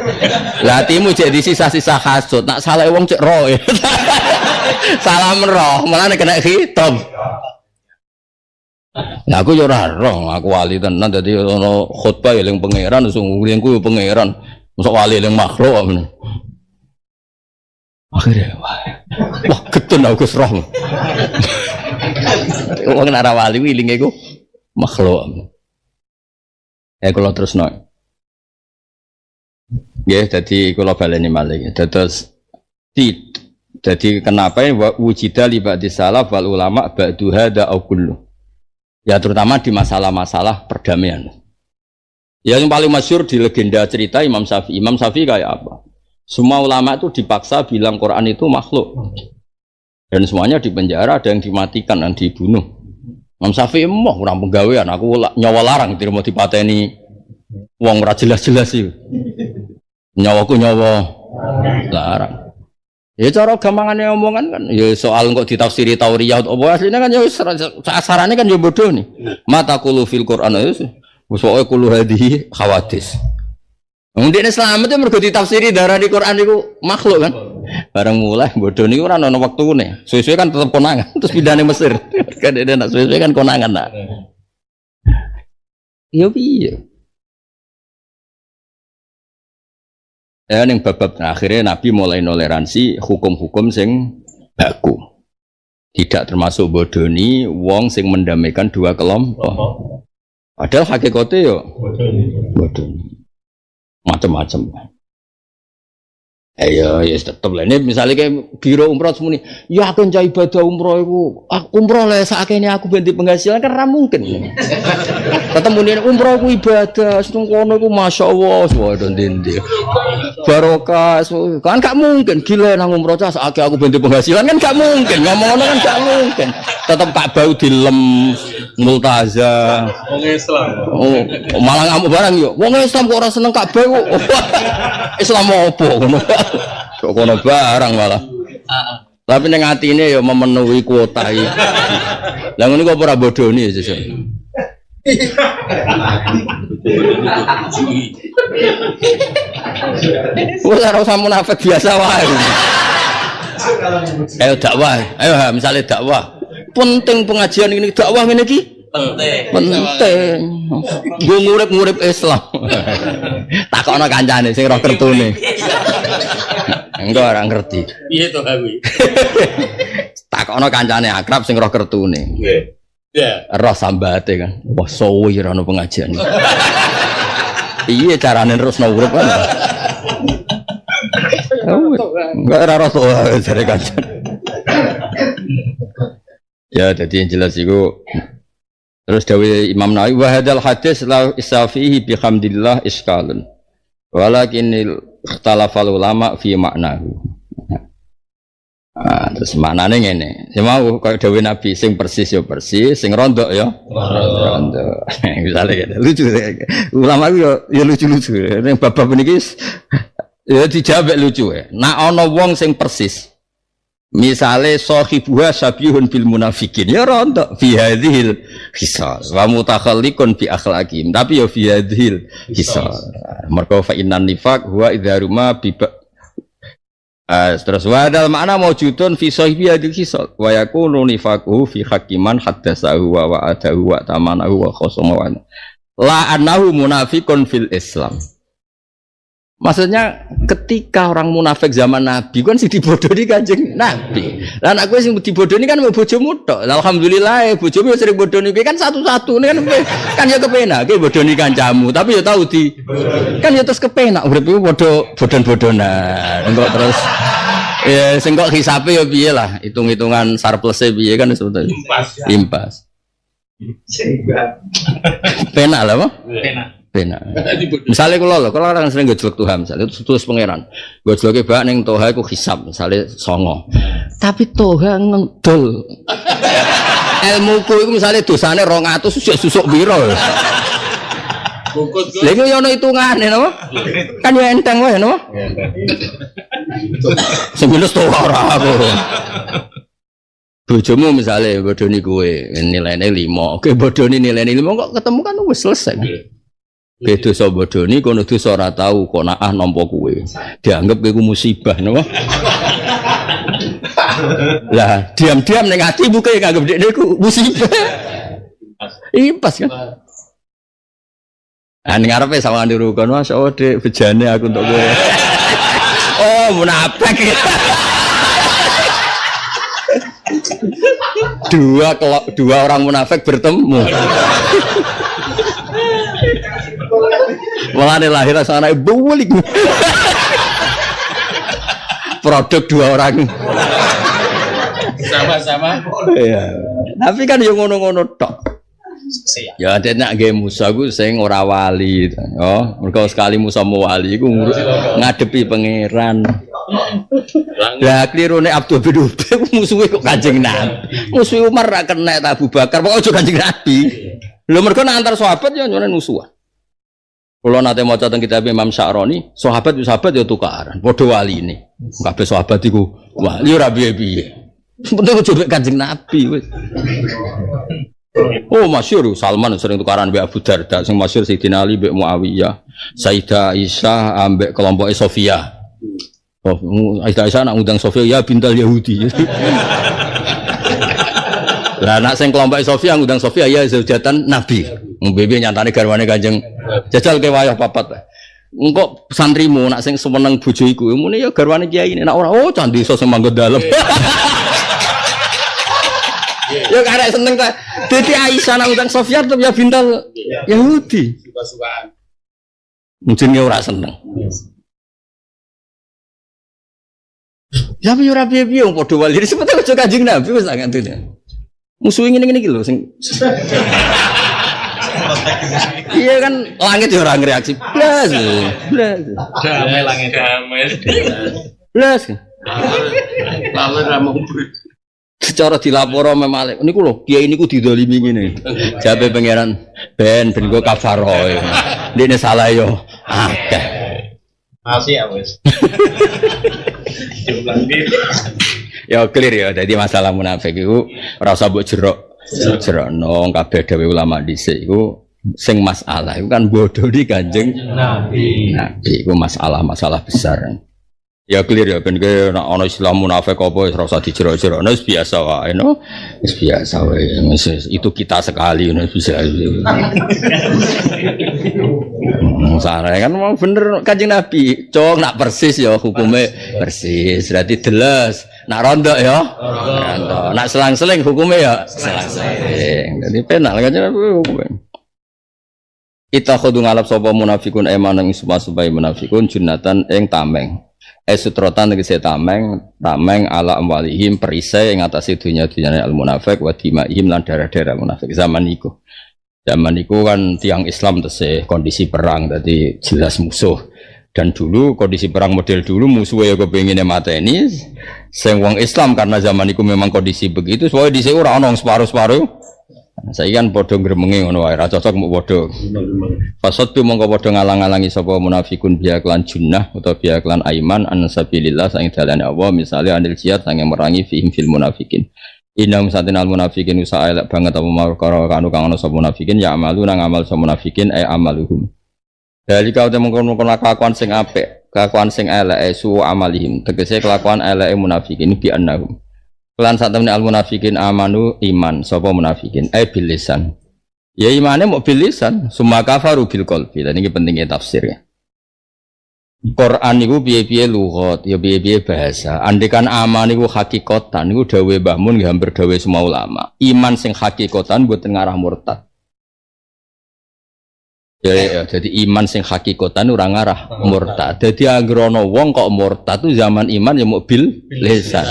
Lah atimu cek di sisa-sisa hasud. Nak salah wong cek roh. Salah roh, malah nek kena khitab. Lah aku yo ora roh, aku wali tenan dadi ono khotbah eling pangeran sing ulingku yo pangeran. Mosok wali eling makhluk men. Akhirnya wah getun aku Gus roh. Wong nek wali wilinge iku makhluk. Kalau terus no, ya jadi kalau baleni malih, terus jadi kenapa wujida li ba'di salaf wal ulama ba'du hada au kullu. Ya terutama di masalah-masalah perdamaian. Ya yang paling masyhur di legenda cerita Imam Syafi'i. Imam Syafi'i kayak apa? Semua ulama itu dipaksa bilang Quran itu makhluk. Dan semuanya dipenjara, ada yang dimatikan, yang dibunuh. Imam Syafi'i mau orang penggawean, aku nyawa larang tidak mau dipateni wong ora jelas-jelas iki. Nyawaku nyawa larang. Ya cara gampangane omongan kan ya soal kok ditafsiri tauriyah apa asline kan ya asarane kan ya bodoh nih. Mata qulu fil Quran ya pokoke kulo hadhihi khawatis. Wong dene selamat ya mergo ditafsiri darah di Quran iku makhluk kan. Bareng mulai bodoh niku ora ono wektune. Suwe-suwe kan tetep konangan terus pindahane Mesir. Kan dene nak suwe-suwe kan konangan nak. Yo piye? Ya ning bab akhirnya Nabi mulai toleransi hukum-hukum sing baku. Tidak termasuk bodoni wong sing mendamaikan dua kelompok. Padahal hakikate yo bodoni. Macam-macam. Ya tetep lah ini misalnya kayak biro umroh semua ya aku cah ibadah umroh itu umroh lah sakene aku ganti penghasilan kan mungkin ketemu nih umroh aku ibadah sedang kono aku masya Allah semua dan dindi barokah kan gak mungkin gila nang umroh cah sakene aku ganti penghasilan kan gak mungkin ngomong kan gak mungkin tetap Pak Bau dilem multaza wong Islam malah ngamuk barang yuk wong Islam kok orang seneng Kak Bau Islam apa kok kono barang malah. Tapi ning atine ya memenuhi kuota iki. Lah ngene kok ora bodoni ya sesuk. Ora usah munafik biasa wae. Ayo dakwah. Ayo misalnya dakwah. Penting pengajian ini dakwah ngene iki. Penting. Gue ngurip Islam. Takokno kancane sing roh kertune. Enggak orang ngerti. Iya to kawi. Takokno kancane akrab sing roh kertune. Nggih. Ya. Roh sambate kan. Wah suwi ora ono pengajian. Iya carane terusno urip kan. Enggak ora roh jare kancane. Ya jadi yang jelas itu terus dawuh Imam Nawawi wa hadzal hadis la isafihi bihamdillah iskalun walakinil ikhtalafal ulama fi maknahu. Terus maknane ngene mau kaya dawuh Nabi sing persis ya persis sing rondok ya rondok. Misale lucu ulama ku ya lucu-lucu ning bab-bab niki ya dijawab lucu ya nek ana wong sing persis misale sahibuha sabihun bil munafikin ya rontok fi hadhil hisal wa mutakhalliqun bi akhlaqim tapi ya fi hadhil hisal mergo fa innan nifaq huwa idharuma bi terus wadal makna maujudun fi sahibi hadhil hisal wa yakunu nifaqu fi hakiman haddatsahu wa wa'adahu wa tamanahu wa khasama wa la annahu munafiqun fil islam Maksudnya ketika orang munafik zaman Nabi kan sing dibodohi Kanjeng Nabi. Lah anak kowe sing dibodohi kan mau bojomu tok. Alhamdulillah bojomu sering bodohi kan satu-satu kan ya kepenak ki bodohi kancamu tapi ya tahu di kan ya terus kepenak urip iku bodon-bodonan. Engko terus ya sing kok hisabe ya piye lah hitung-hitungan surplus-e piye kan sebetulnya. Impas. Penak lah apa? Penak. Misalnya kalau orang sering gojlok Tuhan, misalnya itu tulis pangeran, gojloknya bak neng Toha itu hisab, misalnya songo. Tapi Toha ngedol. Ilmuku itu misalnya dosanya 200 sudah susuk biro. Lagi yang hitungan, no? Kan ya enteng wae, no? Seminus Toha orang aku. Bojomu misalnya bodoni kue nilainya 5, oke bodoni nilainya 5 kok ketemu kan wis selesai. Beda so bodoni kono dosa ora tau kok naah nampa kuwe. Dianggap kowe musibah napa? Lah, diam-diam ning ati buke nganggep dekne ku musibah. Impas kan. Ning arepe sama niru kono Mas, oh Dik, bejane aku untuk kowe. Oh, munafik. Dua orang munafik bertemu. Mulane lahir sana bulik. Produk dua orang. Sama-sama. Iya. Tapi kan yo ngono-ngono tok. Ya ada nak game Musa ku sing ora wali. Oh, mergo sekali Musa mau wali iku ngadepi pangeran. Lah klirune Abdul bin Ubay musuhe kok Kanjeng Nabi. Musuh Umar ra kena ta Abu Bakar, pokoke aja Kanjeng Nabi. Lho mergo nang antar sahabat ya nyonen musuhan. Kalau nanti mau catatan kitab Imam Sya'rani, sahabat ya tukaran, podo wali ini. Kabeh sahabat itu wali ora piye-piye. Penting coba Kanjeng Nabi. Oh masyhur Salman sering tukaran mbek Abu Darda, sing masyhur Sayyidina Ali mbek Muawiyah, Sayyidah Aisyah ambek kelompok Sofia. Oh, Aisyah nak ngundang Sofia ya bintal Yahudi. Lah nak sing kelompok Sofia ngundang Sofia ya zaujatan Nabi. Mbebe nyatane garwane Kanjeng. Jajal ke wayah papat. Engko santrimu nak sing semeneng bojo iku, mune ya garwane kiai ini. Nak ora oh candi iso sing manggon dalem. Ya karek seneng ta. Dadi Aisyah nak ngundang Sofia tetep ya bintal Yahudi. Suka-sukaan. Mungkin ora seneng. Ya ora piye-piye wong padha wali sebetulnya aja Kanjeng Nabi wis tak ngene. Musuh ngene-ngene iki lho sing iya kan langit ya orang reaksi blas Damai langit blas lalu ramu secara dilaporo memalik niku lho kiai niku didolimi ngene jabe pangeran ben go kafaro ndene salah yo akeh masih ya wis ya clear ya jadi masalah munafik iku ora usah mbok jerokno kabeh dhewe ulama dhisik iku sing masalah iku kan bodoh di Kanjeng Nabi iku masalah besar ya clear ya ben ke nek ana istilah munafik apa wis ora usah dijerok-jerokno wis biasa wae no wis biasa wae itu kita sekali no bisa Sarane kan mau bener Kanjeng Nabi cong nak persis ya hukume persis berarti deles nak rondok ya rondok nak selang-seling hukume ya selang-seling jadi penak Kanjeng Nabi hukume Ita khodu ngalap sapa munafikun emanang subai munafikun junatan ing tameng sutrotan tegese tameng ala amwalihim perisai ing atase dunya-dunyane al munafik wa dimaihim lan darah-darah munafik zaman iku kan tiang Islam tesih kondisi perang tadi jelas musuh dan dulu kondisi perang model dulu musuhnya kepengine mateni sing wong Islam karena zaman iku memang kondisi begitu soalnya dhisik ora ana separuh-separuh saiki kan padha gremenge ngono wae ra cocok mbok padha fasad tu mongko padha ngalang-alangi sapa munafikun biya klan junnah utawa biya klan aiman an sabilillah sang dalane Allah misale anil jihad sang merangi fihim fil munafikin Inam satinal munafikin usaha elek banget apa markara kanu kang ana sapa munafikin ya amalu nang amal sapa munafikin amaluhum. Dari kau temu kono kelakuan sing apik, kelakuan sing elek su amalihim. Tegese kelakuan eleke munafikin bi annahum. Lan satemene al munafikin amanu iman sapa munafikin bil lisan. Ya imane mau bil lisan, summa kafaru bil qalbi. Lan iki pentingnya tafsir ya. Quran niku piye-piye lughat, ya piye-piye bahasa. Andekan aman niku hakikatan niku dawuh Mbah Mun nggih hampir dawuh semua ulama. Iman sing hakikatan mboten ngarah murtad. Ya, jadi iman sing hakikatan ora ngarah murtad. Dadi anggere ana wong kok murtad tu zaman iman ya mau bil lisan.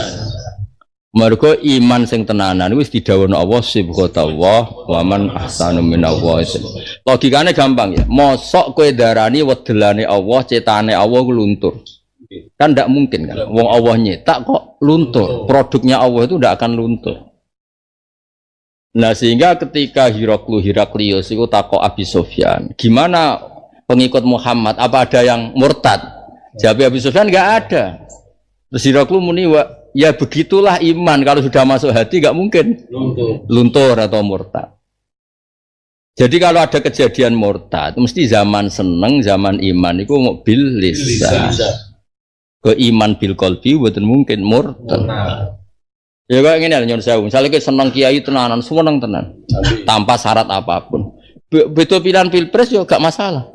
Mergo iman sing tenanan wis didhawuhna Allah subhanahu wa man ahsanu minallah. Logikane gampang ya. Mosok kowe darani wedelane Allah, cetane Allah ku luntur. Kan ndak mungkin kan. Wong Allah nyetak kok luntur. Produknya Allah itu ndak akan luntur. Nah, sehingga ketika Heraklius itu takok Abi Sufyan, gimana pengikut Muhammad? Apa ada yang murtad? Jawab Abi Sufyan enggak ada. Terus Heraklius muni, ya begitulah iman, kalau sudah masuk hati nggak mungkin luntur atau murtad. Jadi kalau ada kejadian murtad, mesti zaman seneng, zaman iman itu mau bil lisan. Ke iman bil qalbi mboten mungkin murtad. Ya kayak gini nyuwun sewu, misalnya kita seneng kiai tenanan, seneng tenan, tanpa syarat apapun. Beda pilihan pilpres ya gak masalah.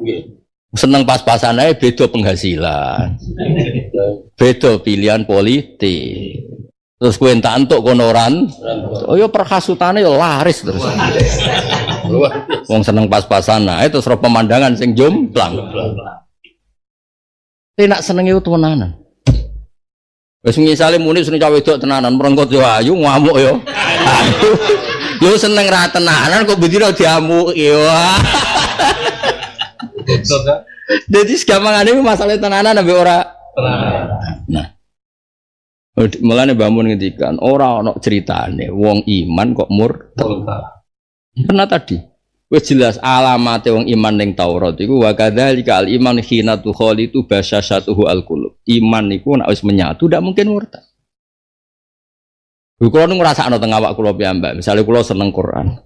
Seneng pas-pasan aja beda penghasilan, beda pilihan politik. Terus kue entak entuk konoran, oh ya perhasutannya ya laris terus. Wong seneng pas-pasan aja terus roh pemandangan sing jomplang. Tapi nak seneng itu tenanan. Wes misale muni seneng cawe wedok tenanan, merengkot yo ayu ngamuk yo. Lu seneng ra tenanan kok bedino diamuki yo. Jadi segampangane masalah tenanan ambek ora tenanan. Nah. Mulane bangun ngendikan ora ana ceritane wong iman kok murtad. Pernah tadi wis jelas alamate wong iman ning Taurat iku wa kadzalika al iman khina tu khalitu basyasatuhu al qulub. Iman niku nek wis menyatu ndak mungkin murtad. Kulo nu ngrasakno teng awak kula piyambak, misale kula seneng Quran.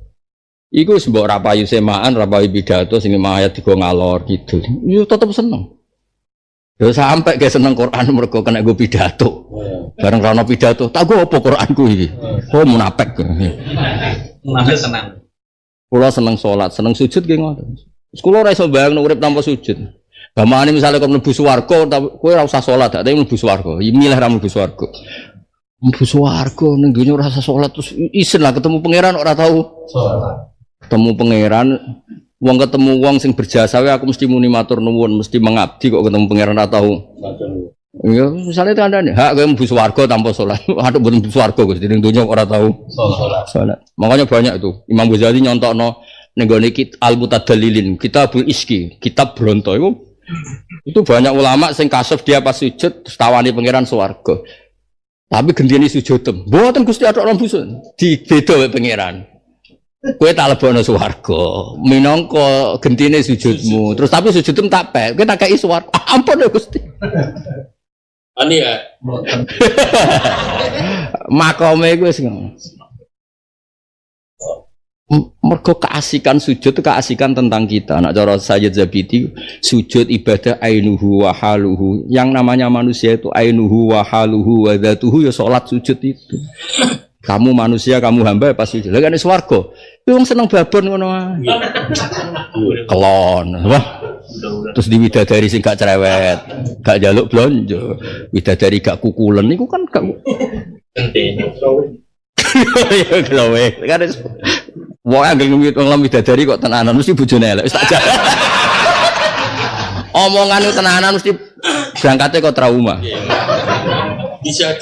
Iku wis mbok ra payu semaan, ra payu pidato sing ayat digo ngalor gitu. Yo tetep seneng. Yo sampe ge seneng Quran mergo kena go pidato. Bareng ra ono pidato, tak go apa Quranku iki? Oh munafik. Munafik senang. Kula seneng sholat, seneng sujud nggih ngoten. Wis kula ora iso bayangno urip tanpa sujud. Gamane misale kok mlebu swarga, kowe ora usah sholat, tapi mlebu swarga. Milih ra mlebu swarga. Mlebu swarga ning donya ora usah sholat terus isin lah ketemu pangeran ora tahu sholat. Ketemu pangeran, wong ketemu wong sing berjasa wae aku mesti muni matur nuwun, mesti mengabdi kok ketemu pangeran ora tahu. Ya, misalnya tandane, hak kowe mlebu swarga tanpa salat. Aduh mboten mlebu swarga Gus, ning donya ora tau salat. Makanya banyak itu. Imam Ghazali nyontokno ning gone Al-Mutadallilin, Kitabul Iski, kitab Bronto itu banyak ulama sing kasuf dia pas sujud tawani pangeran swarga. Tapi gendine sujud mboten Gusti atok rembusun. Dibeda wae pangeran. Kowe tak lebono swarga, minangka gentine sujudmu. Terus tapi sujudmu tak pek, kowe tak kei swarga. Ampun ya Gusti. Ani ya. Makome iku wis ngono. Mergo keasikan sujud itu keasikan tentang kita. Nak cara Sayyid Zabidi, sujud ibadah ainuhu wa haluhu. Yang namanya manusia itu ainuhu wa haluhu wa dzatuhu ya salat sujud itu. Kamu manusia, kamu hamba pas sujud. Lah kan swarga. Wong seneng babon ngono ae. Kelon. Wah. Terus di widadari sing gak cerewet, gak jaluk blonjo, widadari gak kukulen niku kan gak ya gawe. Kan wong anggere ngomong widadari kok tenanan mesti bojone elek wis tak jaga. Omongan tenanan mesti berangkate kok trauma. Bisa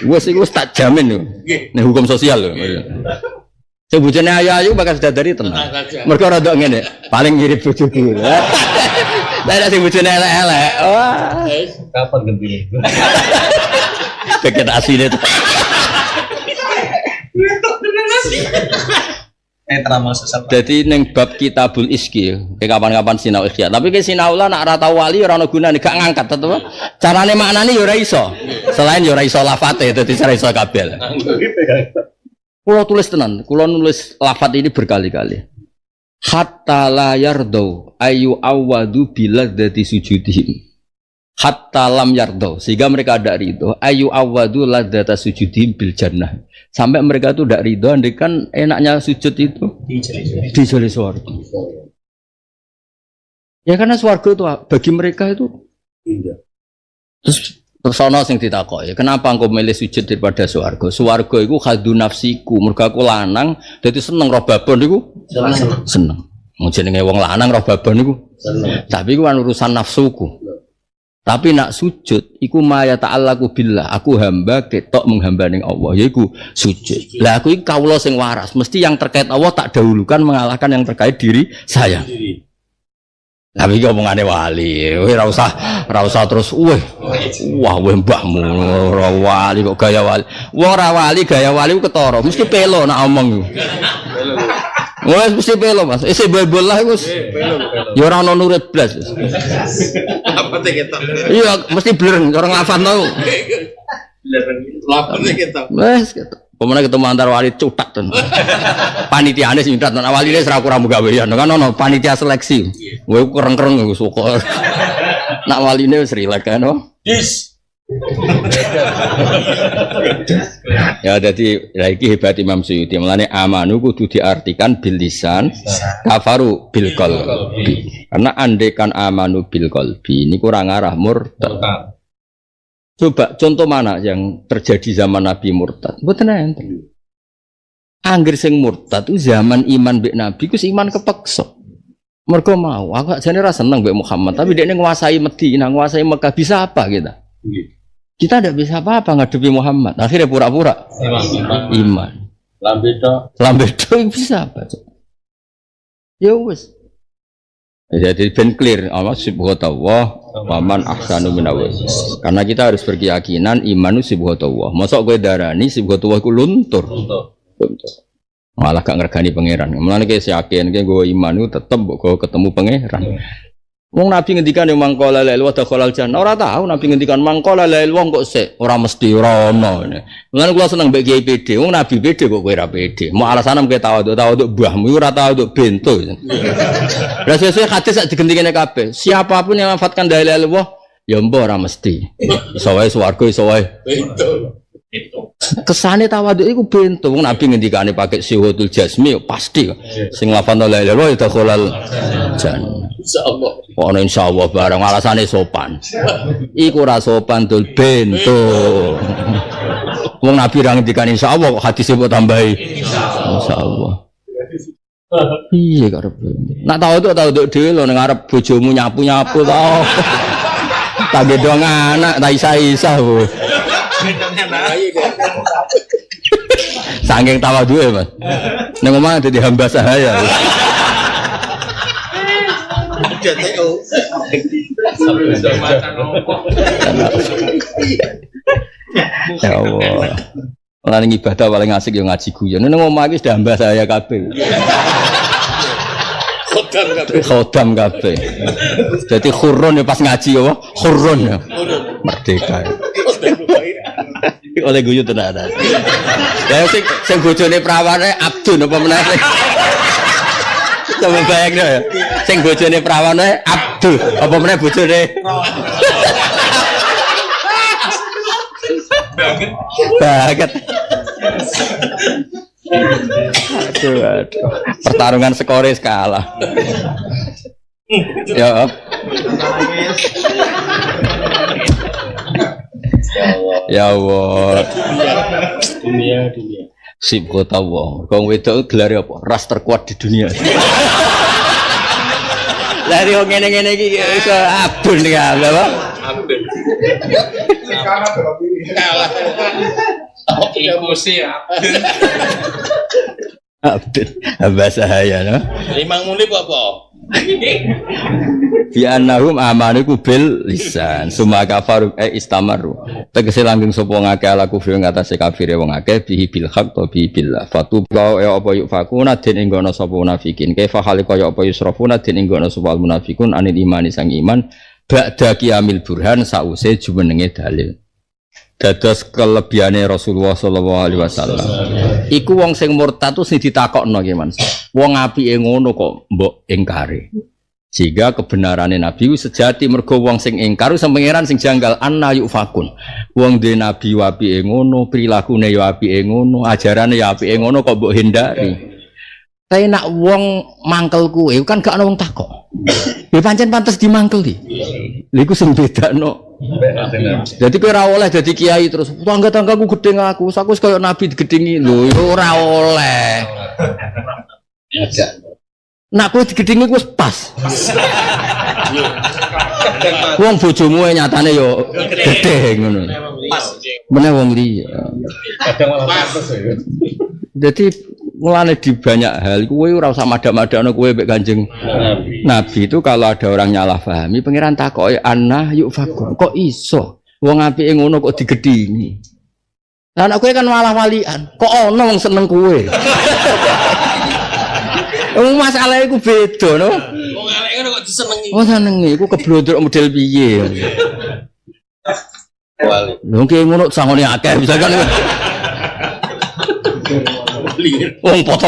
wis iku tak jamin lho. Nek hukum sosial lho. Sing bojone ayu-ayu bakal sedadari tenan. Mergo ora ndok ngene, paling mirip bojoku. Lah nek sing bojone elek-elek, wah. Kapan gentine? Deket asine. Jadi neng bab Kitabul Iski, kapan-kapan sinau ikhya. Tapi ke sinau lah nak rata wali orang gunane gak ngangkat, tetep. Carane maknane yo ora iso. Selain yo ora iso lafate, dadi ora iso kabel. Kulo tulis tenan, kulo nulis lafat ini berkali-kali. Hatta la yardau ayu awadu biladzati sujudihim. Hatta lam yardau, sehingga mereka tidak ridho. Ayu awadu ladzata sujudihim bil jannah. Sampai mereka itu tidak ridho, andekan enaknya sujud itu di joli swarga. Ya karena swarga itu bagi mereka itu Terus ana sing ditakoki, kenapa engkau milih sujud daripada swarga? Swarga iku khadu nafsiku, mergo aku lanang dadi seneng roh babon iku. Seneng. Mun jenenge wong lanang roh babon iku seneng. Tapi iku urusan nafsuku. Tapi nak sujud iku maya ta'allaku billah, aku hamba ketok menghamba ning Allah, yaiku sujud. Lah aku iki kawula sing waras, mesti yang terkait Allah tak dahulukan mengalahkan yang terkait diri saya. Tapi iki omongane wali, ora usah terus wah mbahmu ora wali kok gaya wali. Ora wali gaya wali ku ketara, mesti pelo nak omong. Wes mesti pelo Mas. Isi bebel lah wis. Ya ora ono nurut blas. Apa teh ketok? Iya, mesti blur orang lafadzno. Lapane ketok. Wes ketok. Pemene ketemu antar wali cutak ten. Panitiane sing nyutat nang waline ora kurang gawean. Kan ono panitia seleksi. Kowe kereng-kereng wis kok. Nak waline wis rilek kan. Dis. Ya jadi lagi hebat Imam Suyuti melane amanu kudu diartikan bil lisan, kafaru bil qalbi. Karena andekan amanu bil qalbi ini kurang arah murtad. Coba contoh mana yang terjadi zaman Nabi murtad? Mboten enten. Angger sing murtad itu zaman iman mbek Nabi ku iman kepeksa. Mergo mau aku jane ra seneng mbek Muhammad, tapi dekne nguasai Madinah, nguasai Mekah bisa apa kita? Kita tidak bisa apa-apa ngadepi Muhammad. Akhirnya pura-pura iman. Lambedo bisa apa? Ya wis. Jadi ben clear Allah subhanahu wa man ahsanu minawaz. Karena kita harus berkeyakinan iman itu subhanallah. Mosok kowe darani subhanallah ku luntur. Malah gak ngergani pangeran. Mulane kowe yakin kowe iman itu tetep kok ketemu pangeran. Wong Nabi ngendikan yang mangkola la ilaha illallah jannah. Ora tahu Nabi ngendikan mangkola la ilaha kok sik ora mesti ora ono. Mulane kula seneng mbek Kiai PD. Wong Nabi PD kok kowe ora PD. Mau alasan kowe tawaduk mbahmu ora tawaduk bento. Lah sesuk hadis sak digentikane kabeh. Siapapun yang lafadzkan la ilaha illallah ya mbok ora mesti. Iso wae swarga iso wae bento. Kesane tawaduk iku bento. Wong Nabi ngendikane pakai sihotul jasmi pasti. Sing lafadzkan la ilaha illallah ya dakhalal jannah. Insyaallah. Ono insyaallah barang alasane sopan. Iku ora sopan dul bento. Wong Nabi ra ngendikan insyaallah kok hadise mbok tambahi insyaallah. Piye karepe? Nak tahu dhewe lho ning arep bojomu nyapu-nyapu ta. Tak gedong anak, tak isa-isa. Saking tawaduke, Mas. Ning omah dadi hamba sahaya. Ya Allah. Orang ibadah paling asik yang ngaji guyon. Nang omah iki sudah hamba saya kabeh. Khodam kabeh. Jadi khurun ya pas ngaji apa? Khurun ya. Merdeka. Oleh guyu tenan. Ya sing bojone prawane Abdun apa meneh? Coba bayangno ya. Sing bojone prawane Abdul, apa meneh bojone? Banget. Aduh. Pertarungan skore kalah. Ya. Ya Allah. Dunia. Sip kota wong. Wong wedok gelar apa? Ras terkuat di dunia. Lari wong ngene-ngene iki iso abun ya, apa? Abun. Kalah. Emosi ya. Abun. Bahasa saya no. 5 menit apa? Fi annahum amanu bil lisan summa kafaru istamaru tegese langgeng sapa ngake ala kufri ngatasi kafire wong akeh bihi bil haq to bihi billah fatubqa ya apa yufakuna den inggono sapa munafikin kaifa hal kaya apa yusrafuna den inggono sapa munafikun anil imani sang iman ba'da qiyamil burhan sause jumenenge dalil dados kelebihane Rasulullah sallallahu alaihi wasallam iku wong sing murtad tu sing ditakokno ki Mas wong apike ngono kok mbok ingkari sehingga kebenarannya Nabi sejati mergo wong sing ingkar sing pangeran sing janggal anna yufakun wong de Nabi apike ngono prilakune ya apike ngono ajarane ya apike ngono kok mbok hindari Tapi nak wong mangkel kuwe kan gak ana wong takok. Ya pancen pantes dimangkel iki. Lha iku sing bedakno. Jadi kowe ora oleh dadi kiai terus tangga-tanggaku gedhe aku wis koyo nabi digedhingi. Lho ora oleh. Nak kowe digedhingi wis pas. Wong bojomu nyatane yo gedhe ngono. Meneh wong liya. Kadang malah pantes ya. Jadi mulane di banyak hal kowe ora usah madak-madakno kowe mek Kanjeng Nabi itu kalau ada orang nyalah pahami pangeran takoki anna yufaku kok iso wong apike ngono kok digedhingi. Lah anak kowe kan malah walian kok ana wong seneng kowe. Wong masalah iku beda no. Wong elek ngono kok disenengi. Oh senengi iku keblodrok model piye. Wali. Lho ki ngono sangone akeh misalkan. Wong foto